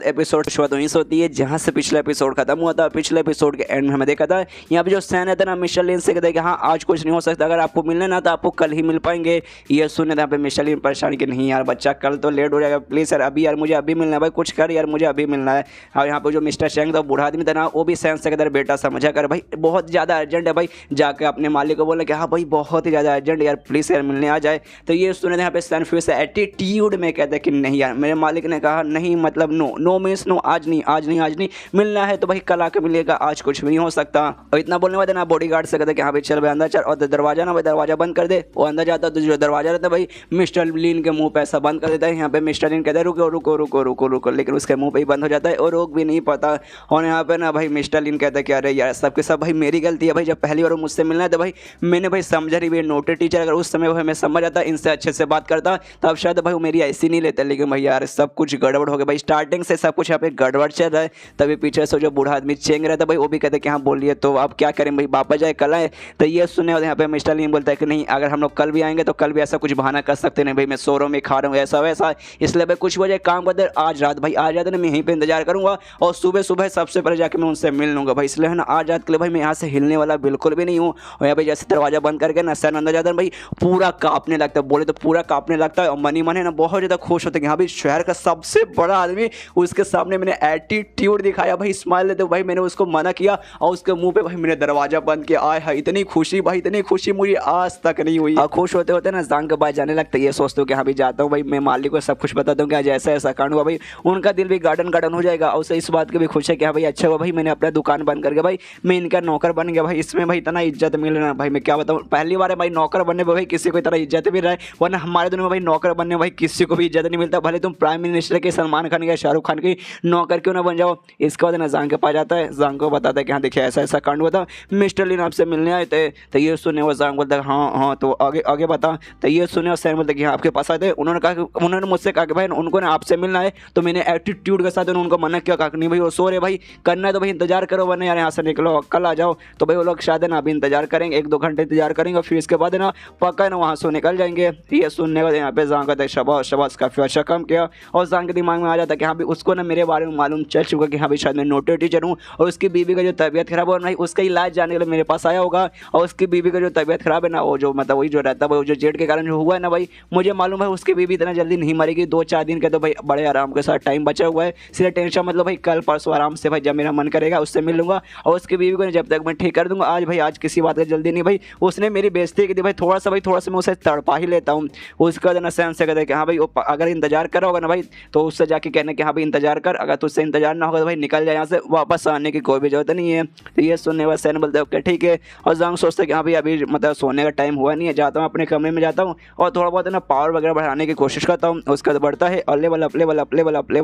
Episode शुरुआत वहीं से होती है जहां से पिछला एपिसोड खत्म हुआ था। पिछले एपिसोड के एंड में हमें देखा था यहाँ पे जो सैन है ना मिस्टर लिन से कहते हैं कि हाँ आज कुछ नहीं हो सकता, अगर आपको मिलना ना तो आपको कल ही मिल पाएंगे। ये सुने यहाँ पे मिस्टर लिन परेशान कि नहीं यार बच्चा कल तो लेट हो जाएगा, प्लीज़ यार अभी यार मुझे अभी मिलना है भाई, कुछ कर यार मुझे अभी मिलना है। और यहाँ पे जो मिस्टर शेंग था बूढ़ा आदमी था ना वो भी सैन से कहते बेटा समझा कर भाई बहुत ज़्यादा अर्जेंट है भाई, जाकर अपने मालिक को बोले कि हाँ भाई बहुत ही ज़्यादा अर्जेंट यार प्लीज़ यार मिलने आ जाए। तो ये सुने यहाँ पे सैन फिर से एटीट्यूड में कहते हैं कि नहीं यार मेरे मालिक ने कहा नहीं मतलब नो मीन्स नो, आज नहीं मिलना है तो भाई कल आके मिलेगा, आज कुछ भी नहीं हो सकता। और इतना बोलने वाले ना बॉडीगार्ड से कहते कि हाँ भाई चल भाई अंदर चल, और दरवाजा ना भाई दरवाजा बंद कर दे। वो अंदर जाता तो जो दरवाजा रहता है भाई मिस्टर लिन के मुंह पे ऐसा बंद कर देता है। यहाँ पे मिस्टर लिन कहता है रुको रुको रुको रुको रुको, लेकिन उसके मुंह पे ही बंद हो जाता है और रोक भी नहीं पाता। और यहाँ पे ना भाई मिस्टर लिन कहता है कि अरे यार सबके सब भाई मेरी गलती है भाई, जब पहली बार मुझसे मिलना है तो भाई मैंने भाई समझा नहीं भाई नोटेड टीचर, अगर उस समय भाई मैं समझ आता इनसे अच्छे से बात करता तब शायद भाई वो मेरी ऐसी नहीं लेते, लेकिन भाई यार सब कुछ गड़बड़ हो गया भाई, स्टार्टिंग से सब कुछ यहाँ पे गड़बड़ चल रहा है। तभी पीछे से जो बूढ़ा आदमी चेंग रहा था भाई वो भी कहते कि हाँ बोलिए तो आप क्या करें भाई वापस जाए कल आए। तो ये सुने और यहाँ पे मिस्टर लिन बोलता है कि नहीं अगर हम लोग कल भी आएंगे तो कल भी ऐसा कुछ बहाना कर सकते नहीं भाई, मैं सो रहा हूँ मैं खा रहा हूँ ऐसा वैसा, इसलिए भाई कुछ वजह काम करते आज रात भाई आज रात ना मैं यहीं पर इंतजार करूँगा और सुबह सुबह सबसे पहले जाकर मैं उनसे मिल लूँगा भाई, इसलिए है ना आज रात के लिए भाई मैं यहाँ से हिलने वाला बिल्कुल भी नहीं हूँ। और यहाँ पे जैसे दरवाजा बंद करके ना सैन अंदर जाता है भाई पूरा कांपने लगता है, बोले तो पूरा कांपने लगता है और मनी मन है ना बहुत ज़्यादा खुश होते हैं कि हाँ भाई शहर का सबसे बड़ा आदमी उसके सामने मैंने एटीट्यूड दिखाया भाई, स्माइल लेते भाई मैंने उसको मना किया और उसके मुंह पे भाई मैंने दरवाजा बंद किया। आय हाय इतनी खुशी भाई इतनी खुशी मुझे आज तक नहीं हुई। और खुश होते होते ना जांग के पास जाने लगता है, ये सोचते हो कि हाँ भाई जाता हूँ भाई मैं मालिक को सब कुछ बताता हूँ कि आज ऐसा ऐसा कांड हुआ भाई, उनका दिल भी गार्डन हो जाएगा। और उसे इस बात की भी खुश है कि हाँ भाई अच्छा हुआ भाई मैंने अपना दुकान बंद करके भाई मैं इनका नौकर बन गया भाई, इसमें भाई इतना इज्जत मिल रहा है भाई मैं क्या बताऊँ, पहली बार है भाई नौकर बनने पर भाई किसी को इतना इज्जत मिल रहा है, वरना हमारे दुनिया में भाई नौकर बनने भाई किसी को भी इज्जत नहीं मिलता, भले तुम प्राइम मिनिस्टर के सलमान खान के शाहरुख खान की नौकर क्यों ना बन जाओ। इसके बाद ना जांग के पास जाता है, जांग को बताता है कि हाँ देखिए ऐसा ऐसा कांड हुआ था, मिस्टर लिन आपसे मिलने आए थे। तो ये सुने वो जांग बोलता है हाँ तो आगे आगे बता। तो ये सुने और सैन बोलते कि हाँ आपके पास आए थे, उन्होंने मुझसे कहा कि भाई उनको ना आपसे मिलना है, तो मैंने एटीट्यूड के साथ उनको मना किया, कहा नहीं भाई वो सो रहे भाई करना है तो भाई इंतजार करो वरना यार यहाँ से निकलो कल आ जाओ। तो भाई वो लोग शायद ना अभी इंतजार करेंगे 1-2 घंटे इंतजार करेंगे और फिर इसके बाद ना पक्का ना वहाँ से निकल जाएंगे। ये सुनने के यहाँ पे जांग कहते हैं शबाश काफ़ी अच्छा काम किया। और जांग के दिमाग में आ जाता है कि हाँ भाई उसको ना मेरे बारे में मालूम चल चुका कि हाँ भाई शायद मैं नोटेड टीचर हूँ और उसकी बीवी का जो तबीयत खराब हो भाई उसका इलाज जाने के लिए मेरे पास आया होगा। और उसकी बीवी का जो तबीयत खराब है ना वो जो मतलब वही जो रहता है वो जो जेट के कारण जो हुआ है ना भाई मुझे मालूम है उसकी बीवी इतना जल्दी नहीं मरेगी, 2-4 दिन के तो भाई बड़े आराम के साथ टाइम बचा हुआ है, सिर्फ टेंशन मतलब भाई कल परसों आराम से भाई जब मेरा मन करेगा उससे मिल लूँगा और उसकी बीवी को जब तक मैं ठीक कर दूँगा। आज भाई आज किसी बात का जल्दी नहीं भाई, उसने मेरी बेइज्जती की थी भाई थोड़ा सा मैं उसे तड़पा ही लेता हूँ। उसके बाद ना सैन से कहते हैं कि हाँ भाई अगर इंतजार करा होगा ना भाई तो उससे जाके कहने कि हाँ भाई इंतजार कर, अगर तुझसे इंतजार ना होगा तो भाई निकल जाए यहाँ से, वापस आने की कोई भी जरूरत नहीं है। तो ये सुनने वाले सैन बोलते हैं ओके ठीक है। और जांग सोचते कि हाँ भाई अभी मतलब सोने का टाइम हुआ नहीं है, जाता हूँ अपने कमरे में जाता हूँ और थोड़ा बहुत ना पावर वगैरह बढ़ाने की कोशिश करता हूँ। उसका बढ़ता है और लेवल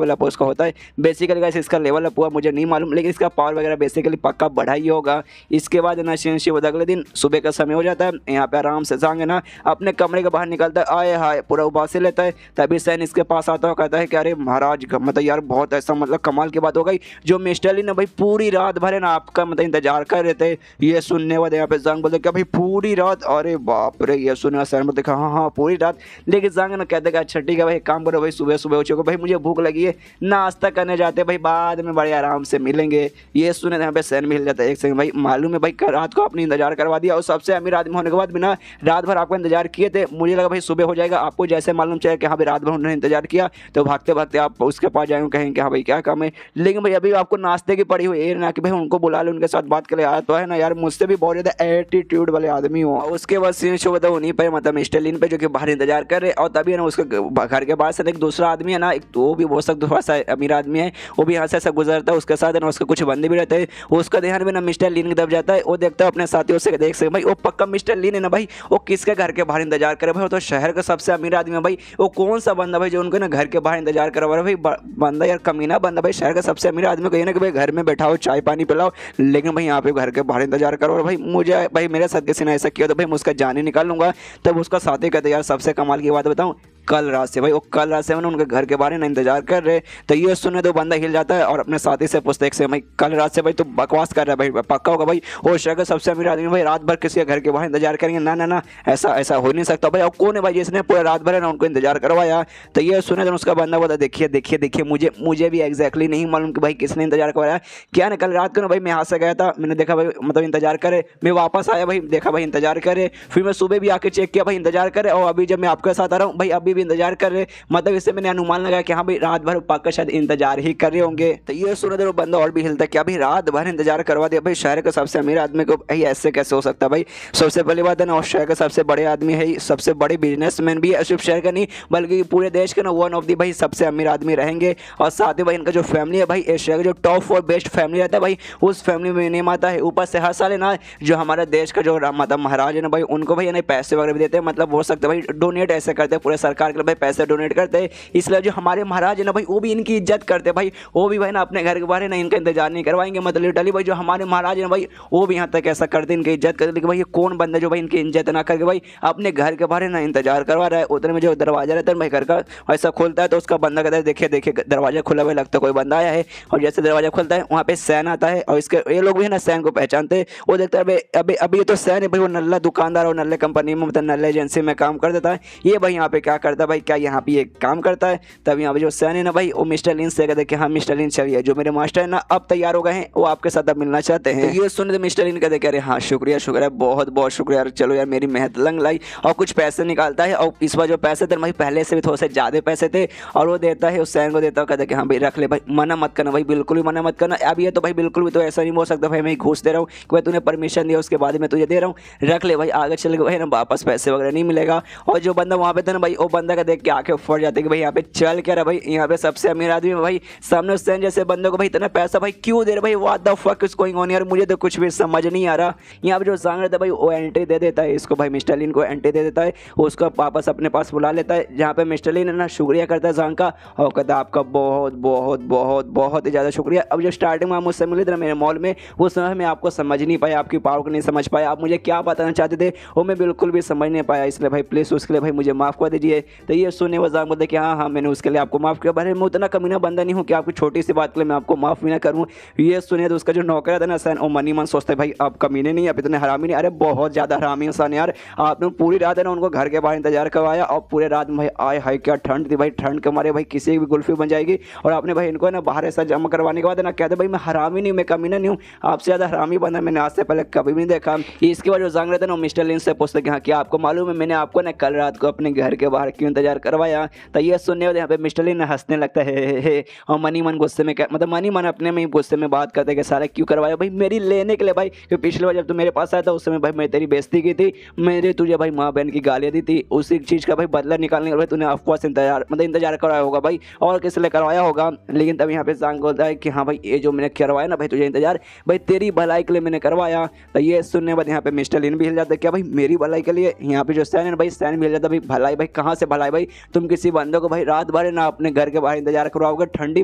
अप उसका होता है बेसिकली गाइस, इसका लेवल अप हुआ मुझे नहीं मालूम लेकिन इसका पावर वगैरह बेसिकली पक्का बढ़ा ही होगा। इसके बाद ना शिव अगले दिन सुबह का समय हो जाता है, यहाँ पे आराम से जांग है ना अपने कमरे के बाहर निकलता है, आए हाय पूरा उबास से लेता है। तभी सैन इसके पास आता है कहता है कि अरे महाराज मतलब यार बहुत ऐसा मतलब कमाल की बात हो गई, जो मिस्टर लिन भाई पूरी रात भर है ना आपका मतलब इंतजार कर रहे थे। ये सुनने वाले यहाँ पे जांग बोलते क्या भाई पूरी रात, अरे बाप रे। ये सुनने सैन बोलते हाँ पूरी रात। लेकिन जांग ना कहते कि अच्छा ठीक है भाई काम करो भाई सुबह सुबह उठो भाई मुझे भूख लगी है, नाश्ता करने जाते भाई बाद में बड़े आराम से मिलेंगे। ये सुने यहाँ पे सैन मिल जाता है एक सेकंड भाई मालूम है भाई रात को आपने इंतजार करवा दिया और सबसे अमीर आदमी होने के बाद भी ना रात भर आपका इंतजार किए थे, मुझे लगा भाई सुबह हो जाएगा, आपको जैसे मालूम चले कि हाँ भाई रात भर उन्होंने इंतजार किया तो भागते भागते आप उसके पास जाएंगे कहेंगे हाँ भाई क्या काम है। लेकिन भाई अभी आपको नाश्ते की पड़ी हुई है ना कि भाई उनको बुला लो उनके साथ बात कर ले, आया तो है ना यार मुझसे भी बहुत ज़्यादा एटीट्यूड वाले आदमी हो। उसके बाद सीन शो बताओ उन्हीं पर मतलब मिस्टर लिन पे जो कि बाहर इंतजार कर रहे और तभी ना उसके घर के बाहर से एक दूसरा आदमी है ना, एक तो भी बहुत सख्त थोड़ा सा अमीर आदमी है, वो भी यहाँ से ऐसा गुजरता है, उसके साथ है ना उसके कुछ बंदे भी रहते हैं। उसका ध्यान भी ना मिस्टर लिन की तरफ जाता है, वो देखता है अपने साथियों से देख सके भाई वो पक्का मिस्टर लिन है ना भाई, वो किसके घर के बाहर इंतजार करे भाई, वो तो शहर का सबसे अमीर आदमी है भाई, वो कौन सा बंदा भाई जो उनको ना घर के बाहर इंतजार करा भाई, बंदा यार कमीना बंदा भाई, शहर का सबसे अमीर आदमी को ये ना कि भाई घर में बैठाओ चाय पानी पिलाओ, लेकिन भाई यहाँ पे घर के बाहर इंतजार करो भाई, मुझे भाई मेरे साथ किसी ने ऐसा किया तो भाई मैं उसका जान ही निकाल लूंगा। तब उसका साथी कहते यार सबसे कमाल की बात बताऊँ, कल रात से भाई, वो कल रात से ना उनके घर के बाहर ना इंतजार कर रहे। तो ये सुने तो बंदा हिल जाता है और अपने साथी से पूछता है कि भाई कल रात से भाई तो बकवास कर रहा है भाई, पक्का होगा भाई वो शहर का सबसे अमीर आदमी भाई रात भर किसी के घर के बाहर इंतजार करेंगे? ना ना ना, ऐसा ऐसा हो नहीं सकता भाई। अब कौन है भाई जिसने पूरा रात भर है ना उनको इंतजार करवाया? तो ये सुने तो उसका बंदा बोला देखिए देखिए देखिए, मुझे भी एग्जैक्टली नहीं मालूम कि भाई किसने इंतजार करवाया। क्या ना कल रात को ना भाई मैं यहाँ से गया था, मैंने देखा भाई मतलब इंतजार करे, मैं वापस आया भाई देखा भाई इंतजार करे, फिर मैं सुबह भी आके चेक किया भाई इंतजार करे, और अभी जब मैं आपके साथ आ रहा हूँ भाई अभी भी इंतजार कर रहे। मतलब इससे मैंने अनुमान लगाया कि हाँ भाई रात भर पक्का शायद इंतजार ही कर रहे होंगे। तो ये सुने तो बंदा और भी हिलता है, क्या भाई रात भर इंतजार करवा दिया भाई शहर का सबसे अमीर आदमी को? भाई ऐसे कैसे हो सकता है भाई? सबसे पहली बात है ना, शहर का सबसे बड़े आदमी है, सबसे बड़े बिजनेसमैन भी है, सिर्फ शहर का नहीं बल्कि पूरे देश के ना वन ऑफ दी भाई सबसे अमीर आदमी रहेंगे। और साथ ही भाई इनका जो फैमिली है भाई इस शहर का जो टॉप और बेस्ट फैमिली रहता है भाई उस फैमिली में नेम आता है। ऊपर से हर साल है ना जो हमारे देश का जो मतलब महाराज है ना भाई उनको भाई ना पैसे वगैरह भी देते हैं, मतलब हो सकता है भाई डोनेट ऐसे करते हैं पूरे सरकार के लिए भाई पैसे डोनेट करते हैं। इसलिए जो हमारे महाराज है ना भाई वो भी इनकी इज्जत करते हैं भाई, वो भी भाई ना अपने घर के बाहर ना इनका इंतजार नहीं करवाएंगे। मतलब लिटरली भाई जो हमारे महाराज है ना भाई वो भी यहाँ तक ऐसा करते हैं, इनकी इज्जत करते। लेकिन भाई ये कौन बंदा जो भाई इनकी इज्जत ना करके भाई अपने घर के बाहर ना इंतजार करवा रहा है? उतने में जो दरवाजा रहता है भाई घर का ऐसा खोलता है तो उसका बंदा कहता है देखिए देखिए दरवाजा खुला हुआ लगता है कोई बंदा आया है। और जैसे दरवाजा खुलता है वहाँ पे सैन आता है और इसके ये लोग भी है ना सैन को पहचानते हैं। वो देखता है अभी अभी ये तो सैन है भाई, वो नल्ला दुकानदार और नल्ले कंपनी में मतलब नल्ले एजेंसी में काम कर देता है। ये भाई यहाँ पे क्या करता है भाई, क्या यहाँ पे ये काम करता है? तब यहाँ पे जो सैन है ना भाई वो मिस्टर लिन से कहते हैं कि हाँ मिस्टर लिन चलिए जो मेरे मास्टर है ना अब तैयार हो गए हैं, वो आपके साथ अब मिलना चाहते हैं। तो ये सुनते मिस्टर लिन कहते हैं अरे हाँ शुक्रिया शुक्रिया बहुत बहुत शुक्रिया यार, चलो यार मेरी मेहनत लंग लाई। और कुछ पैसे निकालता है और इस बार जो पैसे थे भाई पहले से भी थोड़े से ज़्यादा पैसे थे और वो देता है उस सैन को देता है, कहता है कि हाँ भाई रख ले भाई, मना मत करना भाई, बिल्कुल भी मना मत करना। अब ये तो भाई बिल्कुल भी तो ऐसा नहीं हो सकता भाई मैं घूस दे रहा हूँ कि भाई तूने परमिशन दिया उसके बाद में तुझे दे रहा हूँ, रख ले भाई, आगे चल के भाई ना वापस पैसे वगैरह नहीं मिलेगा। और जो बंदा वहाँ पे था ना भाई वो बंदा का देख के आंखें फट जाती है कि भाई यहाँ पे चल क्या रहा भाई, यहाँ पे सबसे अमीर आदमी है भाई, सामने उस सैन जैसे बंदे को भाई इतना पैसा भाई क्यों दे रहे भाई, what the fuck is going on यार, मुझे तो कुछ भी समझ नहीं आ रहा। यहाँ पे जो सांग रहता है भाई वो एंट्री दे देता है इसको भाई, मिस्टर लिन को एंट्री दे देता है, उसको वापस अपने पास बुला लेता है जहाँ पे मिस्टर लिन है ना शुक्रिया करता है सांग का और कहता है आपका बहुत बहुत बहुत बहुत ही ज़्यादा शुक्रिया। अब जो स्टार्टिंग में आप मुझसे मिले थे ना मेरे मॉल में उस समय मैं आपको समझ नहीं पाया, आपकी पावर को नहीं समझ पाया, आप मुझे क्या बताना चाहते थे वो मैं बिल्कुल भी समझ नहीं पाया, इसलिए भाई प्लीज़ उसके लिए भाई मुझे माफ़ कर दीजिए। तो ये सुनने वो सांग बोलते कि हाँ हाँ मैंने उसके लिए आपको माफ़ किया, भाई मैं उतना कमीना बंदा नहीं हूँ कि आपकी छोटी सी बात के लिए मैं आपको माफ़ भी ना करूँ। ये सुनिए तो उसका जो नौकर था ना सैन वो मनी मन सोचते भाई आप कमीने नहीं आप इतने हरामी नहीं, अरे बहुत ज़्यादा हरामी इंसान यार, आपने पूरी रात है ना उनको घर के बाहर इंतजार करवाया और पूरे रात में भाई आए हाय क्या ठंड थी भाई, ठंड के मारे भाई किसी की भी गुल्फी बन जाएगी और आपने भाई इनको है ना बाहर ऐसा जमा करवाने के बाद है ना कहते भाई मैं हरामी नहीं मैं कमीना नहीं हूँ, आपसे ज़्यादा हरामी बंदा मैंने आज से पहले कभी भी नहीं देखा। इसके बाद जो जांग रहता है ना मिस्टर लिन से पूछते कि हाँ क्या आपको मालूम है मैंने आपको ना कल रात को अपने घर के बाहर क्यों इंतजार करवाया? तो ये सुनने वाले यहाँ पे मिस्टर लिन हंसने लगता है और मनी मन गुस्से में मतलब मनी मन अपने में ही गुस्से में बात करते कि सारा क्यों करवाया भाई मेरी लेने के लिए भाई, क्योंकि पिछले बार जब तू मेरे पास आया था उस समय भाई मैं तेरी बेइज्जती की थी, मैंने तुझे भाई माँ बहन की गालियाँ दी थी, उसी चीज़ का भाई बदला निकालने के लिए तूने ऑफकोर्स इंतजार करवाया होगा भाई और किस लिए करवाया होगा। लेकिन तब यहाँ पे सांग बोलता है कि हाँ भाई ये जो मैंने करवाया ना भाई तुझे इंतजार भाई तेरी भलाई के लिए मैंने करवाया। तो ये सुनने बाद यहाँ पे मिस्टर लिन भी हिल जाता है क्या भाई मेरी भलाई के लिए? यहाँ पे जो सैन है भाई सैन भी हिल जाता है भाई भलाई भाई कहाँ से भलाई भाई, तुम किसी बंदे को भाई रात भर ना अपने घर के बाहर इंतजार करवाओगे ठंडी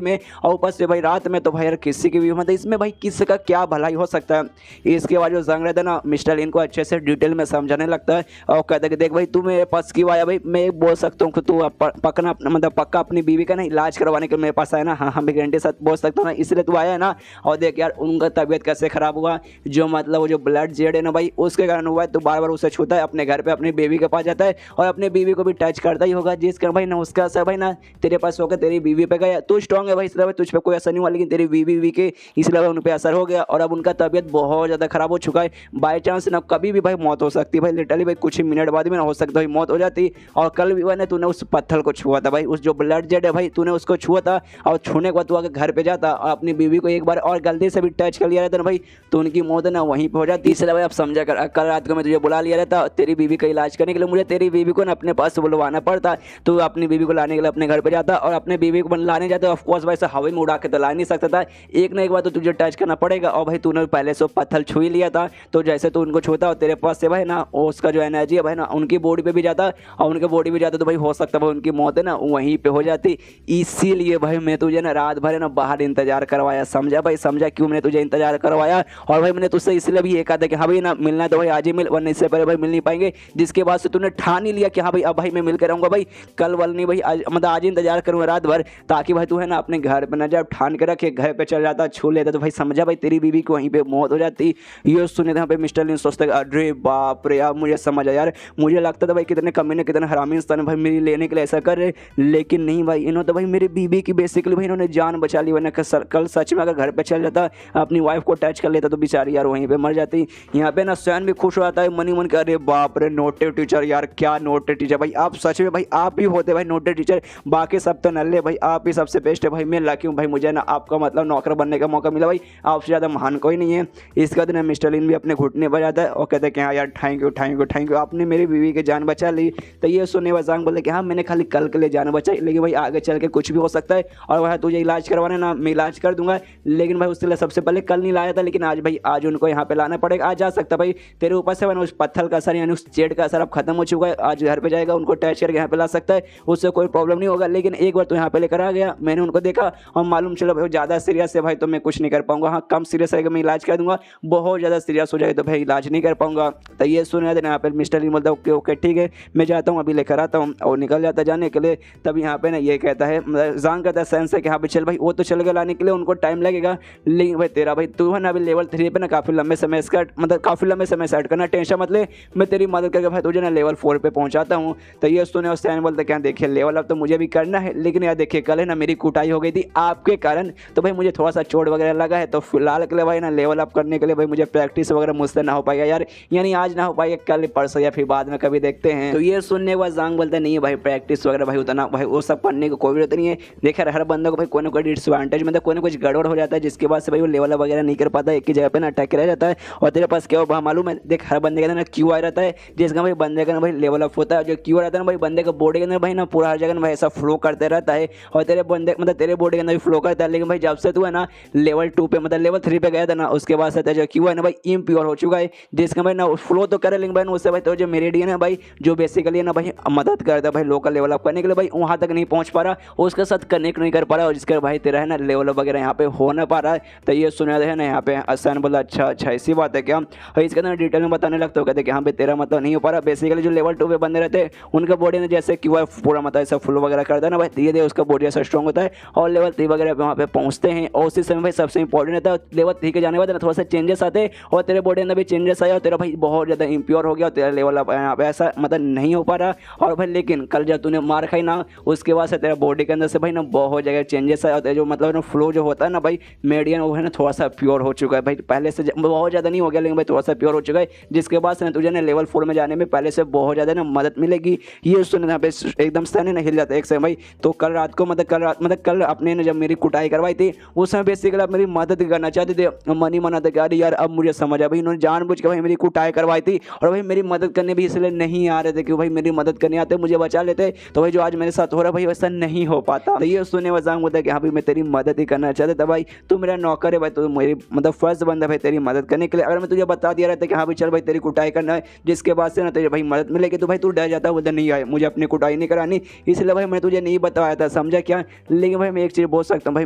में और ऊपर से भाई रात में, तो भाई यार किसी की भी मतलब इसमें भाई किसी का क्या भलाई हो सकता है। इसके बाद जो जंग रहता है ना मिस्टर लिन को अच्छे से डिटेल में समझाने लगता है और कहता है कि देख भाई तू मेरे पास क्यों आया भाई, मैं बोल सकता हूँ कि तू पकना मतलब पक्का अपनी बीवी का ना इलाज करवाने के मेरे पास आया ना, हाँ हाँ मैं गारंटी साथ बोल सकता हूँ ना इसलिए तू आया है ना। और देख यार उनका तबीयत कैसे खराब हुआ, जो मतलब वो जो ब्लड जेड है ना भाई उसके कारण हुआ है, तो बार बार उसे छूता है अपने घर पे अपनी बेबी के पास जाता है और अपने बीवी को भी टच करता ही होगा, जिस कारण भाई ना उसका असर भाई ना तेरे पास होकर तेरी बीवी पे गया। तू स्ट्रॉन्ग है भाई इसलिए भाई तुझ पे कोई असर नहीं हुआ, लेकिन तेरी बीवी के इसलिए उन पर असर हो गया और अब उनका तबीयत बहुत ज़्यादा खराब हो चुका है। बाई चांस ना कभी भी भाई मौत हो सकती है भाई, लिटरली भाई कुछ ही मिनट बाद में ना हो सकता है मौत हो जाती। और कल भी भाई तूने उस पत्थर को छुआ था भाई, उस जो ब्लड जेड है भाई तूने उसको छुआ था और छूने के बाद तू आगे घर पे जाता और अपनी बीवी को एक बार और गलती से भी टच कर लिया रहता ना भाई तो उनकी मौत ना वहीं पे हो जाती। इसलिए भाई आप समझा कर कल रात को मैं तुझे बुला लिया रहता तेरी बीवी का इलाज करने के लिए, मुझे तेरी बीवी को ना अपने पास बुलवाना पड़ता, तू अपनी बीवी को लाने के लिए अपने घर पे जाता और अपने बीवी को लाने जाता ऑफकोर्स भाई हवा में उड़ा के तो ला नहीं सकता था, एक ना एक बार तो तुझे टच करना पड़ेगा। और भाई तूने पहले से पत्थर छू ही लिया था तो जैसे तू उनको छूता और तेरे पास से भाई ना उसका जो एनर्जी है भाई ना उनकी बॉडी पे भी जाता और उनके बॉडी भी जाता तो भाई हो सकता भाई उनकी मौत है ना वहीं पे हो जाती। इसीलिए भाई मैं तुझे ना रात भर है ना बाहर इंतजार करवाया, समझा भाई, समझा क्यों मैंने तुझे इंतजार करवाया। और भाई मैंने तुझसे इसलिए भी ये कहा था कि हाँ भाई ना मिलना तो भाई आज ही मिल, वरना इससे पहले भाई मिल नहीं पाएंगे, जिसके बाद से तूने ठान ही लिया कि हाँ भाई अब भाई मैं मिलकर रहूँगा भाई, कल वाल नहीं भाई, आज मतलब आज ही इंतजार करूँगा रात भर, ताकि भाई तू है ना अपने घर पर न जाए, ठान के रखे, घर पे चल जाता, छू लेता तो भाई समझा भाई तेरी बीवी को वहीं पे मौत हो जाती। ये सुने थे यहाँ पे मिस्टर लिन सोचते अरे बाप रे, अब मुझे समझ आया यार, मुझे लगता था भाई कितने कमीने कितने हरामी इंसान है भाई मेरी लेने के लिए ऐसा कर रहे, लेकिन नहीं भाई, इन्होंने तो भाई मेरी बीवी की बेसिकली भाई इन्होंने जान बचा ली, वरना कल सच में अगर घर पे चल जाता, अपनी वाइफ को टच कर लेता तो बेचारी यार वहीं पे मर जाती। यहाँ पे ना सैन भी खुश हो जाता है मन ही मन, अरे बाप रे नोटे टीचर यार, क्या नोटे टीचर भाई, आप सच में भाई आप ही होते भाई नोटे टीचर, बाकी सब तो नल्ले भाई, आप ही सबसे बेस्ट है भाई, मैं लकी हूँ भाई, मुझे ना आपका मतलब नौकर बनने का मौका मिला भाई, आपसे ज़्यादा महान कोई नहीं है। इसके बाद मिस्टर लिन भी अपने घुटने पर जाता है और कहते हैं कि हाँ यार thank you thank you thank you, आपने मेरी बीवी की जान बचा ली। तो ये सुनने वजांग बोले कि हाँ मैंने खाली कल के लिए जान बचाई, लेकिन भाई आगे चल के कुछ भी हो सकता है, और वह तुझे इलाज करवाने ना मैं इलाज कर दूंगा, लेकिन भाई उसके लिए सबसे पहले कल नहीं लाया था, लेकिन आज भाई आज उनको यहाँ पे लाना पड़ेगा, आज जा सकता भाई तेरे ऊपर से उस पत्थर का असर यानी उस चेड का असर अब खत्म हो चुका है, आज घर पे जाएगा, उनको टच करके यहाँ पे ला सकता है, उससे कोई प्रॉब्लम नहीं होगा। लेकिन एक बार तो यहाँ पे लेकर आ गया, मैंने उनको देखा और मालूम चलो भाई ज़्यादा सीरियस है भाई तो मैं कुछ नहीं कर पाऊंगा, हाँ कम सीरियस रहेगा मैं इलाज कर दूंगा, बहुत ज़्यादा सीरियस हो जाएगा तो भाई इलाज नहीं कर पाऊंगा। तो ये सुना देना यहाँ पे मिस्टर लिन बोलता है ओके ओके ठीक है मैं जाता हूँ अभी लेकर आता हूँ, और निकल जाता जाने के लिए। तब यहाँ पे ना ये कहता है जांग कहता है सैन से कि हाँ भाई चल भाई, वो तो चल गया लाने के लिए, उनको टाइम लगेगा, लेकिन भाई तेरा भाई तू है ना अभी लेवल 3 पे ना काफ़ी लंबे समय इसका मतलब काफ़ी लंबे समय सेट करना, टेंशन मत ले, मैं तेरी मदद करके भाई तुझे ना लेवल 4 पे पहुँचाता हूँ। तो ये सुने और सैन बोलते क्या देखिए लेवल अब तो मुझे भी करना है, लेकिन यार देखिए कल है ना मेरी कुटाई हो गई थी आपके कारण, तो भाई मुझे थोड़ा सा चोट वगैरह लगा है, तो फिलहाल के लिए भाई ना लेवल अप करने के लिए भाई मुझे प्रैक्टिस वगैरह मुझसे ना हो पाएगा यार, यानी आज ना हो पाएगा, कल परसों या फिर बाद में कभी देखते हैं। तो ये सुनने के बाद जांग बोलते नहीं भाई प्रैक्टिस वगैरह भाई उतना भाई वो सब करने की कोई जरूरत नहीं है, देखा हर बंदे को भाई कोई ना कोई डिसएडवांटेज मतलब कोई ना कुछ गड़बड़ हो जाता है, जिसके बाद से भाई वो लेवल वगैरह नहीं कर पाता, एक ही जगह पे ना अटक रह जाता है। और तेरे पास क्या हो मालूम है, देख हर बंदे के अंदर ना क्यू आ रहता है, जिसका भाई बंदे का ना भाई लेवल अप होता है, जो क्यू रहता है ना भाई बंदे का बॉडी के अंदर भाई ना पूरा हर जगह भाई ऐसा फ्लो करते रहता है, और तेरे बंदे मतलब तेरे बॉडी के अंदर भी फ्लो करता है, लेकिन भाई जब से तू है ना लेवल 2 पे मतलब लेवल 3 पे गया था ना, उसके बाद से जो क्यू है ना भाई इम्प्योर हो चुका है, जिसका भाई ना फ्लो तो करे, लेकिन भाई उससे भाई तो जो मेरिडियन है भाई जो बेसिकली है ना भाई मदद करता है भाई लोकल लेवल अप करने के लिए, भाई वहाँ तक नहीं पहुँच पा रहा, उसके साथ कनेक्ट नहीं कर पा रहा, और जिसका भाई तेरा है ना लेवल वगैरह यहाँ पे हो ना पा रहा है। तो ये सुना है ना यहाँ पे आसान बोला अच्छा अच्छा ऐसी बात है क्या, और इसके अंदर डिटेल में बताने लगता हो कहते हैं कि यहाँ पे तेरा मतलब नहीं हो पा रहा, बेसिकली जो लेवल 2 पे बंदे रहते हैं उनका बॉडी ने जैसे कि वह पूरा मतलब ऐसा फ्लो वगैरह करता है ना भाई, धीरे धीरे उसका बॉडी ऐसा स्ट्रॉन्ग होता है, और लेवल 3 वगैरह वहाँ पे पहुँचते हैं, और उसी समय भाई सबसे इंपॉर्टेंट रहता है लेवल 3 के जाने के बाद ना थोड़ा सा चेंजेस आते हैं, और तेरे बॉडी अंदर भी चेंजेस आया, और तेरा भाई बहुत ज़्यादा इम्प्योर हो गया, और तेरा लेवल यहाँ पे ऐसा मतलब नहीं हो पा रहा। और भाई लेकिन कल जब तूने मार खाई ना उसके बाद से तेरा बॉडी के अंदर से भाई ना बहुत जगह चेंजेस आया, जो मतलब फ्लो जो होता है ना भाई मेडियन वो है ना थोड़ा सा प्योर हो चुका है भाई, पहले से बहुत ज़्यादा नहीं हो गया, लेकिन भाई थोड़ा सा प्योर हो चुका है, जिसके बाद से ना तुझे ना लेवल 4 में जाने में पहले से बहुत ज़्यादा ना मदद मिलेगी। ये सुन यहाँ पे एकदम सहने ना हिल जाता है एक समय भाई। तो कल रात को मतलब कल अपने ने जब मेरी कुटाई करवाई थी उस समय बेसिकली आप मेरी मदद करना चाहते थे, मनी मना था कि यार अब मुझे समझ आया भाई इन्होंने जानबूझ के भाई मेरी कुटाई करवाई थी, और भाई मेरी मदद करने भी इसलिए नहीं आ रहे थे कि भाई मेरी मदद करने आते मुझे बचा लेते, तो भाई जो आज मेरे साथ हो रहा है भाई वैसा नहीं हो पाता। तो ये सुनने वजांग होता है कि हाँ भाई मैं तेरी मदद ही करना चाहता था भाई, तू मेरा नौकर है भाई, तो मेरी मतलब फर्ज बंदा भाई तेरी मदद करने के लिए, अगर मैं तुझे बता दिया रहता कि हाँ भाई चल भाई तेरी कुटाई करना है, जिसके बाद से ना तुझे भाई मदद मिलेगी, तो भाई तू डर जाता बोलता नहीं आए मुझे अपनी कुटाई नहीं करानी, इसलिए भाई मैं तुझे नहीं बताया था, समझा क्या। लेकिन भाई मैं एक चीज़ बोल सकता हूँ भाई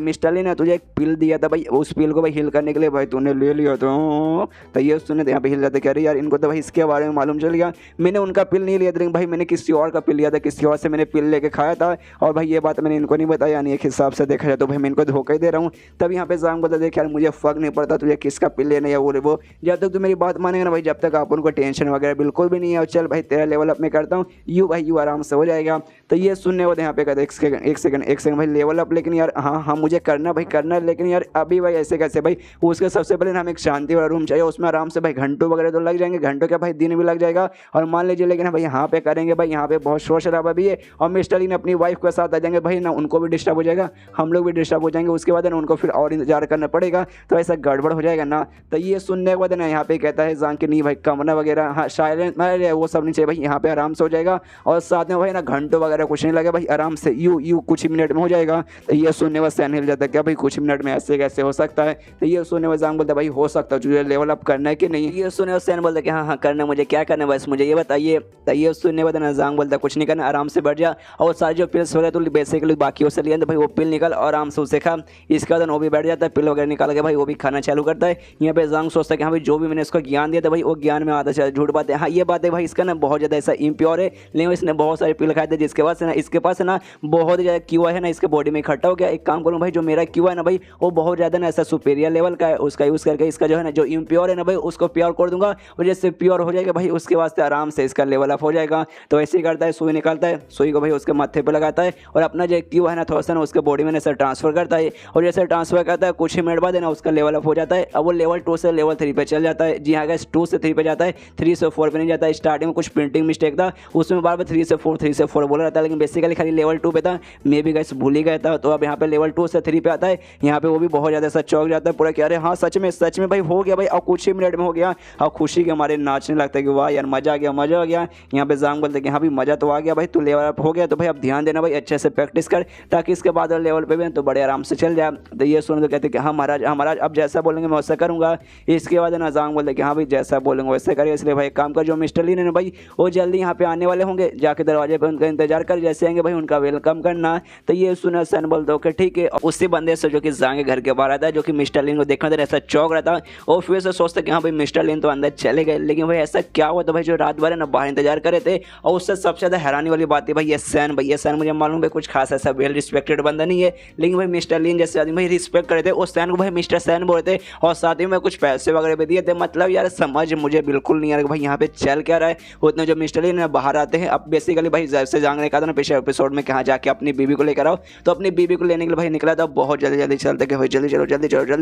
मिस्टर ली ने तुझे एक पिल दिया था भाई, उस पिल को भाई हिल करने के लिए भाई तूने ले लिया तो ये सुने यहाँ पे हिल जाते कह रही यार इनको तो भाई इसके बारे में मालूम चल गया, मैंने उनका पिल नहीं लिया था, लेकिन भाई मैंने किसी और का पिल लिया था, किसी और से मैंने पिल लेके खाया था, और भाई ये बात मैंने इनको नहीं बताया, यानी एक हिसाब से देखा जाए तो भाई मैं इनको धोखा ही दे रहा हूँ। तब यहाँ पे जांग बता देख यार मुझे फर्क नहीं पड़ता तुझे किसका पिल लेना या वो, जब तक तू मेरी बात मानेगा ना भाई जब तक आप उनको टेंशन वगैरह बिल्कुल भी नहीं है, और चल भाई तेरा लेवल अप मैं करता हूँ यू आराम से हो जाएगा। तो ये सुनने वाले यहाँ पे कहते एक सेकंड भाई लेवल अप, लेकिन यार हाँ मुझे करना भाई करना है, लेकिन यार अभी भाई ऐसे कैसे भाई, उसके सबसे पहले ना हमें एक शांति वाला रूम चाहिए, उसमें आराम से भाई घंटों वगैरह तो लग जाएंगे, घंटों क्या भाई दिन भी लग जाएगा, और मान लीजिए लेकिन भाई यहाँ पे करेंगे भाई यहाँ पे बहुत शोर शराबा भी है, और मिस्टर ली ने अपनी वाइफ के साथ आ जाएंगे भाई ना, उनको भी डिस्टर्ब हो जाएगा, हम लोग भी डिस्टर्ब हो जाएंगे, उसके बाद ना उनको फिर और इंतजार करना पड़ेगा, तो ऐसा गड़बड़ हो जाएगा ना। तो ये सुनने के बाद ना यहाँ पे कहता है जांग कि नहीं भाई कमरा वगैरह हाँ साइलेंट वो सब नहीं चाहिए भाई, यहाँ पे आराम से हो जाएगा, और साथ में भाई ना घंटों वगैरह कुछ नहीं लगे भाई, आराम से यू कुछ ही मिनट में हो जाएगा। तो ये सुनने वाला सैन हिल जाता है क्या भाई कुछ मिनट में ऐसे कैसे हो सकता है। तो ये सुनने वाला जांग बोलता है भाई हो सकता है तुझे लेवल अप करना है कि नहीं। ये सुनने वाला सैन बोलता है कि हाँ करना, मुझे क्या करना है बस मुझे ये बताइए। तो ये सुनने वाला ना जांग बोलता है कुछ नहीं करना, आराम से बैठ जा, और सारे जो पिल्स वगैरह तो बेसिकली बाकी से लिया तो भाई वो पिल निकल और आराम से उसे खा। इसके बाद वो भी बैठ जाता है, पिल वगैरह निकाल के भाई वो भी खाना चालू करता है। यहाँ पे जांग सोचता है कि हाँ भाई जो भी मैंने इसको ज्ञान दिया था भाई वो ज्ञान में आधा से झूठ बात है। हाँ ये बात है भाई इसका ना बहुत ज़्यादा ऐसा इम्प्योर है, लेकिन इसने इसने बहुत सारे पिल खाए थे, जिसके पास है ना इसके पास है ना बहुत ज़्यादा क्यूआ है ना इसके बॉडी में इकट्ठा हो गया। एक काम करूँ भाई, जो मेरा क्यूआ है ना भाई वो बहुत ज़्यादा ना ऐसा सुपीरियर लेवल का है, उसका यूज़ करके इसका जो है ना जो इम्प्योर है ना भाई उसको प्योर कर दूंगा, और जैसे प्योर हो जाएगा भाई उसके वास्ते आराम से इसका लेवल अप हो जाएगा। तो ऐसे ही करता है, सुई निकालता है, सुई को भाई उसके माथे पे लगाता है और अपना जो क्यूआ है ना थोड़ा सा ना उसके बॉडी में ऐसा ट्रांसफर करता है, और जैसे ट्रांसफर करता है कुछ ही मिनट बाद है ना उसका लेवल अप हो जाता है। अब वो लेवल 2 से लेवल 3 पे चल जाता है। जी हाँ गाइस, 2 से 3 पे जाता है, 3 से 4 पे नहीं जाता है। स्टार्टिंग में कुछ प्रिंटिंग मिस्टेक था, उसमें बार बार 3 से 4 3 से 4 बोला रहता है, लेकिन बेसिकली खाली लेवल 2 पे था। मैं भी गाइस भूल ही गया था। तो अब यहाँ पे लेवल 2 से 3 पे आता है, यहाँ पे वो भी बहुत ज़्यादा ऐसा चौंक जाता है पूरा कि अरे हाँ सच में भाई हो गया भाई, और कुछ ही मिनट में हो गया। और खुशी के हमारे नाचने लगता है कि वाह यार मजा आ गया, मजा आ गया। यहाँ पे जांग बोलते कि हाँ भाई मजा तो आ गया भाई, तू लेवल अप हो गया, तो भाई अब ध्यान देना भाई, अच्छे से प्रैक्टिस कर ताकि इसके बाद लेवल पे भी तो बड़े आराम से चल जाए। तो ये सुन तो कहते कि हाँ महाराज अब जैसा बोलेंगे मैं वैसा करूँगा। इसके बाद ना जांग बोलते कि हाँ भाई जैसा बोलेंगे वैसे करिए। इसलिए भाई काम कर, जो मिस्टर लीन है ना भाई वो जल्दी यहाँ पे आने वाले होंगे, जाके दरवाजे पे उनका इंतजार कर, जैसे आएंगे भाई उनका वेलकम करना। तो ये सुना सन बोलते ओके ठीक है। उसी बंदे से जो कि जांग के घर के बाहर आता है, जो कि मिस्टर लीन को देखना था ऐसा चौंक रहा था, और फिर से सोचते कि हाँ भाई मिस्टर लीन तो अंदर चले गए, लेकिन भाई ऐसा क्या हुआ था भाई जो रात भर है ना बाहर इंतजार कर रहे थे। और उससे सबसे ज़्यादा हैरानी वाली बात है भाई ये सैन, भाई ये सैन मुझे मालूम है कुछ खास ऐसा वेल रिस्पेक्टेड बंदा नहीं है, लेकिन भाई मिस्टर लीन जैसे आदमी भाई रिस्पेक्ट करे थे, उस सैन को भाई मिस्टर सैन बोलते थे, और साथ ही में कुछ पैसे वगैरह भी दिए थे। मतलब यार समझ मुझे बिल्कुल नहीं आ रहा भाई यहाँ पे चल क्या रहा है। उतने जो मिस्टर लीन बाहर आते हैं, अब बेसिकली भाई जैसे जांग ने कहा था ना पिछले एपिसोड में कहाँ जाके अपनी बीबी को लेकर आओ, तो अपनी बीबी को लेने के लिए भाई निकला था, बहुत जल्दी चलते कि भाई जल्दी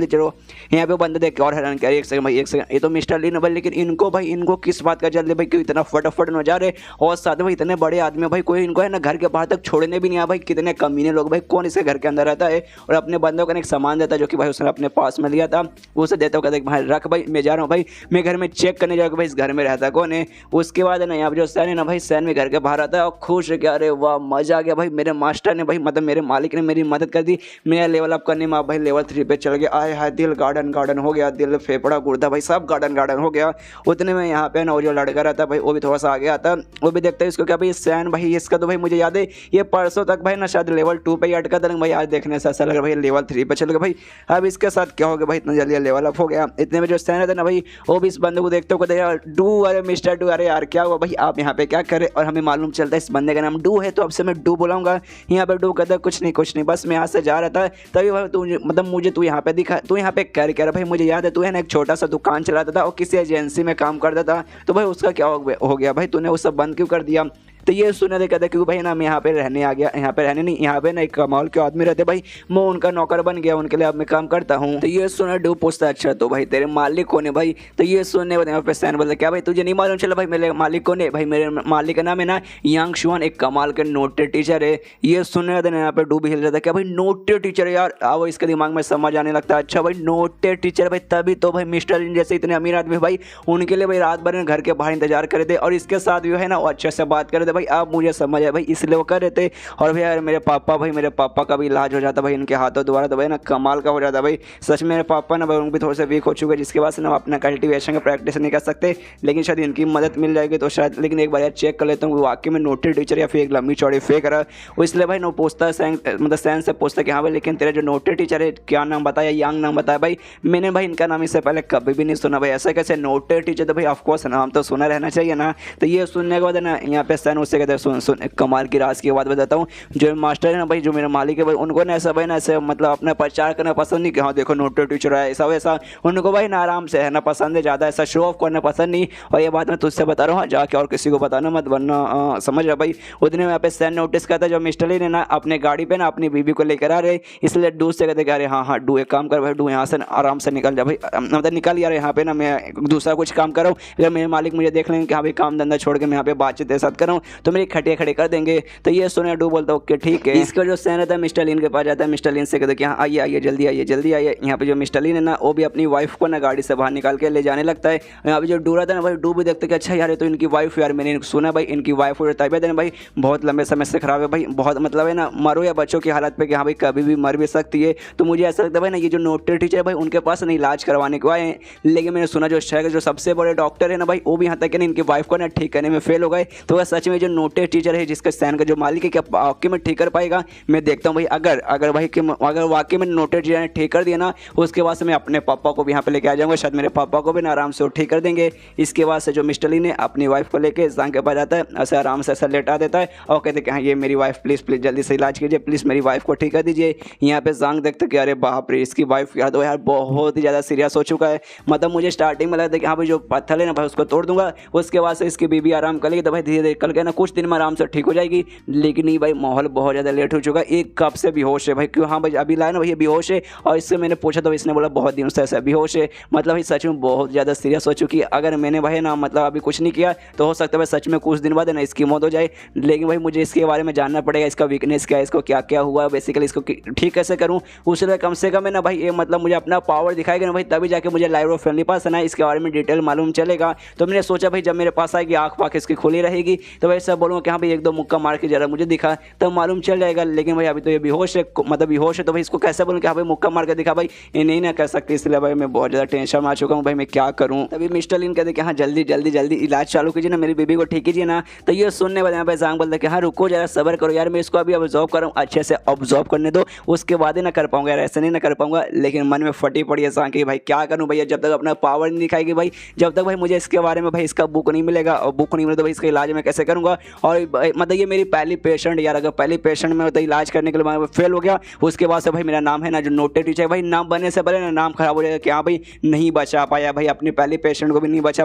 चलो। यहाँ पे बंदे देख के और हैरान किया, एक सेकंड भाई एक सेकंड, ये तो मिस्टर लीन भाई, लेकिन इनको किस बात का जल्दी भाई, क्यों इतना फटाफट न जा रहे, और साथ में भाई इतने बड़े आदमी भाई कोई इनको है ना घर के बाहर तक छोड़ने भी नहीं आया भाई। कितने कमीने लोग भाई, कौन इसके घर के अंदर रहता है और अपने बंदों का एक सामान देता है जो कि भाई उसने अपने पास में लिया था, उसे देता कहते भाई रख भाई मैं जा रहा हूँ भाई, मैं घर में चेक करने जाऊँगा भाई इस घर में रहता कौन है। उसके बाद है ना यहाँ पर जो सैन है ना भाई, सैन में घर के बाहर आता है और खुश है कि अरे वाह मजा आ गया भाई, मेरे मास्टर ने भाई मतलब मेरे मालिक ने मेरी मदद कर दी, मेरा लेवल अप करने में भाई लेवल 3 पे चल गया। आए हाय दिल गार्डन हो गया, दिल फेफड़ा गुर्दा भाई सब गार्डन हो गया। उतने में यहाँ पे ना वो जो लड़का रहता है भाई वो भी थोड़ा सा आगे आता है, वो भी देखता है इसको क्या भाई सैन भाई, इसका तो भाई मुझे याद है ये परसों तक भाई ना शायद लेवल 2 पे ही अटका था, भाई आज देखने से ऐसा लग रहा भाई लेवल 3 पे चल गया भाई। अब इसके साथ क्या हो गया भाई, इतना जल्दी लेवल अप हो गया। इतने में जो सैन रहता है ना भाई वो भी इस बंदे को देखते हो यार डू, अरे मिस्टर डू, अरे यार क्या हुआ भाई आप यहाँ पे क्या करे, और हमें मालूम चलता है इस बंदे का नाम डू है, तो अब से मैं डू बुलाऊंगा। यहाँ पे डू कहता है कुछ नहीं बस मैं यहाँ से जा रहा था, तभी भाई तू मतलब मुझे तू यहाँ पे दिखा, तू यहाँ पे कर क्या रहा भाई, मुझे याद है तू है ना एक छोटा सा दुकान चलाता था और किसी एजेंसी में काम करता था, तो भाई उसका क्या हो गया भाई, तूने वो सब बंद क्यों कर दिया। तो ये सुनने दे कहते क्योंकि भाई ना मैं यहाँ पे रहने आ गया, यहाँ पे रहने नहीं, यहाँ पे ना एक कमाल के आदमी रहते भाई, मैं उनका नौकर बन गया, उनके लिए अब मैं काम करता हूँ। तो ये सुनने डू पूछता अच्छा तो भाई तेरे मालिक कौन है भाई। तो ये सुनने यहाँ पे सैन बोलता क्या भाई तुझे नहीं मालूम चला भाई मेरे मालिक कौन है। भाई मेरे मालिक का नाम है ना यांग शुआन, एक कमाल के नोटेड टीचर है। ये सुनने यहाँ पे डू भी हिल जाता है क्या भाई नोटेड टीचर यार, आओ इसके दिमाग में समझ आने लगता है, अच्छा भाई नोटेड टीचर भाई, तभी तो भाई मिस्टर लीन जैसे इतने अमीर आदमी भाई उनके लिए भाई रात भर घर के बाहर इंतजार करे थे, और इसके साथ जो है ना वो अच्छे से बात करे थे भाई, अब मुझे समझ आया भाई इसलिए वो कर रहे थे। और भाई यार मेरे पापा का भी इलाज हो जाता भाई इनके हाथों द्वारा, तो भाई ना कमाल का हो जाता भाई सच में। मेरे पापा ना भाई उनको भी थोड़े से वीक हो चुके हैं, जिसके बाद से ना अपना कल्टिवेशन का प्रैक्टिस नहीं कर सकते, लेकिन शायद इनकी मदद मिल जाएगी तो शायद, लेकिन एक बार यार चेक कर लेता हूँ वाकई में नोटेड टीचर या फिर एक लंबी चौड़ी फेक रहा है। इसलिए भाई ना पूछता है मतलब सैन से पूछता कि हाँ भाई लेकिन तेरा जो नोटेड टीचर है क्या नाम बताया, यांग नाम बताया भाई, मैंने भाई इनका नाम इससे पहले कभी भी नहीं सुना भाई, ऐसा कैसे नोटेड टीचर, तो भाई ऑफकोर्स नाम तो सुना रहना चाहिए ना। तो ये सुनने के बाद ना यहाँ पे सैन उससे कहते हैं सुन कमाल की राज की बात बताता हूँ, जो मास्टर है ना भाई जो मेरा मालिक है भाई उनको ना ऐसा भाई ना ऐसे मतलब अपना प्रचार करना पसंद नहीं कि हाँ देखो नोटेड टीचर है ऐसा वैसा, उनको भाई ना आराम से रहना पसंद है, ज़्यादा ऐसा शो ऑफ करना पसंद नहीं। और ये बात मैं तुझसे बता रहा हूँ जाके और किसी को बताना मत, वरना समझ रहा भाई। उतने में यहाँ पे सैन नोटिस करता है जो मिस्टर लीन है ना अपने गाड़ी पे ना अपनी बीबी को लेकर आ रहे, इसलिए डू से कहते अरे हाँ डू एक काम कर भाई, डू यहाँ से आराम से निकल जा भाई, मतलब निकल यार यहाँ पे ना मैं दूसरा कुछ काम कर रहा हूँ, अगर मेरे मालिक मुझे देख लेंगे कि हाँ भाई काम धंधा छोड़ के मैं यहाँ पे बातचीत के साथ कर रहा हूँ तो मेरी खटिया खड़े कर देंगे। तो ये सुने डू बोलता ओके ठीक है। इसका जो सैन रहता है मिस्टर लीन के पास जाता है, मिस्टर लीन से कहते कि हाँ आइए जल्दी आइए। यहाँ पे जो मिस्टर लीन है ना वो भी अपनी वाइफ को ना गाड़ी से बाहर निकाल के ले जाने लगता है। यहाँ पे जो डू रहता है ना भाई डू भी देखते कि अच्छा यार तो इनकी वाइफ, यार मैंने सुना भाई इनकी वाइफ और तबीयत है ना भाई बहुत लंबे समय से खराब है भाई, बहुत मतलब है ना मरो या बच्चों की हालत पे कि हाँ भाई कभी भी मर भी सकती है। तो मुझे ऐसा लगता है भाई ना ये जो नोटेड टीचर है भाई उनके पास ना इलाज करवाने को आए हैं, लेकिन मैंने सुना जो शहर के जो सबसे बड़े डॉक्टर है ना भाई वो भी यहाँ तक कि ना इनकी वाइफ को ना ठीक करने में फेल हो गए। तो वह सच में ये जो नोटेड टीचर है जिसका सैन का जो मालिक है क्या वाकई में ठीक कर पाएगा। मैं देखता हूँ भाई अगर अगर भाई कि अगर वाकई में नोटेड टीचर ने ठीक कर दिया ना, उसके बाद से मैं अपने पापा को भी यहाँ पे लेके आ जाऊँगा, शायद मेरे पापा को भी ना आराम से वो ठीक कर देंगे। इसके बाद से जो मिस्टर ली ने अपनी वाइफ को लेके सांग के पास जाता है, ऐसे आराम से ऐसा लेटा देता है और कहते कि हाँ ये मेरी वाइफ प्लीज़ प्लीज़ जल्दी से इलाज कीजिए, प्लीज़ मेरी वाइफ को ठीक कर दीजिए। यहाँ पे सांग देखते कि अरे बाप रे इसकी वाइफ यार तो यार बहुत ही ज़्यादा सीरियस हो चुका है। मतलब मुझे स्टार्टिंग में लगता है कि हाँ भाई जो पत्थर है ना भाई उसको तोड़ दूंगा, उसके बाद से इसकी बीबी आराम कर लेगी तो भाई धीरे धीरे कल के ना कुछ दिन में आराम से ठीक हो जाएगी। लेकिन नहीं भाई माहौल बहुत ज़्यादा लेट हो चुका है, एक कब से बेहोश है भाई। क्यों हाँ भाई अभी लाया ना भाई बेहोश है, और इससे मैंने पूछा तो इसने बोला बहुत दिनों से ऐसा बेहोश है। मतलब भाई सच में बहुत ज़्यादा सीरियस हो चुकी है। अगर मैंने भाई ना मतलब अभी कुछ नहीं किया तो हो सकता है भाई सच में कुछ दिन बाद है ना इसकी मौत हो जाए। लेकिन भाई मुझे इसके बारे में जानना पड़ेगा, इसका वीकनेस क्या है, इसको क्या क्या हुआ, बेसिकली इसको ठीक कैसे करूँ। उसके कम से कम है ना भाई ये मतलब मुझे अपना पावर दिखाएगा ना भाई, तभी जाके मुझे लाइव ऑफ फैमिली पास है ना इसके बारे में डिटेल मालूम चलेगा। तो मैंने सोचा भाई जब मेरे पास आएगी आँख पाँख इसकी खुली रहेगी तो भाई सब बोलूँगा कि हाँ भाई एक दो मुक्का मार के जरा मुझे दिखा तब मालूम चल जाएगा। लेकिन भाई अभी तो ये बेहोश है, मतलब बेहोश है, तो भाई इसको कैसे बोलूँ कि हाँ भाई मुक्का मार के दिखा, भाई ये नहीं ना कर सकते। इसलिए भाई मैं बहुत ज़्यादा टेंशन में आ चुका हूँ भाई मैं क्या करूँ। तभी मिस्टर लिन कहते कि हाँ जल्दी जल्दी जल्दी इलाज चालू कीजिए ना, मेरी बीबी को ठीक कीजिए ना। तो ये सुनने वाले यहाँ पे सांग बोलते कि हाँ रुको जरा सब्र करो यार, मैं इसको अभी ऑब्जॉर्व कर रहा हूँ, अच्छे से ऑब्जॉर्व करने दो, उसके बाद ही ना कर पाऊंगा यार, ऐसे नहीं ना कर पाऊंगा। लेकिन मन में फटी पड़ी है सांग की भाई क्या करूँ भैया, जब तक अपना पावर नहीं दिखाएगी भाई, जब तक भाई मुझे इसके बारे में भाई इसका बुक नहीं मिलेगा, और बुक नहीं मिले तो भाई इसका इलाज मैं कैसे करूँगा। और मतलब ये मेरी पहली पेशेंट यार, अगर पहली पेशेंट में मतलब इलाज करने के लिए फेल हो गया उसके बाद से भाई मेरा नाम है ना जो नोटेड टीचर भाई, नाम बनने से पहले ना नाम खराब हो जाएगा कि हाँ भाई नहीं बचा पाया भाई, अपनी पहली पेशेंट को भी नहीं बचा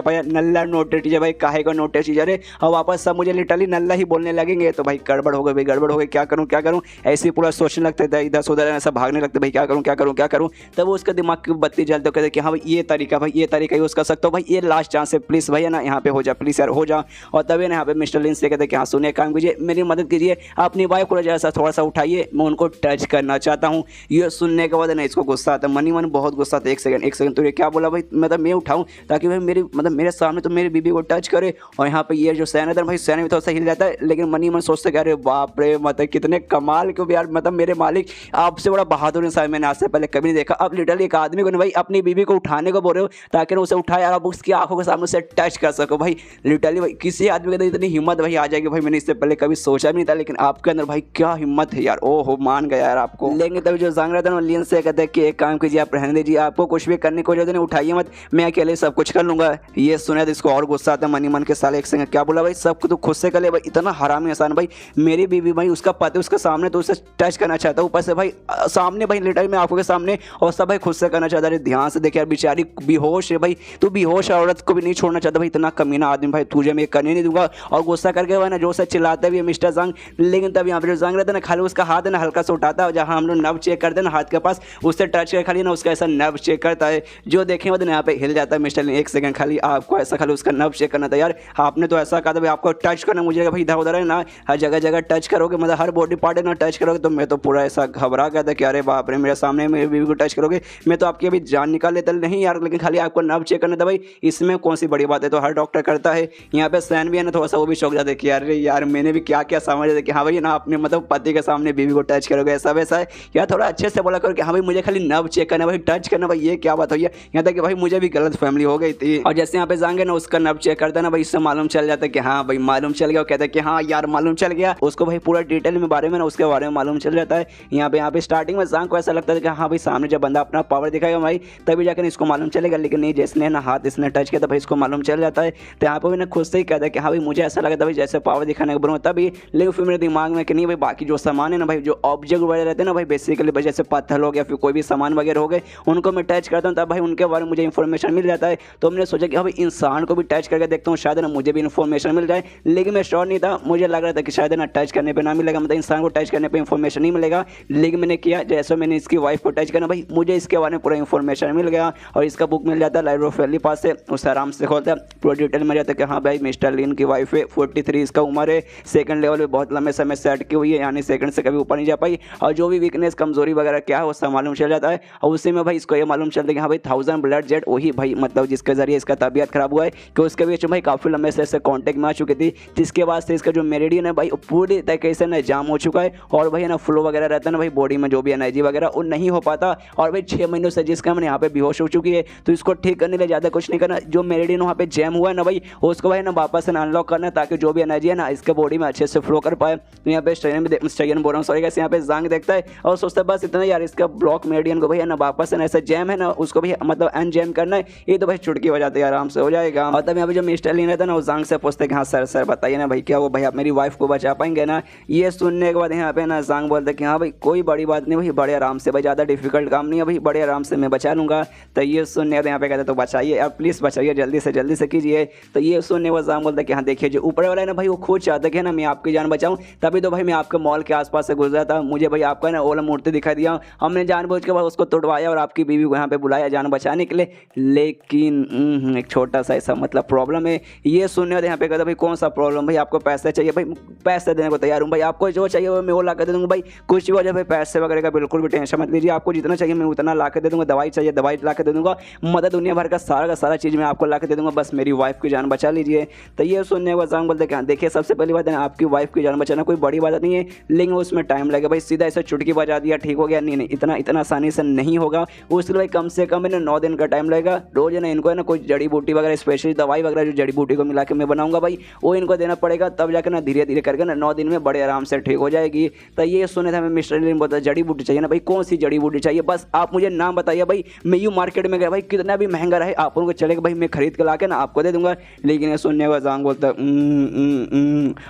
पाया, नल्ला नोटेड टीचर भाई काहे का नोटेड टीचर है। और वापस सब मुझे लिटरली नल्ला ही बोलने लगेंगे तो भाई गड़बड़ हो गई भाई, गड़बड़ हो गई, क्या करूँ क्या करूँ, ऐसे पूरा सोचने लगते थे इधर से उधर ऐसा भागने लगते भाई क्या करूँ क्या करूँ क्या करूँ। तब वो उसका दिमाग की बत्ती जलते कहते कि हाँ भाई ये तरीका यूज़ कर सकता हूँ भाई, ये लास्ट चांस है प्लीज़ भैया ना यहाँ पे हो जा, प्लीज़ यार हो जा। और तभी ना यहाँ पे मिस्टर लिन से कहते कि हाँ सुनिए काम कीजिए, मेरी मदद कीजिए, अपनी वाइफ को जैसा थोड़ा सा उठाइए, मैं उनको टच करना चाहता हूँ। ये सुनने के बाद ना इसको गुस्सा आता है, मनी मन बहुत गुस्सा आता है। एक सेकंड तो ये क्या बोला भाई, मतलब मैं उठाऊँ ताकि भाई मेरी मतलब मेरे सामने तो मेरी बीबी को टच करे। और यहाँ पे ये जो सैन है भाई सैन भी थोड़ा सा हिल जाता है, लेकिन मनी मन सोचते कि अरे बाप रे मतलब कितने कमाल क्यों यार, मतलब मेरे मालिक आपसे बड़ा बहादुर इंसान मैंने आज से पहले कभी नहीं देखा। अब लिटरली एक आदमी को ना भाई अपनी बीबी को उठाने को बोल रहे हो ताकि उसे उठाए और आप उसकी आंखों के सामने से टच कर सको भाई। लिटरली भाई किसी आदमी के अंदर इतनी हिम्मत भाई आ जाएगी भाई, मैंने इससे पहले कभी सोचा भी नहीं था, लेकिन आपके अंदर भाई क्या हिम्मत है यार, ओहो मान गया यार आपको। लेकिन तभी जो जांग रहा था लियन से कहते हैं कि एक काम कीजिए आप रहने दीजिए, आपको कुछ भी करने को जरूरत नहीं, उठाइए मत, मैं अकेले सब कुछ कर लूंगा। ये सुने तो इसको और गुस्सा आता है, मनी मन के साले एक संग क्या बोला भाई, सब कुछ तो खुद से कर ले भाई, इतना हरामी इंसान भाई, मेरी बीबी भाई उसका पति उसके सामने तो उसे टच करना चाहता है, ऊपर से भाई सामने भाई लिटरली में आंखों के सामने, और सब भाई खुद से करना चाहता है। ध्यान से देख यार बेचारी बेहोश है भाई, तू बेहोश औरत को भी नहीं छोड़ना चाहता भाई, इतना कमीना आदमी भाई, तुझे मैं करने नहीं दूंगा। और गुस्सा करके भाई ना जो से चिल्लाता भी है मिस्टर जांग। लेकिन तब यहाँ पे जो जांग रहता है ना खाली उसका हाथ है ना हल्का सा उठाता है, जहाँ हम लोग नर्व चेक करते हैं ना हाथ के पास, उससे टच कर खाली ना उसका ऐसा नर्व चेक करता है, जो देखेंगे तो यहाँ पे हिल जाता है मिस्टर। एक सेकंड खाली आपको ऐसा खाली उसका नर्व चेक करना था यार, आपने तो ऐसा कहा था भाई आपको टच करना मुझे भाई, इधर उधर है ना हर जगह जगह टच करोगे, मतलब हर बॉडी पार्ट है ना टच करोगे, तो मैं तो पूरा ऐसा घबरा गया था कि अरे बाप रे मेरे सामने मेरी बीवी को टच करोगे, मैं तो आपकी अभी जान निकाल लेता नहीं यार। लेकिन खाली आपको नर्व चेक करना था भाई, इसमें कौन सी बड़ी बात है, तो हर डॉक्टर करता है। यहाँ पे सैन भी है ना थोड़ा सा वो भी चौंक जाता है कि अरे यार मैंने भी क्या क्या समझ रहे थे कि हाँ भाई ना अपने मतलब पति के सामने बीवी को टच करोगे ऐसा वैसा है यार, थोड़ा अच्छे से बोला करो कि हाँ भाई मुझे खाली नर्व चेक करना भाई, टच करना भाई, ये क्या बात हुई है। यहाँ तक कि भाई मुझे भी गलत फैमिली हो गई थी। और जैसे यहाँ पे जाएंगे ना उसका नर्व चेक करता है ना भाई, इससे मालूम चल जाता है कि हाँ भाई मालूम चल गया, कहता है कि हाँ यार मालूम चल गया, उसको भाई पूरा डिटेल में बारे में ना उसके बारे में मालूम चल जाता है। यहाँ पे स्टार्टिंग में जांग को ऐसा लगता था कि हाँ भाई सामने जब बंदा अपना पावर दिखाएगा भाई तभी जाकर इसको मालूम चलेगा, लेकिन नहीं जैसे ना हाथ इसने टच किया था भाई इसको मालूम चल जाता है। तो यहाँ पे मैंने खुद से ही कहता है कि हाँ भाई मुझे ऐसा लगा था भाई जैसे पावर दिखाने को बोलूँ तभी, लेकिन फिर मेरे दिमाग में कि नहीं भाई बाकी जो सामान है ना भाई, जो ऑब्जेक्ट वगैरह रहते हैं ना भाई बेसिकली भाई जैसे पत्थर हो गया फिर कोई भी सामान वगैरह हो गए, उनको मैं टच करता हूँ तब भाई उनके बारे में मुझे इन्फॉर्मेशन मिल जाता है। तो मैंने सोचा कि हाँ भाई इंसान को भी टच करके देखता हूँ, शायद ना मुझे भी इन्फॉर्मेशन मिल जाए, लेकिन मैं श्योर नहीं था, मुझे लग रहा था कि शायद ना टच करने पर ना मिलेगा, मतलब इंसान को टच करने पर इन्फॉर्मेशन नहीं मिलेगा। लेकिन मैंने किया, जैसे मैंने इसकी वाइफ को टच करना भाई मुझे इसके बारे में पूरा इन्फॉर्मेशन मिल गया, और इसका बुक मिल जाता है लाइब्रेरी ऑफ फैमिली पास से, उससे आराम से खोलता है पूरा डिटेल में जाता है कि हाँ भाई मिस्टर लिन की वाइफ है, 43 इसका उम्र है, सेकंड लेवल पे बहुत लंबे समय सेट की हुई है, यानी सेकंड से कभी ऊपर नहीं जा पाई, और जो भी वीकनेस कमजोरी वगैरह क्या है वो सब मालूम चल जाता है। और उसी में भाई इसको ये मालूम चलता है कि हाँ भाई 1000 ब्लड जेट वही भाई मतलब जिसके जरिए इसका तबीयत खराब हुआ है, कि उसके बीच भाई काफ़ी लंबे से कॉन्टैक्ट में आ चुकी थी, जिसके बाद से इसका जो मेरिडियन है भाई पूरी तरीके से ना जाम हो चुका है, और भाई ना फ्लो वगैरह रहता है ना भाई बॉडी में जो भी एनर्जी वगैरह वो नहीं हो पाता। और भाई 6 महीनों से जिसका मैंने यहाँ पे बेहोश हो चुकी है, तो इसको ठीक करने के लिए ज़्यादा कुछ नहीं करना, जो मेरिडियन वहाँ पे जैम हुआ है ना भाई उसको भाई ना वापस से अनलॉक करना है, ताकि जो भी एनर्जी है ना इसके बॉडी में अच्छे से फ्लो कर पाए। तो यहाँ पे स्टेडियन बोल रहा हूँ सॉरी गाइस, यहाँ पे जांग देखता है और सोचता है बस इतना यार, इसका ब्लॉक मेडियन को भाई है ना वापस है ऐसा जैम है ना उसको भी मतलब अनजैम करना है, ये तो भाई चुटकी बजाते हैं आराम से हो जाएगा। और तब यहाँ पे जो मिस्टर लीन रहता है ना वो जांग से पूछते कि हाँ सर बताइए ना भाई क्या वो भाई आप मेरी वाइफ को बचा पाएंगे ना। ये सुनने के बाद यहाँ पे ना जांग बोलते कि हाँ भाई कोई बड़ी बात नहीं भाई, बड़े आराम से भाई, ज़्यादा डिफिकल्ट काम नहीं है भाई, बड़े आराम से मैं बचा लूँगा। तो ये सुनने के यहाँ पे कहते तो बचाइए और प्लीज़ बचाइए, जल्दी से कीजिए। तो ये सुनने के बाद जांग बोलता कि हाँ देखिए जो ऊपर वाला है ना भाई वो खुद चाहता है ना मैं आपकी जान बचाऊँ, तभी तो भाई मैं आपके मॉल के आसपास से गुजरा था, मुझे भाई आपका ना ओला मूर्ति दिखाई दिया, हमने जानबूझ के बाद उसको तोड़वाया और आपकी बीवी को यहाँ पे बुलाया जान बचाने के लिए। लेकिन एक छोटा सा ऐसा मतलब प्रॉब्लम है। ये सुनने वाले यहाँ पे कहता भाई कौन सा प्रॉब्लम भाई, आपको पैसे चाहिए भाई, पैसे देने को तैयार हूँ भाई, आपको जो चाहिए वो मैं वो ला के दे दूँगा भाई, कुछ भी वजह भाई पैसे वगैरह का बिल्कुल भी टेंशन मत लीजिए, आपको जितना चाहिए मैं उतना ला के दे दूँगा, दवाई चाहिए दवाई ला के दे दूँगा, मदद दुनिया भर का सारा चीज़ मैं आपको ला के दे दूँगा, बस मेरी वाइफ की जान बचा लीजिए। तो ये सुनने के बाद जांग बोलते कि हाँ देखिए सबसे पहली बात है आपकी वाइफ की जान बचाना कोई बड़ी बात नहीं है, लेकिन उसमें टाइम लगेगा भाई, सीधा ऐसे चुटकी बजा दिया ठीक हो गया नहीं, इतना आसानी से नहीं होगा, उसके लिए कम से कम है ना 9 दिन का टाइम लगेगा। रोज है ना इनको है ना कोई जड़ी बूटी वगैरह स्पेशली दवाई वगैरह जो जड़ी बूटी को मिला के मैं बनाऊंगा भाई वो इनको देना पड़ेगा, तब जाकर ना धीरे धीरे करके ना 9 दिन में बड़े आराम से ठीक हो जाएगी। तो ये सुने थे हमें मिस्टर लीन बोलता जड़ी बूटी चाहिए ना भाई, कौन सी जड़ी बूटी चाहिए बस आप मुझे नाम बताइए भाई, मैं यूँ मार्केट में गया भाई कितना भी महंगा रहे आप उनको चलेगा भाई मैं खरीद के ला के ना आपको दे दूंगा। लेकिन ये सुनने के बाद जांग बोलता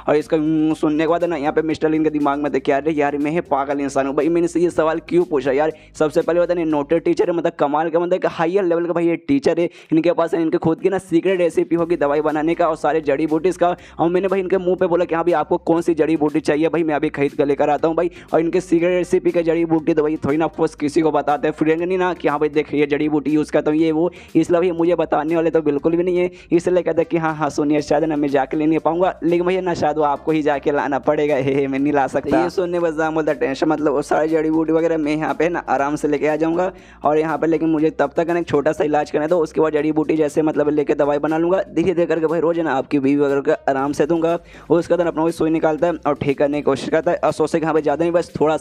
और इसका सुनने के बाद ना यहाँ पे मिस्टर लीन के दिमाग में देखिए यार मैं पागल इंसान हूँ भाई, मैंने से ये सवाल क्यों पूछा यार। सबसे पहले होता है नोटेड टीचर है मतलब कमाल का मतलब हायर लेवल का भाई ये टीचर है, इनके पास इनके खुद की ना सीक्रेट रेसिपी होगी दवाई बनाने का और सारे जड़ी बूटीज का। और मैंने भाई इनके मुंह पे बोला कि हाँ भाई आपको कौन सी जड़ी बूटी चाहिए भाई मैं अभी खरीद कर लेकर आता हूँ भाई, और इनके सीक्रेट रेसिपी का जड़ी बूटी तो भाई थोड़ी ना ऑफकोर्स किसी को बताते हैं फ्रेंड नहीं ना कि हाँ भाई देख ये जड़ी बूटी यूज़ करता हूँ ये वो, इसलिए भाई मुझे बताने वाले तो बिल्कुल भी नहीं है, इसलिए कहते हैं कि हाँ सुनिए शायद ना मैं जाके ले नहीं पाऊंगा, लेकिन भैया ना शायद वो आपको ही जाके लाना पड़ेगा, मैं नहीं ला सकता। ये सुनने बस बोलता टेंशन मतलब वो सारी जड़ी बूटी वगैरह मैं यहाँ पे ना आराम से लेके आ जाऊँगा और यहाँ पे लेकिन मुझे तब तक ना एक छोटा सा इलाज करना है, तो उसके बाद जड़ी बूटी जैसे मतलब लेके दवाई बना लूँगा, धीरे धीरे करके भाई रोज ना आपकी बीवी वगैरह का आराम से दूंगा। उसके बाद अपना वही सुई निकालता है और ठीक करने की कोशिश करता है और सोचे कि हाँ भाई ज़्यादा नहीं बस थोड़ा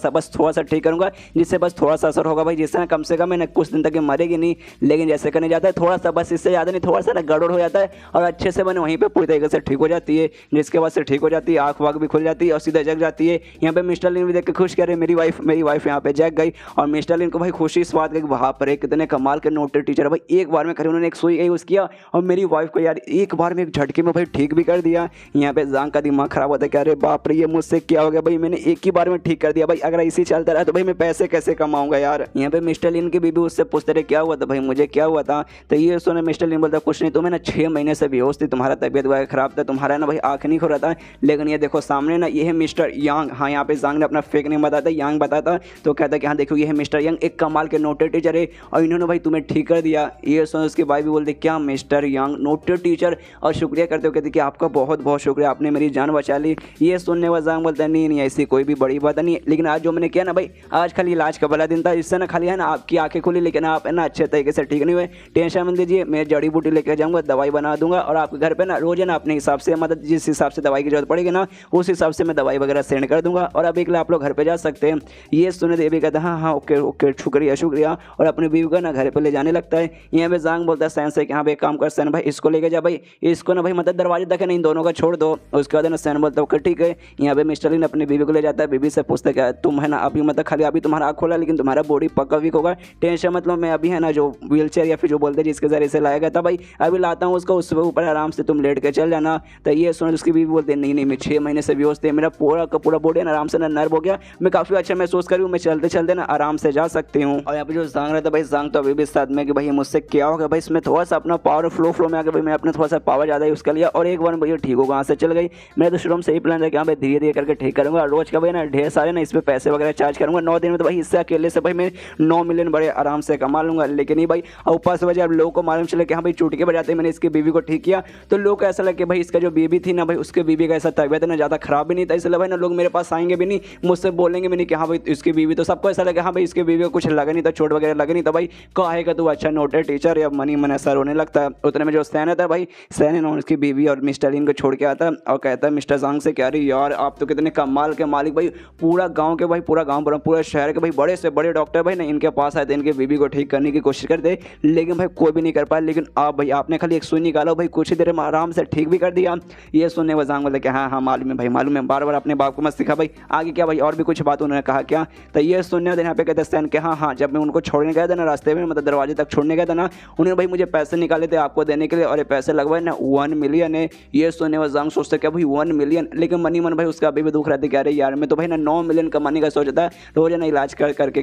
सा ठीक करूँगा जिससे बस थोड़ा सा असर होगा भाई, जिससे ना कम से कम ना कुछ दिन तक मरेगी नहीं, लेकिन जैसे करने जाता है थोड़ा सा बस इससे ज़्यादा नहीं थोड़ा सा ना गड़बड़ हो जाता है और अच्छे से मैंने वहीं पर पूरी तरीके से ठीक हो जाती है, जिसके बाद से ठीक हो जाती है आँख वाँख भी खुल जाती है और सीधा जग जाती है। यहाँ पे मिस्टर लीन भी देख के खुश कह रहे मेरी वाइफ यहाँ पे जग गई और मिस्टर लीन को भाई खुशी इस बात की वहाँ पर कितने कमाल के नोटेड टीचर भाई, एक बार में करे उन्होंने एक सुई यूज़ किया और मेरी वाइफ को यार एक बार में एक झटके में भाई ठीक भी कर दिया। यहाँ पे जांग का दिमाग खराब होता है कि अरे बाप रे ये मुझसे क्या हो गया भाई, मैंने एक ही बार में ठीक कर दिया भाई, अगर इसी चलता रहा तो भाई मैं पैसे कैसे कमाऊंगा यार। यहाँ पे मिस्टर लीन की बीबी उससे पूछते रहे क्या हुआ था भाई, मुझे क्या हुआ था, तो ये सुने मिस्टर लीन बोलता कुछ नहीं, तुम्हें ना 6 महीने से बेहोश थी, तुम्हारा तबियत वगैरह खराब था, तुम्हारा ना भाई आँख नहीं खो रहा था, लेकिन ये देखो सामने ना ये है मिस्टर यांग। हाँ यहाँ पे जांग ने अपना फेक नेम बताता यांग बताता, तो कहता कि हाँ देखो ये है मिस्टर यांग एक कमाल के नोटेड टीचर है और इन्होंने भाई तुम्हें ठीक कर दिया। ये सुन उसकी भाई भी बोलते क्या मिस्टर यांग नोटेड टीचर और शुक्रिया करते हो, कहते कि आपका बहुत बहुत शुक्रिया आपने मेरी जान बचा ली। ये सुनने वाला जांग बोलता है नहीं ऐसी कोई भी बड़ी बात नहीं है, लेकिन आज जो मैंने किया ना भाई आज खाली इलाज का भला दिन था, इससे ना खाली है ना आपकी आंखें खुली, लेकिन आप है ना अच्छे तरीके से ठीक नहीं हुए, टेंशन मत लीजिए, मैं जड़ी बूटी लेकर जाऊँगा दवाई बना दूंगा और आपके घर पर ना रोज है ना अपने हिसाब से मतलब जिस हिसाब से दवाई की जरूरत पड़ेगी ना उस हिसाब से मैं दवाई वगैरह सेंड कर दूंगा और अभी के लिए आप लोग घर पे जा सकते हैं। ये सुने देवी कहता है हाँ ओके शुक्रिया और अपनी बीवी को ना घर पे ले जाने लगता है। यहाँ पे जांग बोलता है सैन से कि हाँ भाई काम कर सैन भाई इसको लेके जा भाई, इसको ना भाई मतलब दरवाजे तक नहीं इन दोनों का छोड़ दो। उसके बाद ना सैन बोलता है ओके ठीक है। यहाँ पे मिस्टर लीन अपनी बीवी को ले जाता है, बीवी से पूछता है तुम है ना अभी मतलब खाली अभी तुम्हारा आँख खोला लेकिन तुम्हारा बॉडी पक्का वीक होगा, टेंशन मतलब मैं अभी है ना जो व्हील चेयर या फिर जो बोलते हैं जिसके जरिए से लाया गया था भाई अभी लाता हूँ उसको, उसके ऊपर आराम से तुम लेट के चल जाना। तो ये सुन उसकी बीवी बोलते हैं नहीं मैं 6 महीने से बेहोश थे, मेरा पूरा का पूरा बॉडी आराम से ना नर्व हो गया, मैं काफ़ी अच्छा महसूस कर रही हूँ, मैं चलते चलते ना आराम से जा सकती हूँ। और यहाँ पे जो जांग रहता है भाई जांग तो अभी भी साथ में कि भाई मुझसे क्या होगा भाई, इसमें थोड़ा सा अपना पावर फ्लो में आके भाई मैं अपना थोड़ा सा पावर ज़्यादा यूज़ कर लिया और एक बार भैया ठीक होगा, वहाँ से चल गई। मेरा तो शुरू में सही प्लान था कि हाँ भाई धीरे धीरे करके ठीक करूँगा, रोज का भाई ना ढेर सारे ना इस पर पैसे वगैरह चार्ज करूँगा, 9 दिन में तो भाई इससे अकेले से भाई मैं 9 मिलियन बड़े आराम से कमा लूँगा। लेकिन नहीं भाई और ऊपर से वजह अब लोगों को मालूम चले कि हाँ भाई चुटकी बजाते मैंने इसकी बीवी को ठीक किया, तो लोग को ऐसा लगे कि भाई इसका जो बीवी थी ना भाई उसके बीवी का ऐसा तबियत ना ज़्यादा खराब भी नहीं था, इसलिए भाई ना लोग मेरे पास आएंगे भी नहीं, मुझसे बोलेंगे भी नहीं कि हाँ भाई इसकी बीवी, तो सबको ऐसा लगे हाँ भाई इसकी बीवी को कुछ लगा नहीं था, चोट वगैरह लगी नहीं था, भाई कहेगा तू अच्छा नोटेड टीचर या मनी मन ऐसा रोने लगता है। उतने में जो सैन था भाई सैन है ना उसकी बीवी और मिस्टर लीन को छोड़ के आता और कहता है मिस्टर जांग से क्या रही यार आप तो कितने कमाल के मालिक भाई, पूरा गाँव के भाई पूरा गाँव पूरा शहर के भाई बड़े से बड़े डॉक्टर भाई ना इनके पास आए थे इनकी बीवी को ठीक करने की कोशिश करते, लेकिन भाई कोई भी नहीं कर पाया, लेकिन आप भाई आपने खाली एक सुई निकालो भाई कुछ ही देर में आराम से ठीक भी कर दिया। ये सुनने वो जांग बोले कि हाँ हाँ मालूम है भाई मालूम है, बार बार अपने बाप को मत सिखा भाई। आगे क्या भाई और भी कुछ बात उन्होंने कहा क्या, तो ये सुनने यहाँ पे कहते सैन कि हाँ हाँ जब मैं उनको छोड़ने गया था ना रास्ते में, मतलब दरवाजे तक छोड़ने गया था ना, उन्होंने भाई मुझे पैसे निकाले थे आपको देने के लिए, और ये पैसे लगवाए ना 1 मिलियन है। ये सुनने वो जांग सोचते क्या भाई 1 मिलियन, लेकिन मनी मन भाई उसका अभी भी दुख रहता है कि अरे यार मैं तो भाई ना 9 मिलियन कमाने का सोचता है, तो वो ना इलाज कर करके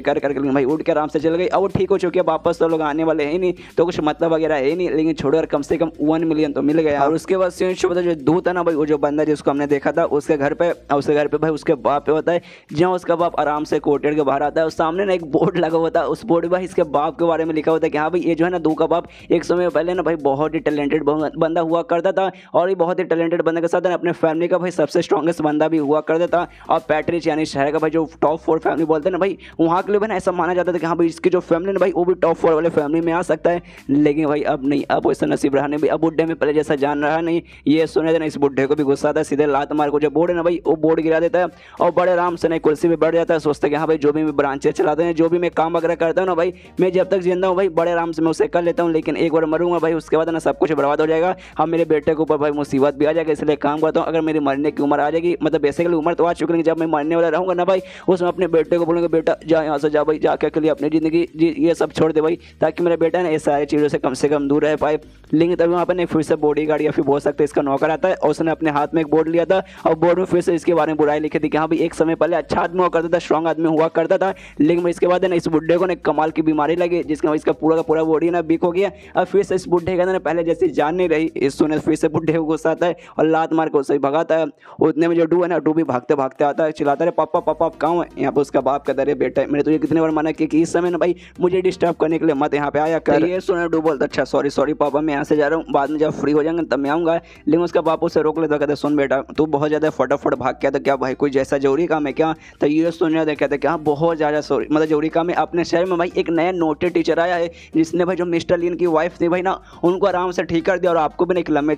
भाई उठ के आराम से चल गई। अब वो ठीक हो चुकी है, वापस तो लोग आने वाले हैं नहीं, तो कुछ मतलब वगैरह है नहीं, लेकिन छोड़ो यार कम से कम 1 मिलियन तो मिल गया। और उसके बाद जो दूत है ना भाई, वो जो बंदा जिसको हमने देखा था उसके घर पे भाई उसके बाप पे होता है, जहाँ उसका बाप आराम से कोर्टेड के बाहर आता है, उस सामने ना एक बोर्ड लगा होता है, उस बोर्ड में भाई इसके बाप के बारे में लिखा होता है कि हाँ भाई ये जो है ना दू का बाप एक समय पहले ना भाई बहुत ही टैलेंटेड बंदा हुआ करता था, और ये बहुत ही टैलेंटेड बंदे के साथ अपने फैमिली का भाई सबसे स्ट्रॉन्गेस्ट बंदा भी हुआ करता था। और पैट्रिच यानी शहर का भाई जो टॉप 4 फैमिली बोलते हैं ना भाई, वहाँ के लिए ना ऐसा माना जाता था कि हाँ भाई इसकी जो फैमिली ना भाई वो भी टॉप 4 वाले फैमिली में आ सकता है। लेकिन भाई अब नहीं, अब वैसा नसीब रहा नहीं भाई, अब बुढ़े में पहले जैसा जान रहा नहीं। ये सुने थे ना, इस बुढ़े को भी गुस्सा आता है, सीधे लात मार को जो बोर्ड है ना भाई वो बोर्ड गिरा देता है, और बड़े आराम से नई कुर्सी पे बैठ जाता है। सोचता है कि हाँ भाई जो भी मैं ब्रांचेस चलाते हैं, जो भी मैं काम वगैरह करता हूँ ना भाई, मैं जब तक जिंदा हूँ भाई बड़े आराम से मैं उसे कर लेता हूँ, लेकिन एक बार मरूंगा भाई उसके बाद ना सब कुछ बर्बाद हो जाएगा। हम मेरे बेटे के ऊपर भाई मुसीबत भी आ जाएगा, इसलिए काम करता हूँ अगर मेरी मरने की उम्र आ जाएगी, मतलब बेसिकली उम्र तो आ चुकी है, जब मैं मरने वाला रहूँगा ना भाई उसमें अपने बेटे को बोलूँगा बेटा जा यहाँ से जा भाई, जाके के लिए अपनी ज़िंदगी ये सब छोड़ दे भाई, ताकि मेरा बेटा ना ये सारी चीज़ों से कम दूर रह पाए। लेकिन तभी वहाँ पर फिर से बॉडी गार्ड या फिर बोल सकते इसका नौकर आता है, और उसने अपने हाथ में एक बोर्ड लिया था, और बोर्ड में फिर से इसके बारे में बुराई लिखी थी कि हाँ भाई एक समय पहले अच्छा आदमी हुआ करता था, स्ट्रॉन्ग आदमी हुआ करता था, लेकिन इसके बाद ना इस बुढ़े को ना कमाल की बीमारी लगी, जिसका इसका पूरा का पूरा बॉडी ना वीक हो गया। अब फिर से इस बुढ़े का ना पहले जैसी जान नहीं रही, इस सुने फिर से बुढ़े को गुस्सा आता है और लात मार के उसे भगाता है। उतने में जो डू है ना, डू भी भागते भागते आता है, चिल्लाता है पापा पापा आप कहाँ है। यहाँ पर उसका बाप कहता है बेटा मैंने तुझे कितने बार मना किया कि इस समय ना भाई मुझे डिस्टर्ब करने के लिए मत यहाँ पे आया कर। ये सुना डू बोलता अच्छा सॉरी पापा मैं यहाँ से जा रहा हूँ, बाद में जब फ्री हो जाएंगे तब मैं आऊँगा। लेकिन उसका बाप उसे रोक लेता, कहता सुन बेटा तू बहुत ज़्यादा फटाफट भाग गया था क्या भाई, कोई जैसा जरूरी काम है क्या। तो ये सुनने कहते क्या बहुत ज़्यादा सॉरी मतलब जरूरी काम है। अपने शहर में भाई एक नया नोटेड टीचर आया है, जिसने भाई जो मिस्टर लीन की वाइफ थी भाई ना उनको आराम से ठीक कर दिया, और आपको भी एक लंबे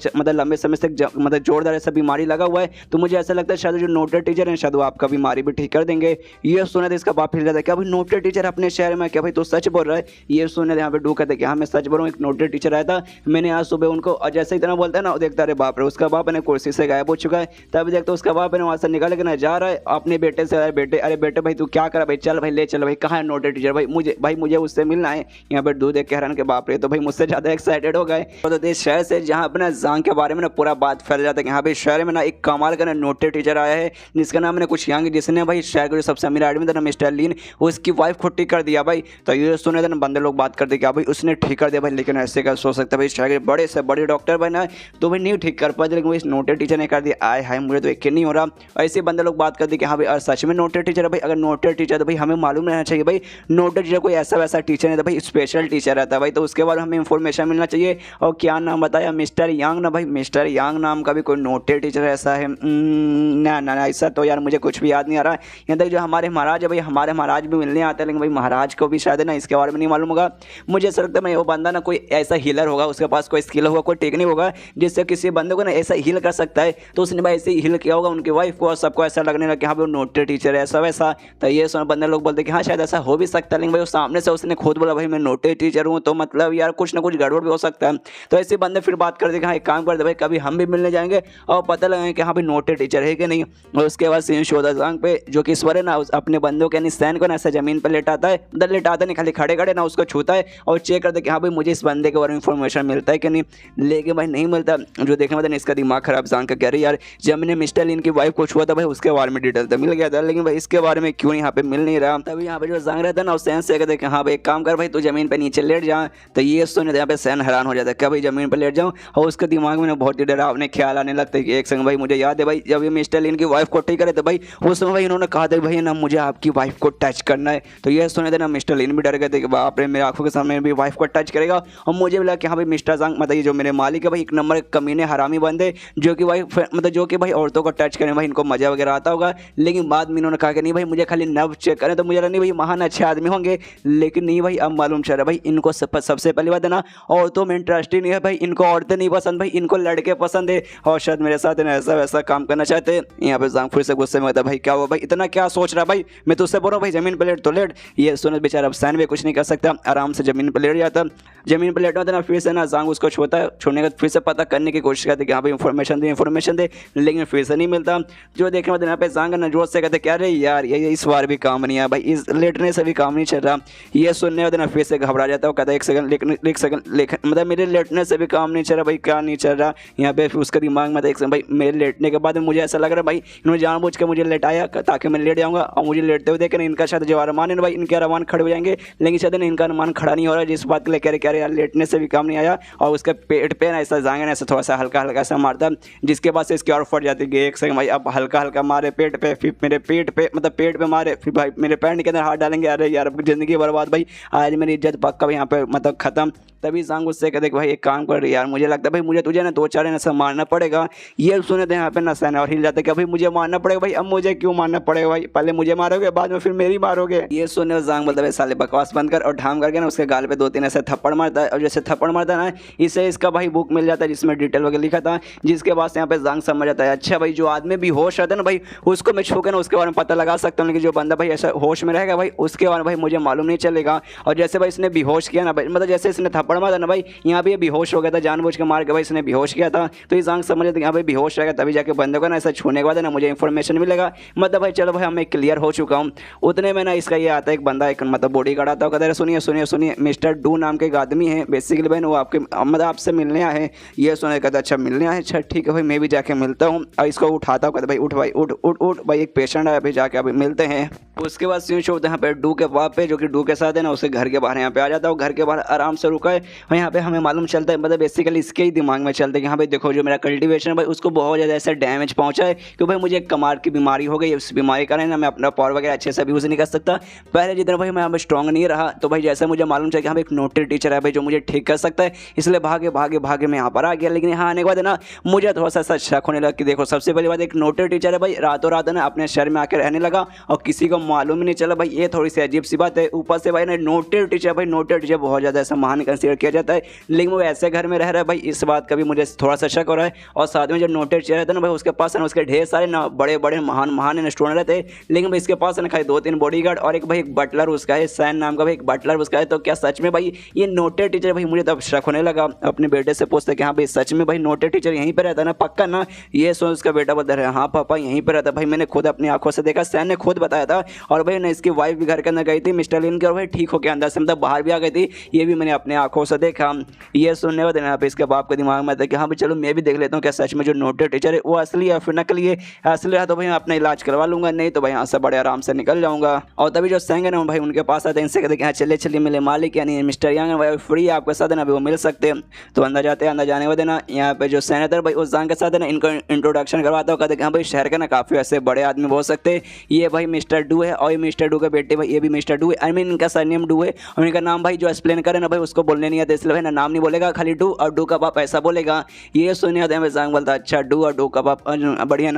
समय से मतलब जोरदार ऐसा बीमारी लगा हुआ है, तो मुझे ऐसा लगता है शायद जो नोटेड टीचर है शायद वो आपका बीमारी भी ठीक कर देंगे। ये सुने थे इसका बाप हिल जाता है क्या भाई नोटेड टीचर अपने शहर में, क्या भाई तो सच बोल रहा है। ये सुने थे यहाँ पे डू कहते कि हाँ मैं सच बोल रहा हूँ, एक नोटेड टीचर आया था, मैंने आज सुबह उनको जैसे इतना बोलता है ना देखता अरे बाप रे उसका बाप है कुर्सी से गायब हो चुका है। तभी देखता उसका बाप है वहाँ से निकाल के ना जा रहा है अपने बेटे से, अरे बेटे भाई तू क्या करा भाई, चल भाई ले चल भाई, कहाँ है नोटेड टीचर भाई मुझे उससे मिलना है। यहाँ पे डू देख के हैरान के बाप रे तो भाई मुझसे ज़्यादा एक्साइटेड हो गए। तो देश शहर से जहाँ अपना जांग के बारे में ना पूरा बात फैल जाता है कि यहाँ पे शहर में ना एक कमाल का ना नोटेड टीचर आया है, जिसका नाम है कुछ यांग, जिसने भाई शहर के जो सबसे अमीर आदमी था ना मिस्टर लीन, उसकी वाइफ को ठीक कर दिया भाई। तो ये सुने थे ना बंदे लोग बात करते क्या भाई उसने ठीक कर दिया भाई, लेकिन ऐसे क्या सोच सकता है भाई शहर के बड़े से बड़े डॉक्टर भाई ना तो भाई नहीं ठीक कर पाते, लेकिन इस नोटेड टीचर ने कर दिया। आए हाय मुझे तो यकीन नहीं हो रहा। ऐसे बंदे लोग बात करते कि हाँ भाई सच में नोटेड टीचर है भाई, अगर नोटेड टीचर तो भाई हमें मालूम रहना चाहिए भाई नोटेड टीचर कोई ऐसा वैसा टीचर नहीं था भाई, स्पेशल टीचर रहता है भाई, तो उसके बारे में हमें इंफॉर्मेशन मिलना चाहिए। और क्या नाम बताया मिस्टर यांग ना भाई, मिस्टर यांग नाम का भी कोई नोटेड टीचर ऐसा है ना ऐसा तो यार मुझे कुछ भी याद नहीं आ रहा। यहाँ तक जो हमारे महाराज है भाई, हमारे महाराज भी मिलने आते हैं, लेकिन भाई महाराज को भी शायद ना इसके बारे में नहीं मालूम होगा। मुझे ऐसा लगता है मैं वो बंदा ना कोई ऐसा हीलर होगा, उसके पास कोई स्किल होगा, कोई टेक्निक होगा जिससे किसी बंदे को ना ऐसा हील कर सकता है, तो उसने भाई ऐसे हील किया होगा उनकी वाइफ को, और सबको ऐसा लगने लगा कि हाँ भाई वो नोटेड टीचर है ऐसा वैसा। तो ये सुन बंदे लोग बोलते कि हाँ शायद ऐसा हो भी सकता है, लेकिन भाई सामने से उसने खुद बोला भाई मैं नोटेड टीचर हूँ, तो मतलब यार कुछ ना कुछ गड़बड़ भी हो सकता है। तो ऐसे बंदे फिर बात करते कि हाँ एक काम करते भाई कभी हम भी मिलने जाएंगे और पता लगाएंगे कि हाँ भाई नोटेड टीचर है कि नहीं। और उसके बाद सीन शोधा जांग पे जो कि ईश्वर है ना अपने बंदों के यानी सैन को ना ऐसा जमीन पर लेटाता है, मतलब लेटाता नहीं खाली खड़े खड़े ना उसको छूता है और चेक करते कि हाँ भाई मुझे इस बंदे के बारे में इंफॉर्मेशन मिलता है कि नहीं, लेकिन भाई नहीं मिलता। जो देखने में इसका दिमाग खराब जान का कह रही यार जब मैंने मिस्टर लीन की वाइफ को छुआ था भाई उसके बारे में डिटेल तो मिल गया था, लेकिन भाई इसके बारे में क्यों यहाँ पे मिल नहीं रहा। तभी यहाँ पे जो जांग रहता है ना उस सैन से कहते कि हाँ भाई एक काम कर भाई तू जमीन पे नीचे लेट जा। तो ये सुने यहाँ पे सैन हैरान हो जाता है क्या भाई जमीन पर लेट जाऊँ, और उसके दिमाग में बहुत ही डरावने ख्याल आने लगता है कि एक संग भाई मुझे याद है भाई जब ये मिस्टर लीन की वाइफ को ठीक करे तो भाई उस समय भाई इन्होंने कहा था भाई ना मुझे आपकी वाइफ को टच करना है। तो ये सुने थे ना मिस्टर लीन भी डर गए थे कि बाप रे मेरे आंखों के सामने भी वाइफ को टच करेगा, और मुझे भी लगा कि हाँ भाई मिस्टर जांग मतलब ये जो मेरे मालिक है भाई एक नंबर कमीने हरामी बंदे जो कि भाई मतलब जो कि भाई औरतों को टच करें भाई इनको मजा वगैरह आता होगा। लेकिन बाद में इन्होंने कहा कि नहीं भाई मुझे खाली नर्व चेक करें, तो मुझे नहीं भाई महान अच्छे आदमी होंगे, लेकिन नहीं भाई अब मालूम चल रहा भाई इनको सबसे पहली बात है ना औरतों में इंटरेस्ट ही नहीं है भाई, इनको औरतें नहीं पसंद भाई, इनको लड़के पसंद है, और शायद मेरे साथ ऐसा वैसा काम करना चाहते हैं। यहाँ पे जांग फिर से गुस्से में होता है भाई क्या हुआ भाई इतना क्या सोच रहा भाई, मैं तुझसे बोल रहा हूँ भाई जमीन पर लेट तो लेट। ये सुने बेचारा अब सैन भी कुछ नहीं कर सकता, आराम से जमीन पर लेट जाता। जमीन पर लेटा होता है ना, फिर से ना जांग उसको छूता है, छूने का फिर से पता करने की कोशिश करते कि हाँ भाई इन्फॉर्मेशन दे, लेकिन फिर से नहीं मिलता। जो देखने वाले यहाँ पे जांग ना जोर से कहते क्या रे यार ये इस बार भी काम नहीं आया भाई, इस लेटने से भी काम नहीं चल रहा। ये सुनने वाले ना फिर से घबरा जाता है, कहता है एक सेकंड मतलब मेरे लेटने से भी काम नहीं चल रहा भाई, क्या नहीं चल रहा यहाँ पे। फिर उसके दिमाग में एक भाई मेरे लेटने के बाद मुझे ऐसा लग रहा है भाई इन्होंने जानबूझ के मुझे लेटाया ताकि मैं लेट जाऊँगा, और मुझे लेटते हुए देखें इनका शायद जो अरमान है ना भाई, इनके अरमान खड़े हो जाएंगे, लेकिन शायद इनका अरमान खड़ा नहीं हो रहा, जिस बात के लिए कह रहे यार लेटने से भी काम नहीं आया। और उसके पेट पे ना ऐसा जांग ना ऐसा थोड़ा सा हल्का हल्का सा मारता, जिसके बाद से इसकी और फट जाती है। एक सेकंड भाई, अब हल्का हल्का मारे पेट पे, फिर मेरे पेट पे मारे, फिर भाई मेरे पैंट के अंदर हाथ डालेंगे। अरे यार जिंदगी बर्बाद भाई, आज मेरी इज्जत पक्का भाई यहाँ पे मतलब खत्म। तभी जांग उससे कहते भाई एक काम कर यार, मुझे लगता है भाई मुझे तुझे ना 2-4 ऐसा मारना पड़ेगा। ये सुने थे यहाँ पे ना सहना और हिल जाते कि भाई मुझे मारना पड़ेगा भाई, अब मुझे क्यों मारना पड़ेगा भाई, पहले मुझे मारोगे बाद में फिर मेरी मारोगे। ये सुने जांग बोलता है साले बकवास बंद कर, और ठाम करके ना उसके गाल पे 2-3 ऐसे थप्पड़ मारता है। और जैसे थप्पड़ मारता है ना, इससे इसका भाई बुक मिल जाता है जिसमें डिटेल वगैरह लिखा था, जिसके बाद से यहाँ पे जांग समझ जाता है अच्छा भाई जो आदमी भी होश रहता है ना भाई उसको मैं छू के ना उसके बारे में पता लगा सकता हूँ, लेकिन जो बंदा भाई ऐसा होश में रहेगा भाई उसके बारे में भाई मुझे मालूम नहीं चलेगा। और जैसे भाई इसने बेहोश किया ना भाई, मतलब जैसे इसने थप्पड़ मारा ना भाई, यहाँ पे ये बेहोश हो गया था, जानबूझ के मार के भाई इसने बेहोश किया था। तो ये जांग समझ लेते यहाँ भाई बेहोश रहेगा तभी जाके बंदे को ना ऐसा छूने के बाद ना मुझे इन्फॉर्मेशन मिलेगा, मतलब भाई चलो भाई मैं क्लियर हो चुका हूँ। उतने में ना इसका ये आता है एक बंदा, एक मतलब बॉडी गार्ड आता है, कहता है सुनिए मिस्टर डू नाम के एक आदमी है बेसिकली भाई वो आपके मतलब आपसे मिलने आए हैं। ये सुने कहता अच्छा मिलने आए, अच्छा ठीक है भाई मैं भी जाके मिलता हूँ। और इसको उठाता हूँ, कहता भाई उठ भाई उठ भाई एक पेशेंट आया भाई, जाके अभी मिलते हैं। उसके बाद सीन शो होता है यहाँ पे डू के बाप पे, जो कि डू के साथ है ना उसके घर के बाहर यहाँ पे आ जाता है, घर के बाहर आराम से रुका है। और यहाँ पे हमें मालूम चलता है मतलब बेसिकली इसके ही दिमाग में चलता है कि हाँ भाई देखो जो मेरा कल्टीवेशन है भाई उसको बहुत ज़्यादा ऐसा डैमेज पहुँचा है कि भाई मुझे कमार की बीमारी हो गई, उस बीमारी का ना मैं अपना पावर वगैरह अच्छे से यूज़ नहीं कर सकता। पहले जितना भाई मैं यहाँ पे स्ट्रॉन्ग नहीं रहा, तो भाई जैसे मुझे मालूम चला कि हाँ एक नोटेड टीचर है भाई जो मुझे ठीक कर सकता है, इसलिए भागे मैं यहाँ पर आ गया। लेकिन यहाँ आने के बाद ना मुझे थोड़ा सा शक होने लगा कि देखो सबसे पहली बात एक नोटेड टीचर है भाई, रातों रात ना अपने शहर में आकर रहने लगा और किसी को मालूम ही नहीं चला भाई, ये थोड़ी सी अजीब सी बात है। ऊपर से भाई ना नोटेड टीचर बहुत ज़्यादा ऐसा महान कंसीडर किया जाता है, लेकिन वो ऐसे घर में रह रहा है भाई, इस बात का भी मुझे थोड़ा सा शक हो रहा है। और साथ में जो नोटेड टीचर रहता है ना भाई उसके पास ना उसके ढेर सारे ना बड़े महान स्टूडेंट रहते हैं, लेकिन भाई इसके पास ना खाली 2-3 बॉडीगार्ड और एक भाई एक बटलर उसका है, सैन नाम का भाई एक बटलर उसका है। तो क्या सच में भाई ये नोटेड टीचर भाई, मुझे तब शक होने लगा। अपने बेटे से पूछते कि हाँ भाई सच में भाई नोटेड टीचर यहीं पर रहता है ना पक्का ना? ये सोच उसका बेटा बोलता है हाँ पापा यहीं पर रहता भाई, मैंने खुद अपनी आंखों से देखा, सैन ने खुद बताया था। और भाई ना इसकी वाइफ भी घर के अंदर गई थी मिस्टर लिन की, और भाई ठीक हो गया अंदर से मतलब बाहर भी आ गई थी, ये भी मैंने अपने आंखों से देखा। ये सुनने वाले यहाँ पे इसके बाप के दिमाग में था कि हाँ भाई चलो मैं भी देख लेता हूँ क्या सच में जो नोटेड टीचर है वो असली या फिर नकली है। असली है तो भाई मैं अपना इलाज करवा लूंगा, नहीं तो भाई यहाँ से बड़े आराम से निकल जाऊंगा। और तभी जो सैंग है ना भाई उनके पास आते हैं, इनसे कहते हैं चलिए मेरे मालिक यानी मिस्टर यंग भाई फ्री आपके साथ है ना अभी वो मिल सकते हैं। तो अंदर जाते हैं, अंदर जाने के बाद ना यहाँ पे जो सेनेटर भाई उस जांग के साथ है ना इनको इंट्रोडक्शन करवाता हूँ, कहते हैं हाँ भाई शहर के ना काफ़ी ऐसे बड़े आदमी हो सकते हैं, ये भाई मिस्टर डू है और ये मिस्टर डू के बेटे भाई ये भी मिस्टर डू है, आई मीन इनका सरनेम डू है। और इनका नाम भाई जो एक्सप्लेन करे ना भाई उसको बोलने नहीं आता, इसलिए भाई ना नाम नहीं बोलेगा, खाली डू और डू का बाप ऐसा बोलेगा। ये सुनने आते हैं जांग बोलता अच्छा डू और डू का बाप बढ़िया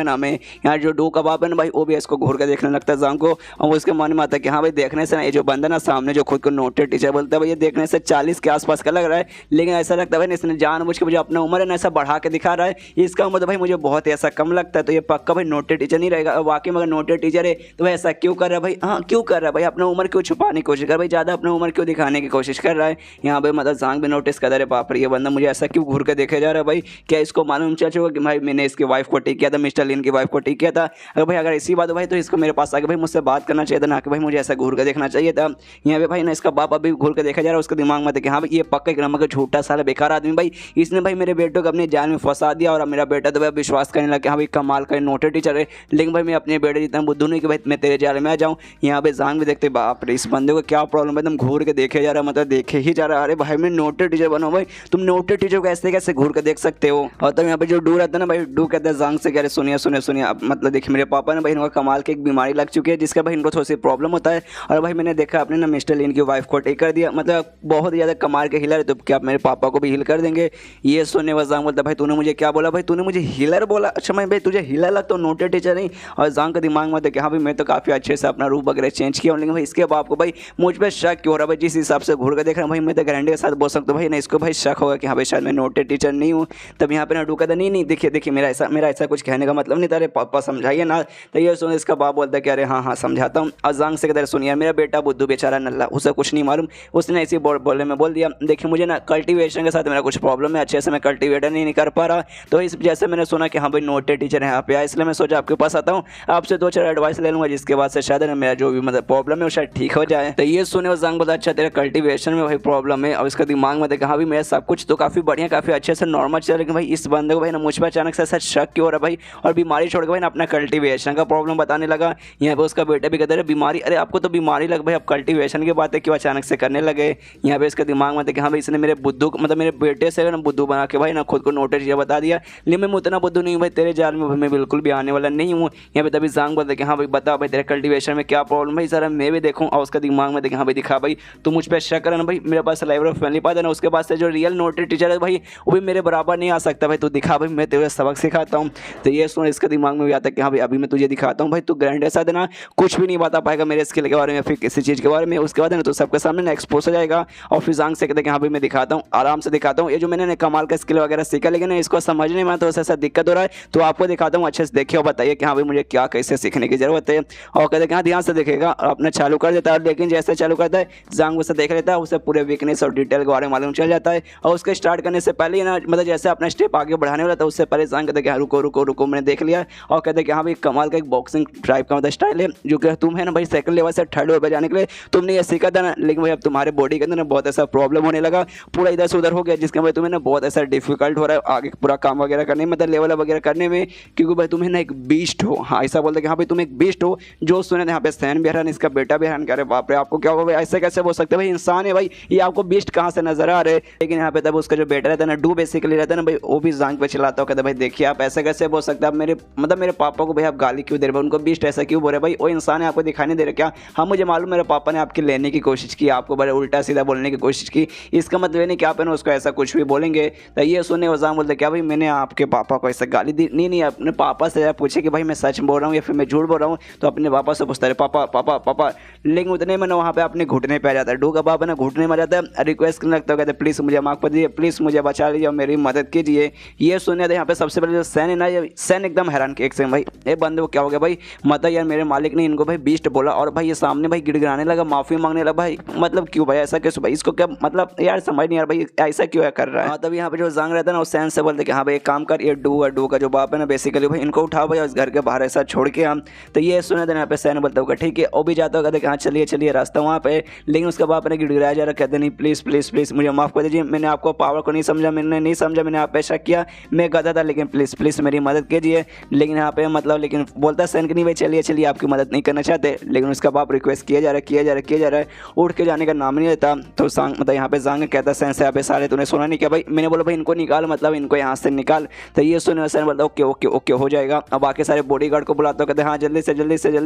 नाम है। यहाँ जो डू का बाप है ना भाई वो भी इसको घूर के देखने लगता है जांग को, और उसके मन में आता है कि हाँ भाई देखने से ना ये जो बंदा ना सामने जो खुद को नोटेड टीचर बोलता है भाई ये देखने से 40 के आसपास का लग रहा है, लेकिन ऐसा लगता है भाई इसने जानबूझ के मुझे अपना उम्र है ना ऐसा बढ़ा के दिखा रहा है, इसका उम्र तो भाई मुझे बहुत ऐसा कम लगता है, तो ये पक्का भाई नोटेड टीचर नहीं रहेगा। वाकई में अगर नोटेड टीचर है तो भाई ऐसा क्यों कर रहा है भाई, हाँ क्यों कर रहा है भाई, अपना उम्र क्यों छुपाने की कोशिश कर भाई, ज़्यादा अपना उम्र क्यों दिखाने की कोशिश कर रहा है। यहाँ पे मतलब जांग भी नोटिस कर रहा है बाप रे ये बंदा मुझे ऐसा क्यों घूर के देखे जा रहा है भाई, क्या इसको मालूम चल चुका कि भाई मैंने इसकी वाइफ को टिक किया था, मिस्टर लिन की वाइफ को टिक किया था। अगर इसी बात भाई तो इसको मेरे पास आके भाई मुझसे बात करना चाहिए था, ना कि भाई मुझे ऐसा घूर के देखना चाहिए था। यहाँ पे भाई ना इसका बाप अभी घूर के देखा जा रहा है, उसके दिमाग में था कि हाँ भाई ये पक्का एक नंबर का झूठा साला बेकार आदमी भाई, इसने भाई मेरे बेटे को अपने जाल में फंसा दिया और मेरा बेटा तो भाई विश्वास करने लगा कि हाँ भाई कमाल का नोटेड टीचर है, लेकिन भाई मैं अपने बेटे जितना बुद्धू नहीं कि भाई मैं तेरे जाल में आ जाऊँ। यहाँ पे जांग भी देखते बाप रे इस बंदे को क्या प्रॉब्लम है, एकदम घूर के देखे जा रहा है, मतलब देखे ही जा रहा है। अरे भाई मैं नोटेड टीचर बनो भाई, तुम नोटेड टीचर को कैसे घूर के देख सकते हो। और तब यहाँ पे जो डू रहता है ना भाई, डू कहते हैं जांग से कह रहे सुनिए मतलब देखिए मेरे पापा ने भाई इनको कमाल की एक बीमारी लग चुकी है जिसका भाई इनको थोड़ी सी प्रॉब्लम होता है, और भाई मैंने देखा आपने ना मिस्टर लिन की वाइफ को टेक कर दिया, मतलब बहुत ज़्यादा कमाल के हिलर है, तो क्या आप मेरे पापा को भी हिल कर देंगे। ये सुनने वाला जांग बोलता भाई तूने मुझे क्या बोला भाई, तूने मुझे हिलर बोला, अच्छा मैं भाई तुझे हिलर लग तो नोटेड टीचर नहीं। और जांग के दिमाग में था कि हाँ भाई मैं तो काफ़ी अच्छे से अपना रूप वगैरह चेंज किया हूँ, लेकिन भाई इसके बाप को भाई मुझ पर शक क्यों हो रहा है भाई, जिस हिसाब से घूर कर देख रहा हूँ भाई मैं तो गारंटी के साथ बोल सकता हूँ भाई ना, इसको भाई शक होगा कि हाँ भाई शायद मैं नोटेड टीचर नहीं हूँ। तब यहाँ पे ना डू कहता नहीं देखिए देखिए मेरा ऐसा कुछ कहने का मतलब नहीं था, अरे पापा समझाइए ना। तो ये सुन इसका बाप बोलता है कि अरे हाँ समझाता हूँ। अजांग से कहते सुनिए मेरा बेटा बुद्धू बेचारा नल्ला, उसे कुछ नहीं मालूम, उसने इसी बोलने में बोल दिया। देखिए मुझे ना कल्टीवेशन के साथ मेरा कुछ प्रॉब्लम है, अच्छे से मैं कल्टीवेटर नहीं कर पा रहा, तो इस वजह से मैंने सुना कि हाँ भाई नोटेड टीचर है यहाँ पे आया, इसलिए मैं सोचा आपके पास आता हूँ, आपसे 2-4 एडवाइस ले लूँगा, जिसके बाद से शायद मेरा जो भी मतलब प्रॉब्लम है वो शायद ठीक हो जाए। तो ये सुने अजांग बोला अच्छा तेरा कल्टीवेशन में भाई प्रॉब्लम है, और इसका दिमाग में देखा हाँ भाई मेरा सब कुछ तो काफ़ी बढ़िया काफ़ी अच्छे से नॉर्मल चल, लेकिन भाई इस बंदे को भाई ना मुझ पर अचानक से ऐसा शक क्यों हो रहा है भाई, और बीमारी छोड़ के भाई ना अपना कल्टीवेशन का प्रॉब्लम बताने लगा। यहाँ पे उसका बेटा भी कहते रहे बीमारी, अरे आपको तो बीमारी लग भाई, आप कल्टीवेशन की बातें क्यों अचानक से करने लगे। यहाँ पे इसके दिमाग में था कि हाँ भाई इसने मेरे बुद्धू मतलब मेरे बेटे से ना बुद्धू बना के भाई ना खुद को नोटिस ये बता दिया, लेकिन मैं उतना बुद्धू नहीं हूँ भाई, तेरे जाल में मैं बिल्कुल भी आने वाला नहीं हूँ। यहाँ पे तभी जांग बोलते कि हाँ भाई बता भाई तेरे कल्टीवेशन में क्या प्रॉब्लम भाई, सर मैं भी देखूँ। और उसका दिमाग में देखा हाँ भाई दिखा भाई तू मुझ पर शक कर ना भाई, मेरे पास लाइब्रेरी ऑफ फैमिली पास है ना, उसके पास से जो रियल नोटेड टीचर है भाई वो भी मेरे बराबर नहीं आ सकता भाई, तू दिखा भाई मैं तेरे सबक सिखाता हूँ। तो ये सुन इसके दिमाग में भी आता है कि हाँ भाई अभी मैं तुझे दिखाता हूँ भाई, तू ग्रैंड ऐसा देना कुछ भी नहीं बता पाएगा मेरे स्किल के बारे में फिर किसी चीज़ के बारे में, उसके बाद ना तो सबके सामने ना एक्सपोज हो जाएगा। और फिर जांग से कहते हैं कि हाँ भाई मैं दिखाता हूँ, आराम से दिखाता हूँ, ये जो मैंने कमाल का स्किल वगैरह सीखा, लेकिन इसको समझने में तो ऐसा दिक्कत हो रहा है, तो आपको दिखाता हूँ अच्छे से देखिए और बताइए कि हाँ भाई मुझे क्या कैसे सीखने की जरूरत है। और कहते हैं कि हाँ ध्यान से देखेगा, और अपने चालू कर देता है, लेकिन जैसे चालू करता है जांग उसे देख लेता है, उसे पूरे वीकनेस और डिटेल के बारे में मालूम चल जाता है। और उसके स्टार्ट करने से पहले ही ना मतलब जैसे अपना स्टेप आगे बढ़ाने वाला था उससे पहले जांग कहते हैं कि हाँ रुको रुको रुको मैंने देख लिया। और कहते हैं कि हाँ भाई कमाल का एक बॉक्सिंग टाइप का मतलब स्टाइल है, जो कि तुम है ना भाई सेकंड लेवल से थर्ड लेवल पर जाने के लिए तुमने ये सीखा था ना, लेकिन भाई अब तुम्हारे बॉडी के अंदर ना बहुत ऐसा प्रॉब्लम होने लगा, पूरा इधर से उधर हो गया, जिसके भाई तुम्हें ना बहुत ऐसा डिफिकल्ट हो रहा है आगे पूरा काम वगैरह करने में, मतलब लेवल वगैरह करने में, क्योंकि भाई तुम्हें ना एक बीस्ट हो। हाँ ऐसा बोलते कि हाँ भाई तुम एक बीस्ट हो, जो सुने यहाँ पे सैन भी हैरान, इसका बेटा भी हैरान, करे बाप रे आपको क्या होगा भाई, ऐसे कैसे बोल सकते भाई इंसान है भाई, ये आपको बीस्ट कहाँ से नजर आ रहे। लेकिन यहाँ पे तब उसका जो बेटा रहता है ना डू बेसिकली रहता है ना भाई, वो भी जांग पे चिल्लाता हो, कहता भाई देखिए आप ऐसे कैसे बोल सकते हैं, आप मेरे मतलब मेरे पापा को भाई आप गाली क्यों दे रहे, उनको बीस्ट ऐसा क्यों बोल रहे भाई, वो इंसान है आपको दिखाई नहीं दे रहा क्या। हाँ मुझे मालूम मेरे पापा ने आपकी लेने की कोशिश की, आपको बड़े उल्टा सीधा बोलने की कोशिश की, इसका मतलब नहीं कि आप है ना उसको ऐसा कुछ भी बोलेंगे। तो ये सुने वजाम बोलते क्या भाई मैंने आपके पापा को ऐसा गाली दी, नहीं अपने पापा से पूछे कि भाई मैं सच बोल रहा हूँ या फिर मैं झूठ बोल रहा हूँ, तो अपने पापा से पूछता है पापा पापा पापा। लेकिन उतने में ना वहाँ पे अपने घुटने पे आ जाता है, डू का बाप है ना घुटने में आ जाता है, रिक्वेस्ट करने लगता है, कहते प्लीज़ मुझे माफ कर दीजिए, प्लीज़ मुझे बचा लीजिए और मेरी मदद कीजिए। ये सुने थे यहाँ पे सबसे पहले जो सैन है ना, ये सैन एकदम हैरान के एक से भाई ये बंदे को क्या हो गया भाई, मतलब यार मेरे मालिक ने इनको भाई बीस्ट बोला, और भाई ये सामने भाई गिड़गिड़ाने लगा, माफी मांगने लगा भाई, मतलब क्यों भाई ऐसा कैसे भाई, इसको क्या मतलब यार समझ नहीं यार भाई ऐसा क्यों कर रहा है। हाँ तब यहाँ पे जो जांग रहता है ना वो सैन से बोलते कि हाँ भाई एक काम कर, ये डू का जो बाप है ना बेसिकली भाई इनको उठा भाई और घर के बाहर ऐसा छोड़ के हम। तो ये सुने थे यहाँ पे सैन बोलता होगा ठीक है, वो भी जाता होगा कहते हाँ चलिए चलिए रास्ता वहाँ पे, लेकिन उसका बाप ने गिड़गिड़ाया जा रहा, कहते नहीं प्लीज़ प्लीज़ प्लीज़ मुझे माफ़ कर दीजिए, मैंने आपको पावर को नहीं समझा, मैंने नहीं समझा, मैंने आप पे शक किया, मैं गधा था, लेकिन प्लीज़ प्लीज़ मेरी मदद कीजिए। लेकिन यहाँ पे मतलब लेकिन बोलता सैन कि नहीं भाई चलिए चलिए आपकी मदद नहीं करना चाहते, लेकिन उसका बाप रिक्वेस्ट किया जा रहा है, उठ के जाने का नाम नहीं लेता। तो सांग मतलब यहाँ पे जांग कहता सैन से यहाँ पे सारे तूने सुना नहीं क्या भाई, मैंने बोला भाई इनको निकाल, मतलब इनको यहाँ से निकाल। तो ये सुने सैन बोलता ओके ओके ओके हो जाएगा। अब बाकी सारे बॉडीगार्ड को बुलाते हो, कहते हाँ जल्दी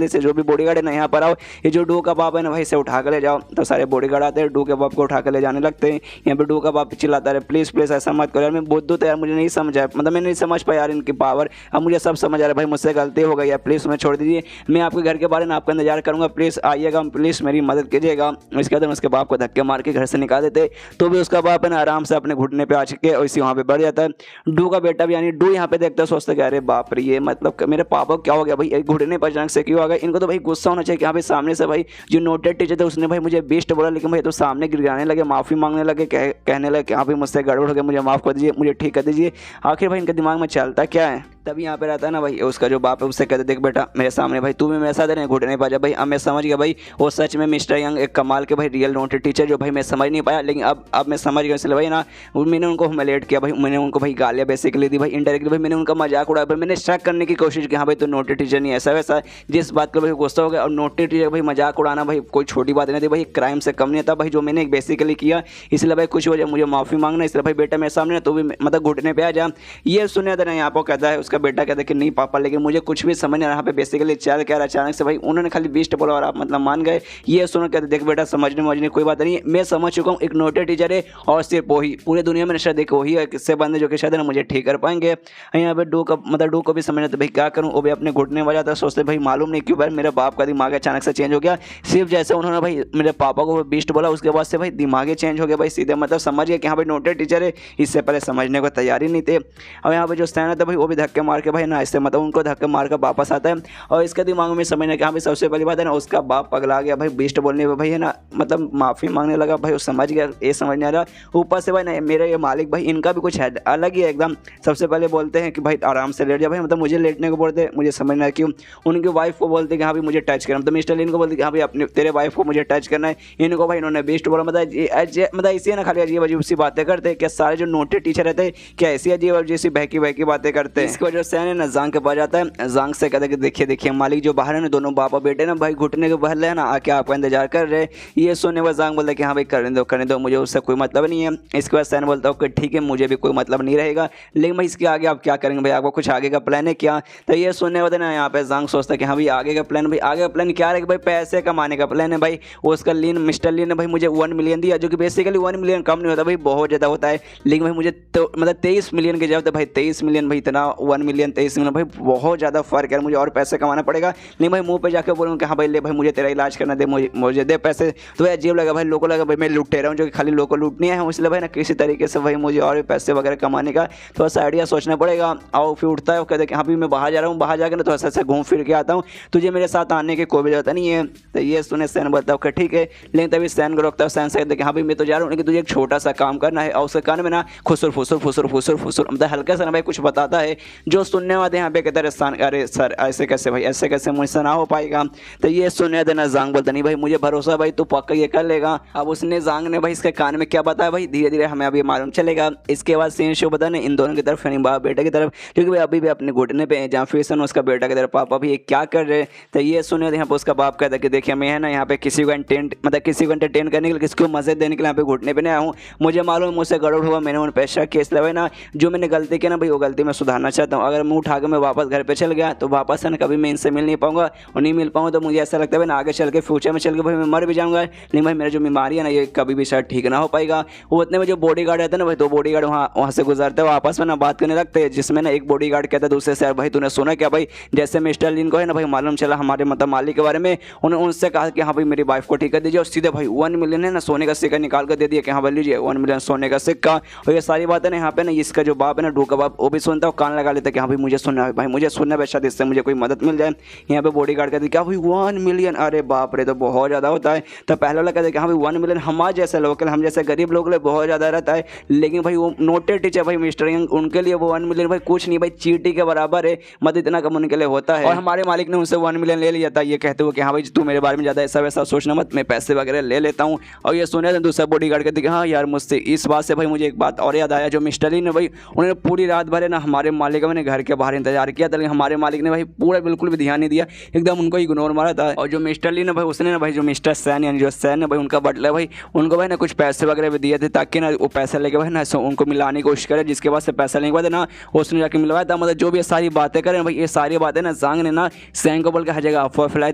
से जो भी बॉडीगार्ड है ना यहाँ पर आओ, ये जो डू का बाप है ना भाई से उठा कर ले जाओ। तो सारे बॉडीगार्ड आते हैं, डू के बाप को उठा कर ले जाने लगते हैं। यहाँ पे डू का बाप चिल्लाता है प्लीज़ प्लीज़ ऐसा मत करो यार, मैं बुद्धू तो यार मुझे नहीं समझा, मतलब मैं नहीं समझ पाया यार इनकी पावर, अब मुझे सब समझ आ रहा है भाई मुझसे गलती हो गई है, प्लीज़ मैं छोड़ दीजिए, मैं आपके घर के बारे में आपका इंतजार करूँगा, प्लीज़ आइएगा, प्लीज़ मेरी मदद कीजिएगा। इसके बाद उसके बाप को धक्के मार के घर से निकाल देते, तो भी उसका बाप है ना आराम से अपने घुटने पे आ चुके और इसी वहाँ पे बढ़ जाता है। डू का बेटा भी यानी डू यहाँ पे देखता है, सोचता है अरे बाप रे ये मतलब मेरे पापा क्या हो गया भाई, घुटने पर अचानक से क्यों आ गया, इनको तो भाई गुस्सा होना चाहिए कि यहाँ पे सामने से भाई जो नोटेड टीचर थे उसने भाई मुझे बेस्ट बोला, लेकिन भाई तो सामने गिड़गिड़ाने लगे, माफ़ी मांगने लगे, कहने लगे कि हाँ भाई मुझसे गड़बड़ हो गया, मुझे माफ़ कर दीजिए, मुझे ठीक कर दीजिए। आखिर भाई इनके दिमाग में चलता क्या है। तभी यहाँ पे रहता है ना भाई उसका जो बाप है, उससे कहते देख बेटा मेरे सामने भाई तू भी मेरे साथ है घुटने पा जा भाई। अब मैं समझ गया भाई वो सच में मिस्टर यंग एक कमाल के भाई रियल नोटेड टीचर जो भाई मैं समझ नहीं पाया, लेकिन अब मैं समझ गया। इसलिए भाई ना मैंने उनको ह्यूमिलिएट किया भाई, मैंने उनको भाई गालियाँ बेसिकली दी भाई, इनडायरेक्टली भाई मैंने उनका मजाक उड़ाया भाई, मैंने शक करने की कोशिश की हाँ भाई तो नोटेड टीचर नहीं ऐसा वैसा, जिस बात का भाई गुस्सा हो गया। और नोटेड टीचर भाई मजाक उड़ाना भाई कोई छोटी बात नहीं थी भाई, क्राइम से कम नहीं था भाई जो मैंने बेसिकली किया, इसलिए भाई कुछ वजह मुझे माफ़ी मांगना, इसलिए भाई बेटा मेरे सामने तो भी मतलब घुटने पे आ जा। ये सुने था ना यहाँ पर कहता है उसका उसका बेटा कहता है कि नहीं पापा, लेकिन मुझे कुछ भी समझ नहीं आ रहा यहाँ पे बेसिकली चल क्या रहा। अचानक से भाई उन्होंने खाली बीस्ट बोला और आप मतलब मान गए। ये सुन कहते देख बेटा समझने कोई बात नहीं, मैं समझ चुका हूँ, एक नोटे टीचर है और सिर्फ वही पूरे दुनिया में शायद एक वही है किससे बंदे जो कि शायद ना मुझे ठीक कर पाएंगे। यहाँ पे डू को भी समझना तो भाई क्या करूँ, वो भी अपने घुटने बजा था। सोचते भाई मालूम नहीं क्यों भाई मेरे बाप का दिमाग अचानक से चेंज हो गया। सिर्फ जैसे उन्होंने भाई मेरे पापा को बीस्ट बोला उसके बाद से भाई दिमाग ही चेंज हो गया भाई सीधे, मतलब समझ गया कि हाँ भाई नोटे टीचर है, इससे पहले समझने को तैयार ही नहीं थे। और यहाँ पे जो स्टैन था भाई वो भी धक्के मार के भाई ना इससे मतलब उनको धक्के मार कर वापस आता है और इसके दिमाग में समझना कि हाँ भाई सबसे पहली बात है ना उसका बाप पगला गया भाई बीस्ट बोलने पर भाई है ना, मतलब माफ़ी मांगने लगा भाई। वो समझ गया, ये समझ नहीं आ रहा। ऊपर से भाई ना मेरे ये मालिक भाई इनका भी कुछ है अलग ही एकदम। सबसे पहले बोलते हैं कि भाई आराम से लेट जा भाई, मतलब मुझे लेटने को बोलते, मुझे समझना क्यों। उनकी वाइफ को बोलते कि हाँ भाई मुझे टच करना, मतलब मिस्टर लिन को बोलते कि हाँ भाई अपने तेरे वाइफ को मुझे टच करना है। इनको भाई इन्होंने बीस्ट बोला, मतलब इसी ना खाली अजीब अजीब सी बातें करते क्या सारे जो नोटे टीचर रहते हैं, क्या ऐसी अजीब जैसी बहकी बातें करते हैं। इसकी वजह से है ना जांग के पास जाता है। जांग से कहता है कि देखिए मालिक जो बाहर है ना दोनों बापा बेटे ना भाई घुटने के बहल है ना आके आपका इंतजार कर रहे। ये सुनने पर जांग बोलता है कि हाँ भाई करने दो मुझे उससे कोई मतलब नहीं है। इसके बाद सैन बोलता है कि ठीक है मुझे भी कोई मतलब नहीं रहेगा, लेकिन भाई इसके आगे आप क्या करेंगे भाई, आपको कुछ आगे का प्लान है क्या। तो ये सुनने वाले ना यहाँ पे जांग सोचता है कि हाँ भाई आगे का प्लान, भाई आगे का प्लान क्या रहेगा भाई, पैसे कमाने का प्लान है भाई। उसका मिस्टर लिन ने भाई मुझे 1 मिलियन दिया, जो कि बेसिकली 1 मिलियन कम नहीं होता भाई, बहुत ज़्यादा होता है। लेकिन भाई मुझे तो मतलब 23 मिलियन की जरूरत है भाई, 23 मिलियन भाई इतना 1 मिलियन 23 मिलियन भाई बहुत ज़्यादा फर्क है, मुझे और पैसे कमाना पड़ेगा। नहीं भाई मुंह पे जाकर बोलूँ कि हाँ भाई ले भाई मुझे तेरा इलाज करना दे, मुझे दे पैसे। तो भाई अजीब लगा भाई, लोगों को लगा भाई मैं लुटे रहा हूँ, जो कि खाली लोगों को लूटनी है, इसलिए भाई ना किसी तरीके से भाई मुझे और भी पैसे वगैरह कमाने का थोड़ा सा आइडिया सोचना पड़ेगा। और फिर उठता है, वो कहते हैं कि हाँ भाई मैं बाहर जा रहा हूँ, बाहर जाकर ना थोड़ा सा घूम फिर के आता हूँ, तुझे मेरे साथ आने की कोई जरूरत नहीं है। तो ये सुने सैन बोलता है ठीक है, लेकिन तभी सैन को रोकता है। सैन से कहते हैं कि हाँ भाई मैं तो जा रहा हूँ, लेकिन तुझे एक छोटा सा काम करना है। और उसके कान में ना खुसुर मतलब हल्का सा ना भाई कुछ बताता है, जो सुनने वाले यहाँ पे कहते हैं अरे सर ऐसे कैसे भाई, ऐसे कैसे मुझसे ना हो पाएगा। तो ये सुनने देना जांग बोलता नहीं भाई मुझे भरोसा भाई तू पक्का ये कर लेगा। अब उसने जांग ने भाई इसके कान में क्या बताया भाई धीरे धीरे हमें अभी मालूम चलेगा। इसके बाद सीन शो बता इन दोनों की तरफ यानी बाप बेटा की तरफ, क्योंकि भाई अभी भी अपने घुटने पे हैं, जहाँ फिर उसका बेटा की तरफ पापा भी क्या कर रहे। तो ये सुने यहाँ पे उसका बाप कहता है कि देखिए मैं है ना यहाँ पे किसी को एंटरटेन करने के लिए, किसी को मजे देने के लिए यहाँ पे घुटने पे नहीं आया हूँ। मुझे मालूम मुझसे गड़बड़ हुआ, मैंने उन पैसा केस लगा ना, जो मैंने गलती की ना भाई वो गलती मैं सुधारना चाहता हूँ। अगर मुँह उठा के मैं वापस घर पे चल गया तो वापस है ना कभी मैं इनसे मिल नहीं पाऊंगा, और नहीं मिल पाऊंगा तो मुझे ऐसा लगता है ना आगे चल के फ्यूचर में चल के भाई मैं मर भी जाऊँगा। लेकिन भाई मेरा जो बीमारी है ना ये कभी भी शायद ठीक ना हो पाएगा। वो उतने में जो बॉडी गार्ड रहता है ना भाई, 2 बॉडी गार्ड वहाँ से गुजरते हैं, आपस में ना बात करने लगते हैं, जिसमें ना एक बॉडी गार्ड कहता है दूसरे से भाई तूने सुना क्या भाई, जैसे मिस्टर लिन को है ना भाई मालूम चला हमारे मतलब मालिक के बारे में, उन्होंने उनसे कहा कि हाँ भाई मेरी वाइफ को ठीक कर दीजिए, और सीधे भाई 1 मिलियन है ना सोने का सिक्का निकाल कर दे दिया कि हाँ भाई लीजिए 1 मिलियन सोने का सिक्का। और ये सारी बातें ना यहाँ पे ना इसका जो बाप है ना डू का बाप वो भी सुनता है, कान लगा लेता है कि हाँ भाई मुझे सुनना है भाई, मुझे सुनना है शायद इससे मुझे कोई मदद मिल जाए। यहाँ पे बॉडी गार्ड कहते हैं क्या भाई 1 मिलियन, अरे बाप रे तो बहुत ज़्यादा होता है। तो पहले वाला कहते हैं कि हाँ भाई 1 मिलियन हमारे जैसे लोकल, हम जैसे गरीब लोग लिए बहुत ज़्यादा रहता है, लेकिन भाई वो नोटेड टीचर भाई मिस्टर यंग उनके लिए वो 1 मिलियन भाई कुछ नहीं भाई चींटी के बराबर है, मतलब इतना कम उनके लिए होता है। और हमारे मालिक ने उनसे 1 मिलियन ले लिया था, ये कहते हुए कि हाँ भाई तू मेरे बारे में ज़्यादा ऐसा वैसा सोचना मत, मैं पैसे वगैरह ले लेता हूँ। और ये सुने थे दूसरा बॉडी गार्ड कहते कि हाँ यार मुझसे इस बात से भाई मुझे एक बात और याद आया, जो मिस्टर ली ने भाई उन्होंने पूरी रात भर है ना हमारे मालिक का मैंने घर के बाहर इंतजार किया था, लेकिन हमारे मालिक ने भाई पूरा बिल्कुल भी ध्यान नहीं दिया, एकदम उनको इग्नोर मारा था। और जो मिस्टर ली ने भाई उसने ना भाई जो मिस्टर सैन यानी जो सैन है भाई उनका बटलर भाई उनको भाई ना कुछ पैसे वगैरह भी दिए थे, ताकि ना वो पैसा लेके भाई ना उनको मिलाने की कोशिश करे, जिसके बाद से पैसा लेने के बाद ना उसने जाके मिलवाया था। मतलब जो भी सारी बातें करें भाई ये सारी बातें ना जांग ने ना सैन को बोल के हर जगह अफवाह फैलाई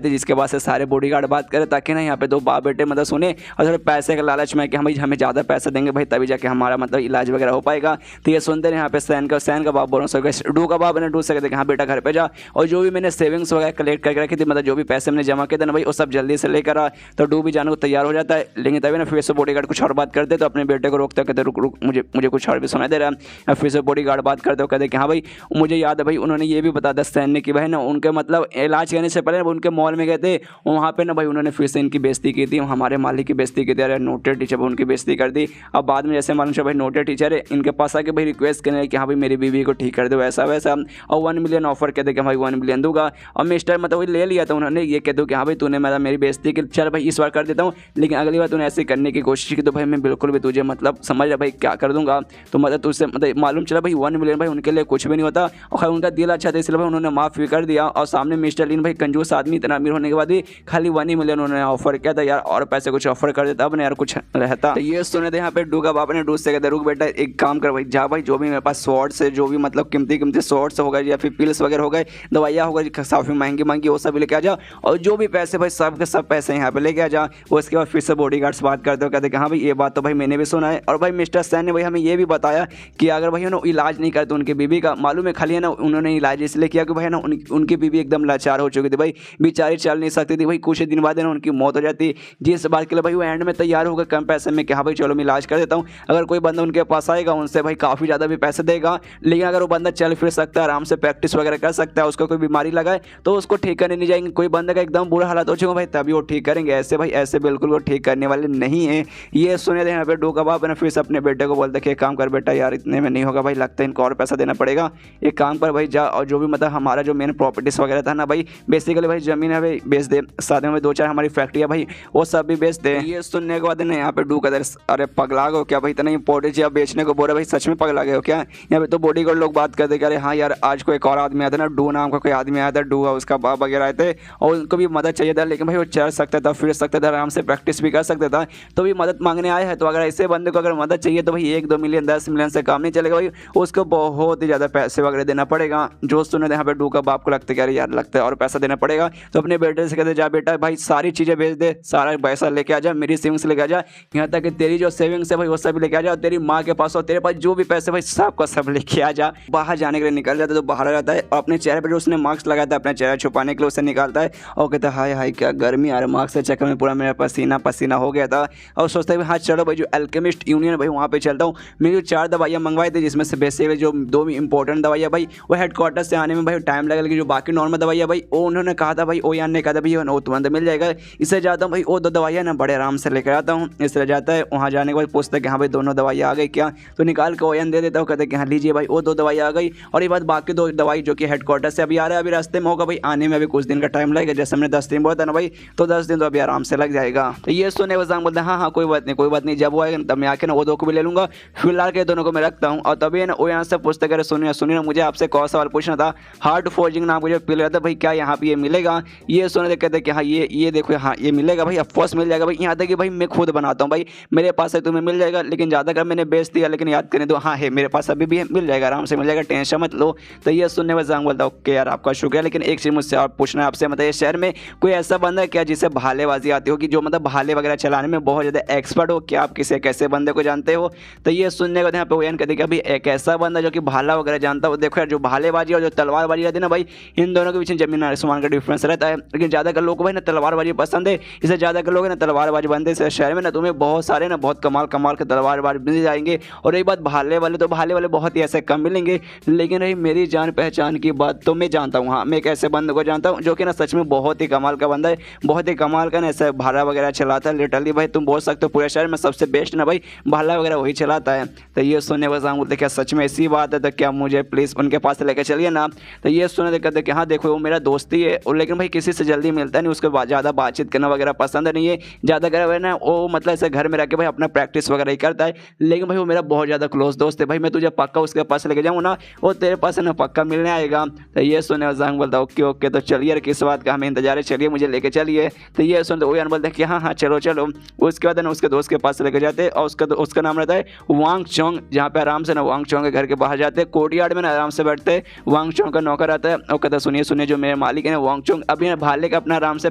थी, जिसके बाद से सारे बॉडी गार्ड बात करे, ताकि ना यहाँ पे 2 बाप बेटे मतलब सुने और थोड़े पैसे का लालच में कि हम भाई हमें ज़्यादा पैसा देंगे भाई तभी जाके हमारा मतलब इलाज वगैरह हो पाएगा। तो ये सुनते हैं यहाँ पे सैन का बाप बोल रहा हूँ, डू का बाप ने डू से कहते कि हाँ बेटा घर पे जा, और जो भी मैंने सेविंग्स वगैरह कलेक्ट करके रखी थी, मतलब जो भी पैसे मैंने जमा किए थे ना भाई वो सब जल्दी से लेकर आ। तो डू भी जाने को तैयार हो जाता है, लेकिन तभी ना फिर से बॉडी गार्ड कुछ और बात करते तो अपने बेटे को रोकते कहते रुक मुझे कुछ और भी सुनाई दे रहा है। फिर से बॉडी गार्ड बात करते हो कहते कि हाँ भाई मुझे याद है भाई उन्होंने ये भी बता दिया सैन ने कि भाई ना उनके मतलब इलाज करने से पहले उनके मॉल में गए थे, वहाँ पे ना भाई उन्होंने फिर से इनकी बेइज्जती की थी, हमारे मालिक की बेइज्जती की थी, अरे नोटेड टीचर उनकी बेइज्जती कर दी। अब बाद में जैसे मालूम चला भाई नोटेड टीचर है इनके पास आके भाई रिक्वेस्ट करने कि हाँ भाई मेरी बीवी को ठीक कर दो ऐसा वैसा, और 1 मिलियन ऑफर कहते कि भाई 1 मिलियन दूंगा। और मिस्टर मतलब वही ले लिया था उन्होंने, ये कह दो कि हाँ भाई तूने मेरी बेइज्जती की, चल भाई इस बार कर देता हूँ, लेकिन अगली बार तूने ऐसे करने की कोशिश की तो भाई मैं बिल्कुल भी तुझे मतलब समझ रहा भाई क्या कर दूंगा। तो मतलब तुझसे मतलब मालूम चला भाई 1 मिलियन भाई उनके लिए कुछ भी नहीं होता, और खैर उनका दिल अच्छा था इसलिए भाई उन्होंने माफ़ भी कर दिया। और सामने मिस्टर लिन भाई कंजूस आदमी इतना अमीर होने के बाद भी खाली 1 मिलियन उन्होंने ऑफर किया था, यार और पैसे कुछ ऑफर कर देता अब ना यार कुछ रहता। तो ये सुने थे यहाँ पे डू का बाप ने डू से कहते रुक बेटा एक काम कर भाई जा भाई जो भी मेरे पास स्वॉर्ड से जो भी मतलब कीमती कीमती शॉर्ट्स हो गए या फिर पिल्स वगैरह हो गए, दवाइयाँ हो गई काफ़ी महंगी महंगी, वो सब भी लेके आ जा। और जो भी पैसे भाई सब के सब पैसे यहाँ पे लेके आ जा। उसके बाद फिर से बॉडीगार्ड्स बात करते हो, कहते कि हाँ भाई ये बात तो भाई मैंने भी सुना है। और भाई मिस्टर सैन ने भाई हमें ये भी बताया कि अगर भाई ना इलाज नहीं करते उनकी बीवी का, मालूम है खाली है ना उन्होंने इलाज इसलिए किया कि भाई ना उनकी बीवी एकदम लाचार हो चुकी थी भाई, बेचारी चल नहीं सकती थी भाई, कुछ दिन बाद ना उनकी मौत हो जाती। जिस बात के लिए भाई वो एंड में तैयार होगा कम पैसे में कि हाँ भाई चलो मैं इलाज कर देता हूँ। अगर कोई बंदा उनके पास आएगा उनसे भाई काफ़ी ज़्यादा भी पैसे देगा, लेकिन अगर वो बंदा चल फिर सकता है, आराम से प्रैक्टिस वगैरह कर सकता है, उसको कोई बीमारी लगाए तो उसको ठीक करने नहीं जाएंगे। कोई बंदे का एकदम बुरा हालत हो चुका भाई तभी वो ठीक करेंगे, ऐसे भाई ऐसे बिल्कुल वो ठीक करने वाले नहीं है। ये सुने थे यहाँ पे डोका बाप ना फिर से अपने बेटे को बोलते कि एक काम कर बेटा यार इतने में नहीं होगा भाई, लगता है इनको और पैसा देना पड़ेगा, एक काम कर भाई जा और जो भी मतलब हमारा जो मेन प्रॉपर्टीज वगैरह था ना भाई, बेसिकली भाई जमीन है भाई बेच दे, साथ में 2-4 हमारी फैक्ट्री है भाई वो सब भी बेच दे। ये सुनने के बाद ना यहाँ पे डूका अरे पगला गए क्या भाई, इतना इंपॉर्टेंट चीज बेचने को बोल रहे भाई, सच में पगला गए हो क्या। यहाँ पे तो बॉडीगार्ड लोग बात करते कि अरे हाँ यार आज को एक और आदमी आया था ना, डू नाम का कोई आदमी आया था, डू उसका बाप वगैरह आए थे और उनको भी मदद चाहिए था, लेकिन भाई वो चल सकता था फिर सकता था आराम से प्रैक्टिस भी कर सकता था, तो भी मदद मांगने आया है। तो अगर ऐसे बंदे को अगर मदद चाहिए तो भाई 1-2 मिलियन 10 मिलियन से काम नहीं चलेगा भाई, उसको बहुत ही ज़्यादा पैसे वगैरह देना पड़ेगा। जो सुने यहाँ पे डू का बाप को लगता है यार लगता है और पैसा देना पड़ेगा, तो अपने बेटे से कहते जा बेटा भाई सारी चीज़ें भेज दे, सारा पैसा लेके आ जा, मेरी सेविंग्स लेके आ जा, यहाँ तक कि तेरी जो सेविंग्स है भाई वो सब लेके आ जा, तेरी माँ के पास और तेरे पास जो भी पैसे भाई सब का सब लेके आ जा। बाहर जाने के लिए निकल जाता है तो बाहर आ जाता है और अपने चेहरे पर जो उसने मास्क लगाया था अपने चेहरा छुपाने के लिए उसे निकालता है और कहता है हाय हाय क्या गर्मी यार, मास्क के चक्कर में पूरा मेरा पसीना पसीना हो गया था। और सोचता है हाँ चलो भाई जो अल्केमिस्ट यूनियन भाई वहाँ पे चलता हूँ। मेरी जो 4 दवाइयाँ मंगवाई थी जिसमें से बेसिकली जो 2 इंपॉर्टेंट दवाइयाँ भाई वो हेडक्वार्टर से आने में भाई टाइम लगेगा, जो बाकी नॉर्मल दवाइयाँ भाई वो उन्होंने कहा था भाई ओयान ने कहा था भाई वो तुरंत मिल जाएगा। इससे जाता हूँ भाई वो 2 दवाइयाँ ना बड़े आराम से लेकर आता हूँ। इसलिए जाता है वहाँ जाने के बाद पूछता है कि हाँ भाई दोनों दवाइयाँ आ गई क्या, तो निकाल के ओयान दे देता हूँ, कहते हैं कि हाँ लीजिए भाई वो 2 दवाइयाँ आ गई। और ये बात बाकी 2 दवाई जो कि हेडक्वार्टर से अभी आ रहा है, अभी रास्ते में होगा भाई, आने में अभी कुछ दिन का टाइम लगेगा, जैसे हमने 10 दिन बोला था ना भाई, तो 10 दिन तो अभी आराम से लग जाएगा। तो ये सुनने के बोलते हैं हाँ कोई बात नहीं कोई बात नहीं, जब वो आएगा तब मैं आके ना वो 2 को भी ले लूँगा, फिलहाल के दोनों को मैं रखता हूँ। और तभी ना वो यहाँ से पूछते करे सुनिए ना मुझे आपसे कौन सवाल पूछना था, हार्ड फोर्जिंग नाम मुझे पिल रहा था भाई क्या यहाँ पे ये मिलेगा। ये सुनने कहते कि हाँ ये देखो हाँ ये मिलेगा भाई, ऑफकोर्स मिल जाएगा भाई, यहाँ तक कि भाई मैं खुद बनाता हूँ भाई, मेरे पास है तुम्हें मिल जाएगा, लेकिन ज़्यादा कर मैंने बेच दिया, लेकिन याद करें तो हाँ है मेरे पास अभी भी है, मिल जाएगा आराम से मिल जाएगा, टेंशन मत लो। तो ये सुनने में जांग बोलता ओके यार आपका शुक्रिया, लेकिन एक चीज़ मुझसे आप पूछना है आपसे, मतलब ये शहर में कोई ऐसा बंदा है क्या जिसे भालेबाजी आती हो, कि जो मतलब भाले वगैरह चलाने में बहुत ज़्यादा एक्सपर्ट हो, क्या आप किसी एक ऐसे बंदे को जानते हो। तो ये सुनने को यहाँ पे वयन कहते कि अभी एक ऐसा बंदा जो कि भाला वगैरह जानता हो। देखो यार जो भालेबाजी और जो तलवारबाजी रहती है ना भाई, इन दोनों के बीच जमीन आसमान का डिफरेंस रहता है, लेकिन ज़्यादातर लोगों को भाई ना तलवारबाजी पसंद है, इससे ज़्यादातर लोग ना तलवारबाजी बनते हैं शहर में ना, तुम्हें बहुत सारे ना बहुत कमाल कमाल के तलवारबाजी मिल जाएंगे। और एक बात भाले वाले तो भाले वाले बहुत ही ऐसे कम मिलेंगे, लेकिन रही मेरी जान पहचान की बात तो मैं जानता हूँ, हाँ मैं एक ऐसे बंदे को जानता हूँ जो कि ना सच में बहुत ही कमाल का बंदा है, बहुत ही कमाल का ना ऐसा भाला वगैरह चलाता है। लिटरली भाई तुम बोल सकते हो पूरे शहर में सबसे बेस्ट ना भाई भाला वगैरह वही चलाता है। तो ये सुनने को सांग बोलते क्या सच में ऐसी बात है, तो क्या मुझे प्लीज़ उनके पास लेकर चलिए ना। तो ये सुनने कहते कि हाँ देखो वो मेरा दोस्त ही है, लेकिन भाई किसी से जल्दी मिलता नहीं, उसको ज़्यादा बातचीत करना वगैरह पसंद नहीं है, ज़्यादा कर ना वो मतलब ऐसे घर में रह के भाई अपना प्रैक्टिस वगैरह ही करता है, लेकिन भाई वो मेरा बहुत ज़्यादा क्लोज दोस्त है भाई, मैं तुझे पक्का उसके पास लेके जाऊँ ना वो तेरे पास है ना पक्का मिलने आएगा। तो ये सुने जांग बोलता ओके ओके तो चलिए यार किस बात का हमें इंतजार है, चलिए मुझे लेके चलिए। तो ये सुनते वो बोलते हैं कि हाँ हाँ चलो चलो। उसके बाद ना उसके दोस्त के पास लेके जाते और उसका नाम रहता है वांग चोंग, जहाँ पे आराम से ना वांग चोंग के घर के बाहर जाते, कोर्टयार्ड में ना आराम से बैठते, वांग चोंग का नौकर आता है और कहता सुनिए सुनिए जो मेरे मालिक है वांग चोंग अभी ना भाले का अपना आराम से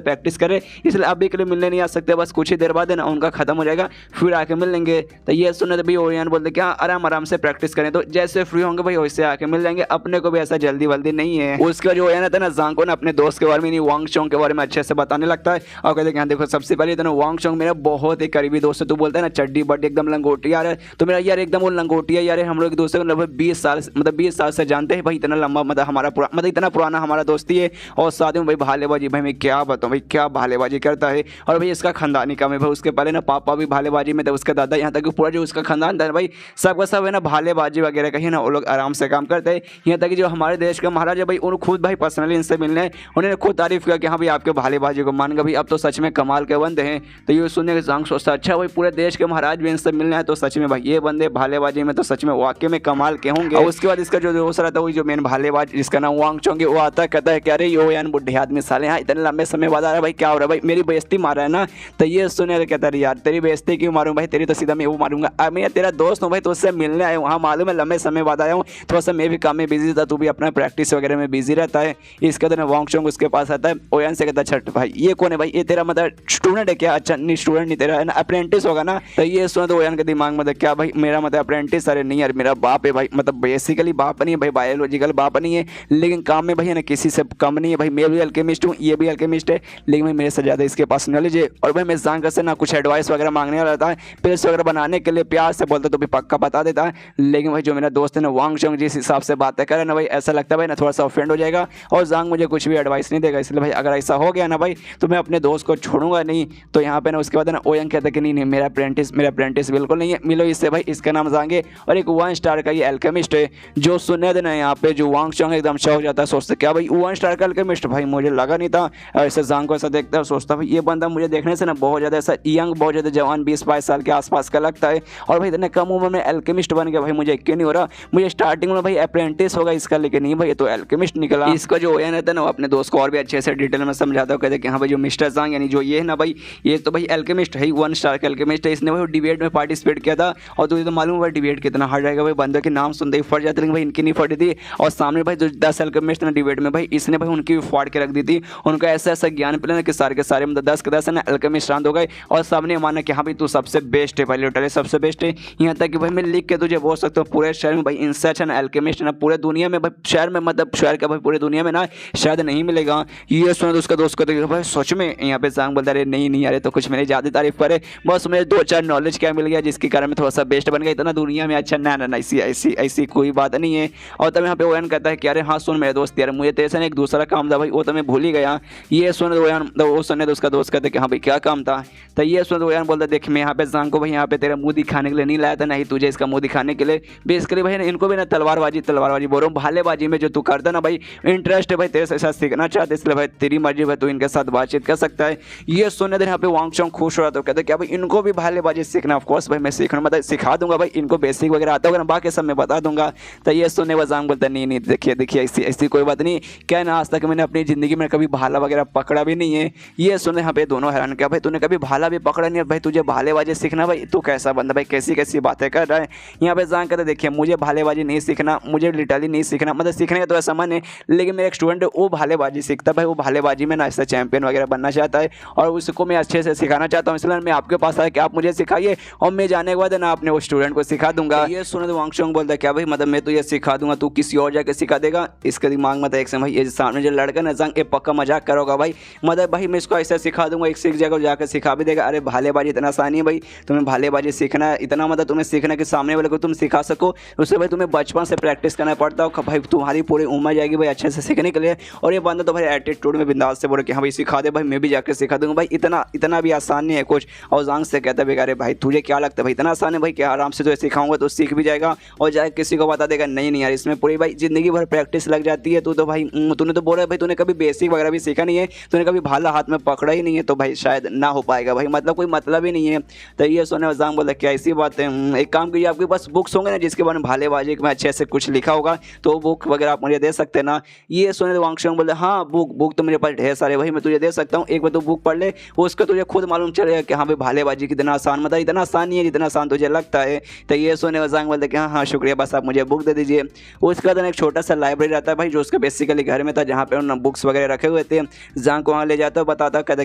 प्रैक्टिस करे, इसलिए अभी के लिए मिलने नहीं आ सकते, बस कुछ ही देर बाद है ना उनका खत्म हो जाएगा फिर आके मिल लेंगे। तो ये सुनने भाई ओरियन बोलते क्या आराम से प्रैक्टिस करें, तो जैसे फ्री होंगे भाई वैसे आके मिल जाएंगे, अपने को भी ऐसा जल्दी वल्दी नहीं है। उसका जो ओरियन था ना जांग को ना अपने दोस्त के बारे में नहीं वांग चोंग के बारे में अच्छे से बताने लगता है और कहते हैं देखो सबसे पहले तो वांग चोंग मेरा बहुत ही करीबी दोस्त है, तू बोलता है ना चड्डी बड्डी एकदम लंगोटी यार है, तो मेरा यार एकदम वो लंगोटी है यार, हम लोग एक दूसरे को लगभग 20 साल मतलब 20 साल से जानते हैं भाई, इतना लंबा मतलब हमारा मतलब इतना पुराना हमारा दोस्ती है। और साथ में भाई भालेबाजी भाई मैं क्या बताऊँ भाई क्या भालेबाजी करता है, और भाई इसका खानदानी काम है भाई, उसके पहले ना पापा भी भालेबाजी में थे, उसके दादा यहाँ तक पूरा जो उसका खानदान था भाई सबका सब है ना भालेबाजी वगैरह कहीं ना वो लोग आराम से काम करते हैं। यहाँ तक कि जो हमारे देश के महाराजा भाई उन्होंने खुद भाई पर्सनली इनसे मिलने उन्होंने खुद तारीफ किया कि हाँ भाई आपके भालेबाजी को मान गया भाई, अब तो सच में कमाल के बंदे हैं। तो ये सुनने के जांग सोचता अच्छा भाई पूरे देश के महाराज भी इनसे मिलने हैं, तो सच में भाई ये बंदे भालेबाजी में तो सच में वाकई में कमाल के होंगे। और उसके बाद इसका जो दोस्त रहता है वही जो मेन भालेबाज जिसका नाम वांग चोंग है वो आता है कहता है कि अरे यो यार बुढ़े आदमी साले यहाँ इतने लंबे समय बाद आ रहा है भाई, क्या हो रहा है भाई मेरी बेइज्जती मार रहा है ना। तो ये सुने कहता है यार तेरी बेइज्जती क्यों मारूं भाई, तेरी तो सीधा मैं वो मारूंगा, मैं तेरा दोस्त हूँ भाई, तो उससे मिलने आया वहाँ मालूम है लंबे समय बाद आया हूँ, थोड़ा सा मैं भी काम में बिजी था, तू भी अपना प्रैक्टिस वगैरह में बिजी रहता है। इसके बाद वांग चोंग उसके पास आता है, ओयान से कहता है छठ भाई ये कौन है भाई, ये तेरा मतलब स्टूडेंट है क्या? अच्छा नहीं स्टूडेंट नहीं, तेरा अप्रेंटिस होगा ना। तो ये सुना तो ओयान के दिमाग में मतलब क्या भाई मेरा मतलब अप्रेंटिस? अरे नहीं यार मेरा बाप है भाई, मतलब बेसिकली बाप नहीं है भाई, बायोलॉजिकल बाप नहीं है, लेकिन काम में भाई है ना किसी से कम नहीं है भाई। मैं भी अल्केमिस्ट हूँ, ये भी अल्केमिस्ट है, लेकिन भाई मेरे से ज़्यादा इसके पास नॉलेज है। और भाई मैं जांग से ना कुछ एडवाइस वगैरह मांगने वाला था, पेस्ट वगैरह बनाने के लिए प्यार से बोलता तो भी पक्का बता देता है। लेकिन भाई जो मेरा दोस्त है ना वांग चोंग जिस हिसाब से बातें करे ना भाई, ऐसा लगता है भाई ना थोड़ा सा ऑफेंड हो जाएगा और जांग मुझे कुछ भी एडवाइस नहीं देगा। इसलिए भाई अगर ऐसा हो गया ना भाई तो मैं अपने दोस्त को छोड़ूंगा नहीं। तो यहाँ पे ना उसके बाद ना ओयंग कहता है कि नहीं मेरा अप्रेंटिस बिल्कुल नहीं है, मिलो इससे भाई, इसका नाम जांग है और एक 1 स्टार का ये अल्केमिस्ट है। जो सुनने देना यहाँ पे जो वांग चोंग एकदम शौक जाता है, सोचते क्या भाई 1 स्टार का अल्केमिस्ट, भाई मुझे लगा नहीं था। ऐसे जांग को ऐसा देखता है, सोचता भाई ये बंदा मुझे देखने से ना बहुत ज़्यादा ऐसा यंग, बहुत ज़्यादा जवान 20-22 साल के आसपास का लगता है और भाई इतने कम उम्र में अल्केमिस्ट बन गया भाई, मुझे क्यों नहीं हो रहा। मुझे स्टार्टिंग में भाई अप्रेंटिस होगा इसका, लेकिन नहीं भाई ये तो अल्केमिस्ट निकला। इसका जो ओयन रहता है ना वो अपने दोस्त को और भी अच्छे से डिटेल में समझाता है, कहते कि हाँ भाई जो मिस्टर जांग यानी जो ये है ना भाई ये तो भाई अल्केमिस्ट है, 1 स्टार का अल्केमिस्ट है। इसने भाई डिबेट में पार्टिसिपेट किया था और तुझे तो मालूम है डिबेट कितना हार्ड रहेगा भाई, बंदों के नाम सुनते ही फट जाते, लेकिन भाई इनकी नहीं फटी थी। और सामने भाई जो 10 अल्केमिस्ट ना डिबेट में भाई इसने भाई उनकी भी फाड़ के रख दी थी, उनका ऐसा ऐसा ज्ञान पिलाना कि सारे के सारे मतलब 10 के 10 ना अल्केमिस्ट शांत हो गए और सामने माना कि हाँ भाई तू सबसे बेस्ट है भाई, लिटरली सबसे बेस्ट है। यहाँ तक कि भाई मैं लिख के तुझे बोल सकता हूँ पूरे शहर में भाई इंसच एन अल्केमिस्ट ना पूरे दुनिया में भाई, शहर में मतलब शहर का भाई पूरे दुनिया में ना शायद नहीं मिलेगा। ये सुना तो उसका दोस्त को देखा भाई सच में। यहाँ पे जांग बोलता है नहीं नहीं यार तो कुछ मेरी ज़्यादा तारीफ करे, बस मुझे 2-4 नॉलेज क्या मिल गया जिसके कारण मैं थोड़ा सा बेस्ट बन गया, इतना दुनिया में अच्छा ना ना ऐसी ऐसी ऐसी कोई बात नहीं है। और तब यहाँ पे ओयन कहता है कि अरे हाँ सुन मेरे दोस्त यार मुझे तेरे से एक दूसरा काम था भाई, वो तो मैं भूल ही गया। ये सुने ओयन वो सुने तो उसका दोस्त कहता है कि हाँ भाई क्या काम था। तो ये सुने ओयन बोलता है देख मैं यहाँ पे जांग को भाई यहाँ पे तेरा मुंह दिखाने के लिए नहीं लाया था, नहीं तुझे इसका मुंह दिखाने के लिए। बेसिकली भाई इनको भी ना तलवारबाजी बोल रहा हूँ, भालेबाजी में जो तू करता ना भाई इंटरेस्ट है भाई, तेरे से साथ सीखना चाहते इसलिए भाई तेरी मर्जी भाई तू इनके साथ बातचीत कर सकता है। ये सुनने देर यहाँ पे वांग चोंग खुश हो रहा था, कहते क्या भाई इनको भी भालेबाजी सीखना, ऑफ कोर्स भाई मैं सीखना मतलब सिखा दूंगा भाई, इनको बेसिक वगैरह आता होगा ना बाकी सब मैं बता दूंगा। तो ये सुनने पर जांग बोलता नहीं नहीं देखिए ऐसी कोई बात नहीं, क्या ना आज तक मैंने अपनी ज़िंदगी में कभी भाला वगैरह पकड़ा भी नहीं है। ये सुने यहाँ पे दोनों हैरान किया भाई तूने कभी भाला भी पकड़ा नहीं है भाई, तुझे भालेबाजी सीखना भाई, तू कैसा बंदा भाई, कैसी कैसी बातें कर रहा है। यहाँ पे जांग कहते देखिए मुझे भालेबाजी नहीं सीखना, मुझे लिटरली नहीं सीखना, मतलब सीखने का तो ऐसा मन है, लेकिन मेरा एक स्टूडेंट है वो भालेबाजी सीखता भाई, वो भालेबाजी में ना ऐसा चैंपियन वगैरह बनना चाहता है और उसको मैं अच्छे से सिखाना चाहता हूँ, इसलिए मैं आपके पास आया कि आप मुझे सिखाइए और मैं जाने के बाद ना अपने वो स्टूडेंट को सिखा दूंगा। ये सुने तो वांग चोंग बोलता है क्या भाई मतलब मैं तुझे सिखा दूंगा, तू किसी और जाके सिखा देगा। इसके दिमाग में था एक समय भाई ये सामने जो लड़का ना जांग ये पक्का मजाक करोगा भाई, मतलब भाई मैं इसको ऐसा सिखा दूंगा, एक सीख जाएगा जाकर सिखा भी देगा। अरे भालेबाजी इतना आसानी है भाई, तुम्हें भालेबाजी सीखना है इतना मतलब तुम्हें सीखना कि सामने वाले को तुम सिखा सको, उससे भाई तुम्हें बचपन से प्रैक्टिस करना पड़ता है भाई, तुम्हारी पूरी उम्र जाएगी भाई अच्छे से सीखने के लिए। और ये बंदा तो भाई एटीट्यूड में बिंदास से बोले कि हाँ भाई सिखा दे भाई, मैं भी जाकर सिखा दूंगा भाई, इतना भी आसान नहीं है कुछ। और जांग से कहता है अरे भाई तुझे क्या लगता है भाई इतना आसान है भाई, क्या आराम से तुझे सिखाऊंगा तो सीख भी जाएगा और जाए किसी को बता देगा। नहीं यार इसमें पूरी भाई जिंदगी भर प्रैक्टिस लग जाती है। तू तो भाई तूने तो बोला भाई तूने कभी बेसिक वगैरह भी सीखा नहीं है, तूने कभी भाला हाथ में पकड़ा ही नहीं है, तो भाई शायद ना हो पाएगा भाई, मतलब कोई मतलब ही नहीं है। तो ये सुने जांग बोला क्या ऐसी बात है, एक काम कीजिए आपके पास बुक्स होंगे ना जिसके बारे में भालेबाजी में अच्छे से कुछ लिखा होगा तो बुक वगैरह आप मुझे दे सकते हैं ना। ये सुने वांग चोंग बोले हाँ बुक तो मेरे पास ढेर सारे भाई मैं तुझे दे सकता हूँ, एक बार तू बुक पढ़ ले उसका तुझे खुद मालूम चलेगा कि हाँ भाई भालेबाजी कितना आसान, मतलब इतना आसान नहीं है जितना आसान तुझे लगता है। तो ये सुने जांग बोलते कि हाँ शुक्रिया बस आप मुझे बुक दे दीजिए। उसके बाद एक छोटा सा लाइब्रेरी रहता है भाई जो उसका बेसिकली घर में था जहाँ पे उन्होंने बुक्स वगैरह रखे हुए थे। जांग को वहाँ ले जाता बताता कहता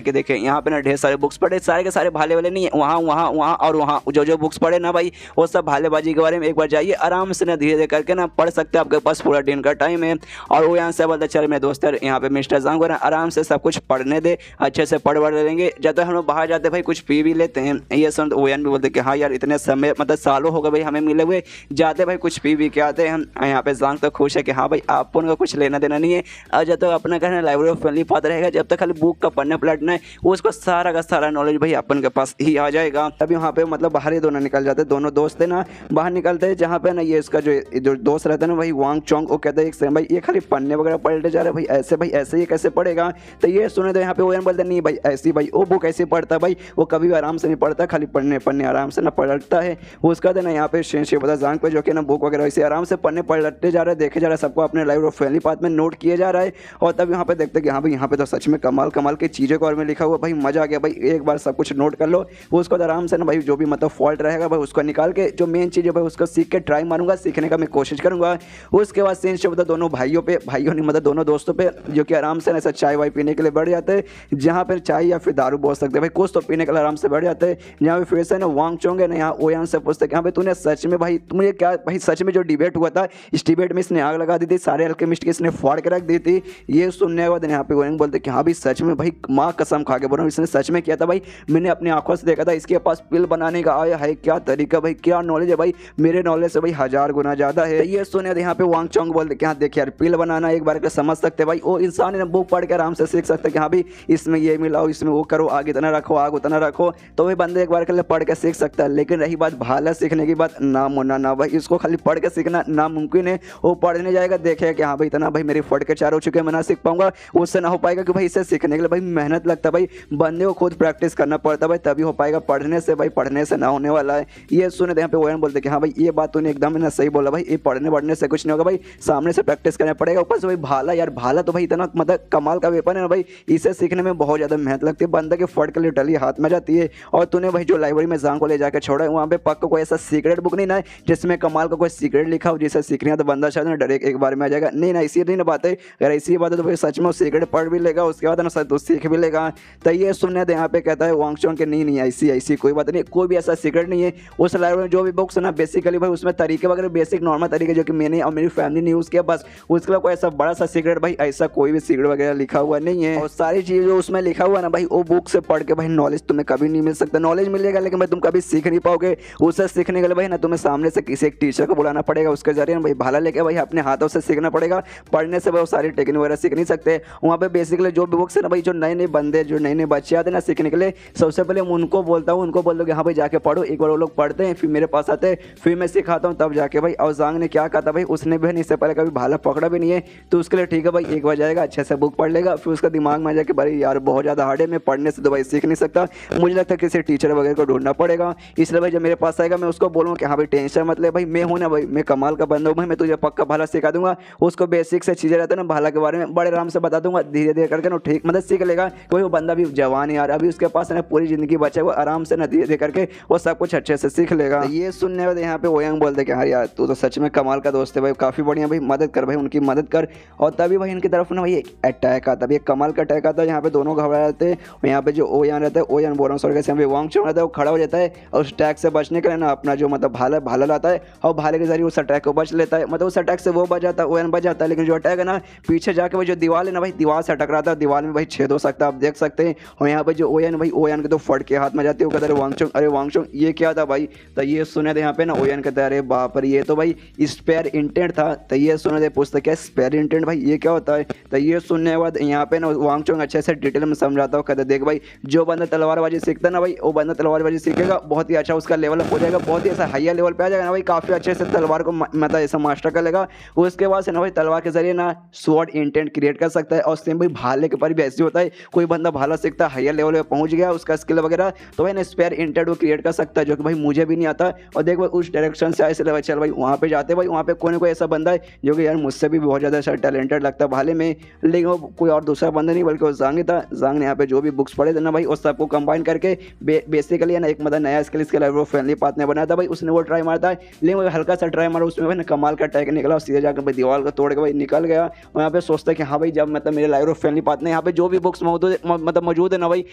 कि देखे यहाँ पे ना ढेर सारे बुक्स पढ़े, सारे के सारे भाले वाले नहीं है, वहाँ और वहाँ जो बुक्स पढ़े ना भाई वो सब भालेबाजी के बारे में एक बार जाइए आराम से ना धीरे धीरे करके ना पढ़ सकते हैं, आपके पास पूरा दिन का टाइम है। और वो यहाँ से बोलता चल मेरे दोस्त यार यहाँ पे मिस्टर जांग ना आराम से सब कुछ पढ़ने दे, अच्छे से पढ़ लेंगे, जब तक हम लोग बाहर जाते भाई कुछ पी भी लेते हैं। ये सुन ओयन भी बोलते कि हाँ यार इतने समय मतलब सालों हो गए भाई हमें मिले हुए, जाते भाई कुछ पी के आते हैं। यहाँ पे जांग तो खुश है कि हाँ भाई आप उनका कुछ लेना देना नहीं है, और जब तक अपना कहना लाइब्रेरी ऑफ फैमिली पाता रहेगा, जब तक खाली बुक का पढ़ने पलटना है उसको सारा का सारा नॉलेज भाई अपन के पास ही आ जाएगा। तभी वहाँ पे मतलब बाहर ही दोनों निकल जाते, दोनों दोस्त है ना बाहर निकलते हैं, जहाँ पे ना ये इसका जो दोस्त रहता है ना भाई वांग चोंग, वो कहता है एक सेकंड भाई ये खाली पढ़ने वगैरह पलटे जा रहे भाई ऐसे ये कैसे पढ़ेगा। तो ये सुने तो यहाँ पे ओयन बोलते नहीं भाई ऐसी भाई वो बुक ऐसे पढ़ता है भाई, वो कभी भी आराम से नहीं पढ़ता, खाली पढ़ने आराम से ना पलटता है। उसका तो ना यहाँ पे शेबदा जांग पे जो कि ना बुक वगैरह ऐसे आराम से पढ़ने पलटते जा रहे हैं, देखे जा रहे हैं, सबको अपने लाइब्रेरी ऑफ फैमिली पाथ में नोट किए जा रहा है। और तब यहाँ पे देखते हैं कि हाँ भाई यहाँ पे तो सच में कमाल की चीज़ों के बारे में लिखा हुआ भाई, मजा आ गया भाई, एक बार सब कुछ नोट कर लो। उसको आराम से ना भाई जो भी मतलब फॉल्ट रहेगा भाई उसको निकाल के जो मेन चीज़ है भाई उसको सीख के ट्राई मारूंगा, सीखने का मैं कोशिश करूँगा। उसके बाद सीन शिफ्ट होता दोनों भाइयों पे, भाइयों नहीं मतलब दोनों दोस्तों पे, जो कि आराम से ऐसा चाय वाय पीने के लिए बैठ जाते हैं, जहाँ पर चाय या फिर दारू बोल सकते हैं भाई, कुछ तो पीने के लिए आराम से बैठ जाते हैं। यहाँ पे फिर से ना वांग चोंग है ना, यहाँ ओयान से पूछते हैं यहाँ पे तूने सच में भाई तुम्हें क्या भाई सच में जो डिबेट हुआ था, इस डिबेट में इसने आग लगा दी थी, सारे अल्केमिस्ट की इसने फाड़ के रख दी थी। ये सुनने के बाद यहाँ पे ओयान बोलते कि हाँ भाई सच में भाई, माँ कसम खा के बोल रहा हूँ इसने सच में किया था भाई, मैंने अपनी आंखों से देखा था, इसके पास पिल बनाने का आया है, क्या तरीका भाई, क्या नॉलेज है भाई, मेरे नॉलेज से भाई 1000 गुना ज़्यादा है। ये सुने यहाँ पे वांग चोंग बोलते कि हाँ देख यार पिल बनाना एक बार के समझ सकते भाई, वो इंसान ने बुक पढ़ के आराम से सीख सकते कि हाँ भाई इसमें ये मिलाओ, इसमें वो करो, आग इतना रखो, आग उतना रखो, तो भाई बंदे एक बार के लिए पढ़ के सीख सकता है। लेकिन रही बात भाला सीखने की बात, ना मुन्ना ना भाई, इसको खाली पढ़ के सीखना नामुमकिन है। वो पढ़ने जाएगा देखेगा कि हाँ भाई इतना भाई मेरे फट के चार हो चुके हैं, मैं ना सीख पाऊंगा, उससे ना हो पाएगा। कि भाई इसे सीखने के लिए भाई मेहनत लगता है भाई, बंदे को खुद प्रैक्टिस करना पड़ता है भाई, तभी हो पाएगा। पढ़ने से भाई, पढ़ने से ना होने वाला है। ये सुने यहाँ पे ओयन बोलते कि हाँ भाई ये बात तूने एकदम ना सही बोला भाई, ये पढ़ने बढ़ने से कुछ नहीं होगा भाई, सामने से प्रैक्टिस करना पड़ेगा। ऊपर से भाई भाला, यार भाला तो भाई इतना मतलब कमाल का वेपन है ना भाई, इसे सीखने में बहुत ज़्यादा मेहनत लगती है, बंदे के फट के लिए टली हाथ में जाती है। और तूने भाई जो लाइब्रेरी में जांग को ले जाकर छोड़ा है, वहाँ पे पक्का कोई ऐसा सीक्रेट बुक नहीं ना है जिसमें कमाल का कोई सीक्रेट लिखा हो, जिसे सीखने तो बंदा शायद ना डायरेक्ट एक बार में आ जाएगा। नहीं ना, इसी नहीं ना बात है। अगर इसी बात है तो भाई सच में वो सीक्रेट पढ़ भी लेगा, उसके बाद ना शायद सीख भी लेगा। तो ये सुनने तो यहाँ पे कहता है वांग चोंग के नहीं ऐसी कोई बात नहीं, कोई भी ऐसा सीक्रेट नहीं है। उस लाइब्रेरी में जो भी बुक्स ना बेसिकली भाई उसमें तरीके वगैरह बेसिक नॉर्मल तरीके जो कि मैंने और मेरी फैमिली ने यूज़ किया, बस उसके बाद कोई ऐसा बड़ा सा सीक्रेट भाई ऐसा कोई भी सीक्रेट वगैरह लिखा हुआ नहीं है। और सारी चीज़ जो उसमें लिखा हुआ ना भाई, वो बुक से पढ़ के भाई नॉलेज तुम्हें कभी नहीं मिल सकता। नॉलेज मिलेगा लेकिन भाई तुम कभी सीख नहीं पाओगे। उसे सीखने के लिए भाई ना तुम्हें सामने से किसी एक टीचर को बुलाना पड़ेगा, उसके जरिए भाई भाला लेके भाई अपने हाथों से सीखना पड़ेगा। पढ़ने से भाई वो सारी टेक्निक वगैरह सीख नहीं सकते। वहाँ पे बेसिकली जो भी बुक्स है ना भाई, जो नए नए बंदे, जो नए नए बच्चे आते हैं ना सीखने के लिए, सबसे पहले उनको बोलता हूँ, उनको बोल दो कि हाँ भाई जाके पढ़ो। एक बार वो लोग पढ़ते हैं, फिर मेरे पास आते हैं, फिर मैं सिखाता हूँ, तब जाके भाई। और जांग ने क्या कहा था भाई, उसने भी इससे पहले कभी भाला पकड़ा भी नहीं है, तो उसके लिए ठीक है भाई, एक बार जाएगा अच्छे से बुक पढ़ लेगा, फिर उसका दिमाग में आ जाए कि भाई यार बहुत ज़्यादा हार्ड है, मैं पढ़ने से तो भाई सीख नहीं सकता, मुझे लगता है किसी टीचर वगैरह को ढूंढना पड़ेगा। इसलिए भाई जब मेरे पास आएगा मैं उसको बोलूँगा कि हाँ भाई टेंशन मत ले भाई, मैं हूँ ना भाई, मैं कमाल का बंदा हूँ भाई, मैं तुझे पक्का भाला सिखा दूंगा। उसको बेसिक से चीज़ें रहते हैं ना भाला के बारे में, बड़े आराम से बता दूंगा, धीरे धीरे करके ना ठीक मतलब सीख लेगा। कोई वो बंदा भी जवान है यार, अभी उसके पास ना पूरी जिंदगी बचे, वो आराम से ना धीरे धीरे करके वो सब कुछ अच्छे से सीख लेगा। ये सुनने वाले यहाँ पे ओयांग बोलते कि हाँ यार तू तो सच में कमाल का दोस्त है भाई, काफ़ी बढ़िया भाई, मदद कर भाई, उनकी मदद कर। और तभी भाई इनकी तरफ ना भाई एक अटैक आता है, एक कमाल का अटैक आता है। यहाँ पे दोनों घबरा जाते हैं। यहाँ पे जो ओयान रहता है, ओयान बोल रहा हूँ सॉरी, यहाँ पे वांग चोंग रहता है, वो खड़ा हो जाता है और उस अटैक से बचने के लिए ना अपना जो मतलब भाला लाता है और भाले के जरिए उस अटैक को बच लेता है। मतलब उस अटैक से वो बच जाता है, ओयान बच जाता है। लेकिन जो अटैक है ना पीछे जाके वो जो दीवार है ना भाई, दीवार से अटक रहा था, दीवार में भाई छेद हो सकता है, आप देख सकते हैं। और यहाँ पे जो ओयान भाई, ओयान के तो फट के हाथ में जाती है, वो कहता है वांग चोंग, अरे वांग चोंग ये क्या था भाई। तो ये सुने थे यहाँ पे ना ओयान कहता है अरे बाप रे ये तो भाई स्पेयर इंटेंट था। तो ये सुने थे पूछते क्या स्पेयर इंटेंट भाई ये क्या होता है। तो ये सुनने के बाद यहाँ पे ना वांग चोंग अच्छे से डिटेल में समझाता हूँ, कहते देख भाई जो बंदा तलवारबाजी सीखता है ना भाई, वो बंदा तलवारबाजी सीखेगा बहुत ही अच्छा, उसका लेवल अप हो जाएगा, बहुत ही ऐसा हायर लेवल पे आ जाएगा ना भाई, काफ़ी अच्छे से तलवार को मतलब ऐसा मास्टर कर लेगा। उसके बाद से ना भाई तलवार के जरिए ना स्वॉर्ड इंटेंट क्रिएट कर सकता है। और सेम भाई भाले के ऊपर भी ऐसे होता है, कोई बंदा भाला सीखता है, हायर लेवल पे पहुंच गया, उसका स्किल वगैरह, तो भाई ना स्पेयर इंटेंट वो क्रिएट कर सकता है, जो कि भाई मुझे भी नहीं आता। और देख भाई उस डायरेक्शन से ऐसे चल भाई वहाँ पे जाते भाई, वहाँ पे कोई ना कोई ऐसा बंदा है जो कि यार मुझसे भी बहुत ज़्यादा टैलेंटेड लगता है भाले में, लेकिन वो कोई और दूसरा बंदा नहीं बल्कि वो जांग ही था। जांग ने यहाँ पे जो भी बुक्स पढ़े थे ना भाई, उस सबको कंबाइन करके बेसिकली ना एक मतलब नया स्किल, इसके लाइब्रेरी फ्रेंडली पाथ ने बनाया था भाई। उसने वो ट्राई मारता है, लेकिन वो हल्का सा ट्राई मारा, उसमें भाई ना कमाल का अटैक निकला और सीधे जाकर भाई दीवार को तोड़ के भाई निकल गया। और यहाँ पे सोचता है कि हाँ भाई जब मतलब मेरे लाइब्रेरी फ्रेंडली पाथ ने यहाँ पे जो भी बुक्स मौजूद है ना भाई,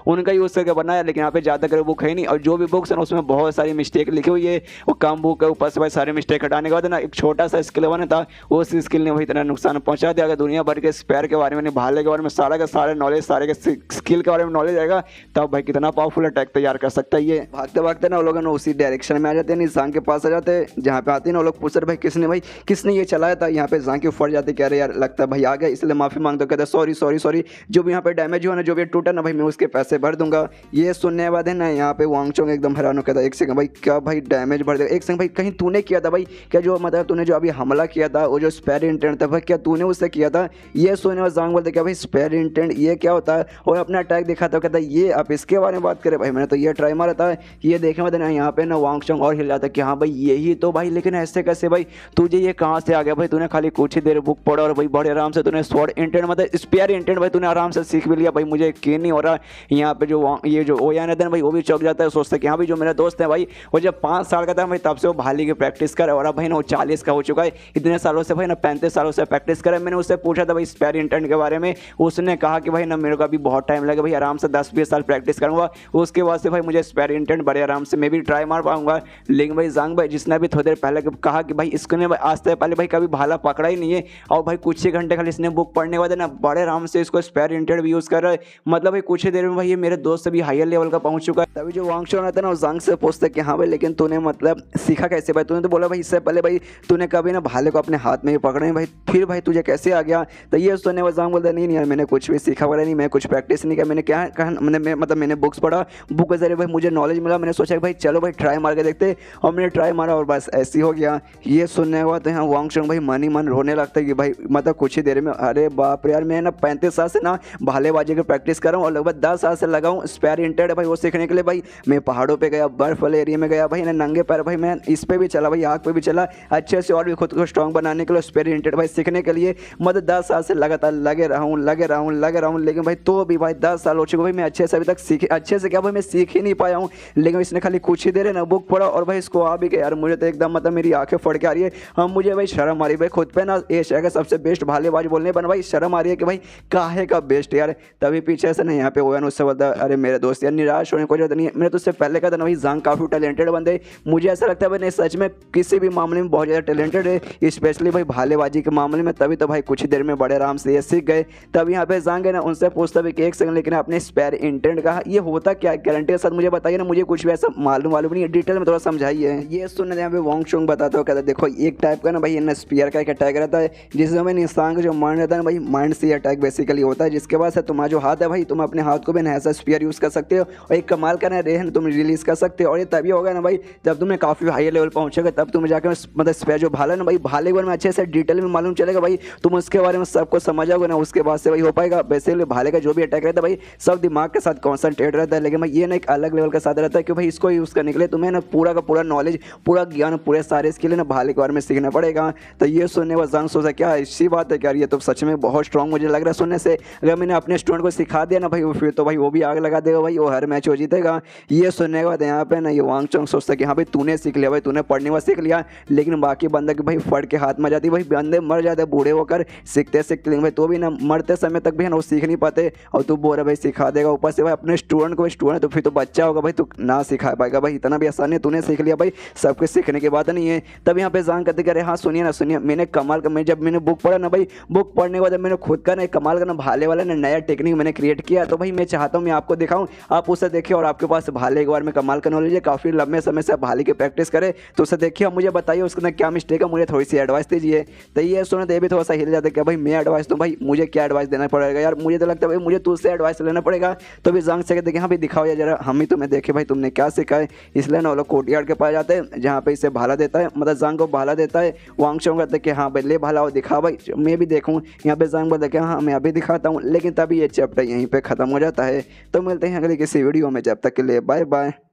उनका यूज़ करके बनाया, लेकिन यहाँ पे ज़्यादा कर बुक है नहीं। और जो भी बुक्स है ना उसमें बहुत सारी मिस्टेक लिखी हुई है, वो कम बुक है, ऊपर से भाई सारे मिस्टेक हटाने के बाद ना एक छोटा सा स्किल बना था, उस स्किल ने भाई इतना नुकसान पहुंचा दिया। अगर दुनिया भर के स्पेयर के बारे में, भाले के बारे में सारा का सारे नॉलेज, सारे के स्किल के बारे में नॉलेज आएगा, तब भाई कितना पावरफुल अटैक तैयार कर सकता है ये। भागते भागते ना वो लोग उसी डायरेक्शन में आ जाते हैं, जांग के पास आ जाते हैं। जहाँ पे आते हैं ना वो लोग पूछते भाई किसने ये चलाया था। यहाँ पे जांग के फट जाते, कह रहे यार लगता है भाई आ गया, इसलिए माफी मांगते, कहते सॉरी जो भी यहाँ पे डैमेज हुआ ना, जो भी टूटा ना भाई, मैं उसके पैसे भर दूंगा। ये सुनने के बाद है ना यहाँ पे वांग चोंग एकदम हैरान हो कहता है एक सेकंड भाई क्या भाई डैमेज भर देगा, एक सेकंड भाई कहीं तूने किया था भाई, क्या जो मतलब तूने जो अभी हमला किया था, वो जो स्पेयर इंटेंट था भाई, क्या तूने उससे किया था। ये सुनने वाले जांग बोलते क्या भाई स्पेयर इंटेंट ये क्या होता है, और अपना अटैक दिखाता है, कहता है ये आप इसके बारे में बात करें भाई, मैंने तो ये ट्राई मारा था। ये देखने में ना यहाँ पे ना वांग चोंग और हिल जाता है कि हाँ भाई यही तो भाई, लेकिन ऐसे कैसे भाई, तुझे ये कहाँ से आ गया भाई, तूने खाली कुछ ही देर बुक पढ़ा और भाई बड़े आराम से तूने स्वॉर्ड इंटेंट मतलब स्पेयर इंटेंट भाई तूने आराम से सीख भी लिया भाई, मुझे यकीन नहीं हो रहा। यहाँ पे जो ये जो ओयान है भाई, वो भी चौंक जाता है, सोचता है कि हाँ भाई जो मेरा दोस्त है भाई, वो जब 5 साल का था भाई तब से वो भाले की प्रैक्टिस कर, और अब भाई ना वो 40 इसका हो चुका है। इतने सालों से भाई ना 35 सालों से प्रैक्टिस करे। मैंने उससे पूछा था भाई स्पेयर इंटेंट के बारे में, उसने कहा कि भाई ना मेरे को अभी बहुत टाइम लगे भाई, आराम से 10-20 साल प्रैक्टिस करूँगा, उसके बाद से भाई मुझे स्पेयर इंटेंट बड़े आराम से मैं भी ट्राई मार पाऊंगा। लेकिन भाई जांग भाई जिसने भी थोड़ी देर पहले कहा कि भाई इसने आज से पहले भाई कभी भाला पकड़ा ही नहीं है, और भाई कुछ ही घंटे खाली इसने बुक पढ़ने के बाद ना बड़े आराम से इसको स्पेयर इंटेंट भी यूज़ कर रहा है। मतलब भाई कुछ ही देर में भाई ये मेरे दोस्त से भी हायर लेवल का पहुंच चुका है। तभी जो वांग चोंग रहता है ना वो जांग से पूछते कि हाँ भाई लेकिन तूने मतलब सीखा कैसे भाई? तूने तो बोला भाई इससे पहले भाई तूने कभी ना भाले को अपने हाथ में ही पकड़े भाई, फिर भाई तुझे कैसे आ गया? तो ये सुनने वो जांग बोलता नहीं यार मैंने कुछ भी सीखा वगैरह नहीं, मैं कुछ प्रैक्टिस नहीं किया, मैंने क्या कहा मतलब मैंने बुक्स पढ़ा, बुक के जरिए भाई मुझे नॉलेज मिला, मैंने सोचा कि भाई चलो भाई ट्राई मार के देखते, और मैंने ट्राई मारा और बस ऐसी हो गया। ये सुनने के बाद तो यहाँ वांग चोंग भाई मन ही मन रोने लगता है कि भाई मतलब कुछ ही देर में, अरे बाप रे यार मैं ना 35 साल से ना भालेबाजी की प्रैक्टिस कर रहा हूँ और लगभग 10 साल से लगा हूँ स्पेयर इंटेंट भाई वो सीखने के लिए। भाई मैं पहाड़ों पे गया, बर्फ वाले एरिया में गया भाई ना, नंगे पैर भाई मैं इस पे भी चला भाई, आग पे भी चला, अच्छे से और भी खुद को स्ट्रॉन्ग बनाने के लिए स्पेयर इंटेंट भाई सीखने के लिए मतलब 10 साल से लगातार लगे रहा हूँ। लेकिन भाई तो भी भाई 10 साल हो चुके भाई मैं अच्छे से अभी तक सीख, अच्छे से क्या भाई मैं सीख ही नहीं पाया हूँ। लेकिन इसने खाली कुछ ही देर है ना बुक पढ़ा और भाई इसको आ भी गया यार, मुझे तो एकदम मतलब मेरी आंखें फड़ के आ रही है। हम मुझे भाई शर्म आ रही है भाई खुद पे ना एशिया का सबसे बेस्ट भालेबाज बोलने पर भाई शर्म आ रही है कि भाई काहे का बेस्ट यार। तभी पीछे से ना यहाँ पे हुआ ना उससे बोलता अरे मेरे दोस्त यार निराश होने को जरूरत नहीं है, मैंने तो उससे पहले कहा था ना भाई जांग काफ़ी टैलेंटेड बंदे, मुझे ऐसा लगता है भाई नहीं सच में किसी भी मामले में बहुत ज़्यादा टैलेंटेड है, स्पेशली भाई भालेबाजी के मामले में। तभी तो भाई कुछ ही देर में बड़े आराम से ये सीख गए। तब यहाँ पे जांग है ना उनसे पूछता भी कि एक सेकंड लेकिन आपने स्पेयर इंटेंट कहा ये होता क्या है, गारंटी के साथ मुझे बताइए ना, मुझे कुछ भी ऐसा मालूम नहीं है, डिटेल में थोड़ा समझाइए। ये सुनने यहाँ पे वांग चोंग बताता हो, कहता देखो एक टाइप का ना भाई ना स्पेयर का एक अटैक रहता है जिसमें इंसान का जो माइंड रहता है ना भाई माइंड से अटैक बेसिकली होता है, जिसके बाद से तुम्हारा जो हाथ है भाई तुम अपने हाथ को भी ऐसा स्पेयर यूज़ कर सकते हो और एक कमाल का ना रेहन तुम रिलीज कर सकते हो। और ये तभी होगा ना भाई जब तुमने काफ़ी हाई लेवल पहुंचेगा, तब तुम्हें जाकर मतलब स्पेयर जो भाला ना भाई भाले के बारे में अच्छे से डिटेल में मालूम चलेगा भाई, तुम उसके बारे में सबको समझोगे ना, उसके बाद से भाई हो पाएगा। बेसिकली भाले का जो भी अटैक रहता है भाई सब दिमाग के साथ कॉन्सनट्रेट रहता है, लेकिन भाई ये ना एक अलग लेवल का साथ रहता है कि भाई इसको यूज़ करने के लिए तुम्हें ना पूरा का पूरा नॉलेज, पूरा ज्ञान, पूरे सारे इसके लिए ना भाले के बारे में सीखना पड़ेगा। तो ये सुनने पर जांग सोचा क्या इसी बात है क्या, ये तो सच में बहुत स्ट्रॉन्ग मुझे लग रहा है सुनने से। अगर मैंने अपने स्टूडेंट को सिखा दिया ना भाई फिर तो भाई वो भी आग लगा देगा भाई, वो हर मैच वो जीतेगा। ये सुनने के बाद यहाँ पे ना ये वांग चोंग सोचता है कि हाँ भाई तूने सीख लिया भाई, तूने पढ़ने का सीख लिया, लेकिन बाकी बंदे के भाई फट के हाथ में जाती भाई, बंदे मर जाते बूढ़े होकर सीखते सीखते, लेकिन भाई तो भी ना मरते समय तक भी है ना वो सीख नहीं पाते, और तू बोल रहा भाई सिखा देगा ऊपर से भाई अपने स्टूडेंट को, स्टूडेंट तो फिर तो बच्चा होगा भाई, तू ना सिखा पाएगा भाई, इतना भी आसान है, तूने सीख लिया भाई, सब कुछ सीखने की बात नहीं है। तब यहाँ पे जांग करते अरे हाँ सुनिए ना सुनिए, मैंने कमाल का, मैं जब मैंने बुक पढ़ा ना भाई, बुक पढ़ने के बाद मैंने खुद का ना कमाल का ना भाले वाला ना नया टेक्निक मैंने क्रिएट किया, तो भाई मैं चाहता हूँ मैं आपको दिखाऊँ, आप उसे देखिए, और आपके पास भाले के बारे में कमाल का नॉलेज है, काफ़ी लंबे समय से आप भाले की प्रैक्टिस करें, तो उसे देखिए मुझे बताइए उसके अंदर क्या मिस्टेक है, मुझे थोड़ी सी एडवाइस दीजिए। तो ये सुने तो ये भी थोड़ा सा हिल जाता है कि भाई मैं एडवाइस दूँ, भाई मुझे क्या एडवाइस देना पड़ेगा यार, मुझे तो लगता है भाई मुझे तुझसे एडवाइस लेना पड़ेगा। तो भी जांग से देखिए हाँ भाई दिखाओ यार जरा, हम ही तुम्हें देखे भाई तुमने क्या सीखा है। इसलिए ना वो लोग कोर्टयार्ड के पास जाते हैं जहाँ पे इसे भाला देता है, मतलब जांग को भाला देता है। वांग चोंग कहते हैं कि हाँ भाई ले भाला हो दिखा भाई मैं भी देखूँ, यहाँ पे जांग बोलता है कि हाँ मैं अभी दिखाता हूँ, लेकिन तभी ये चैप्टर यहीं पर ख़त्म हो जाता है। तो मिलते हैं अगले किसी वीडियो में, जब तक के लिए बाय बाय।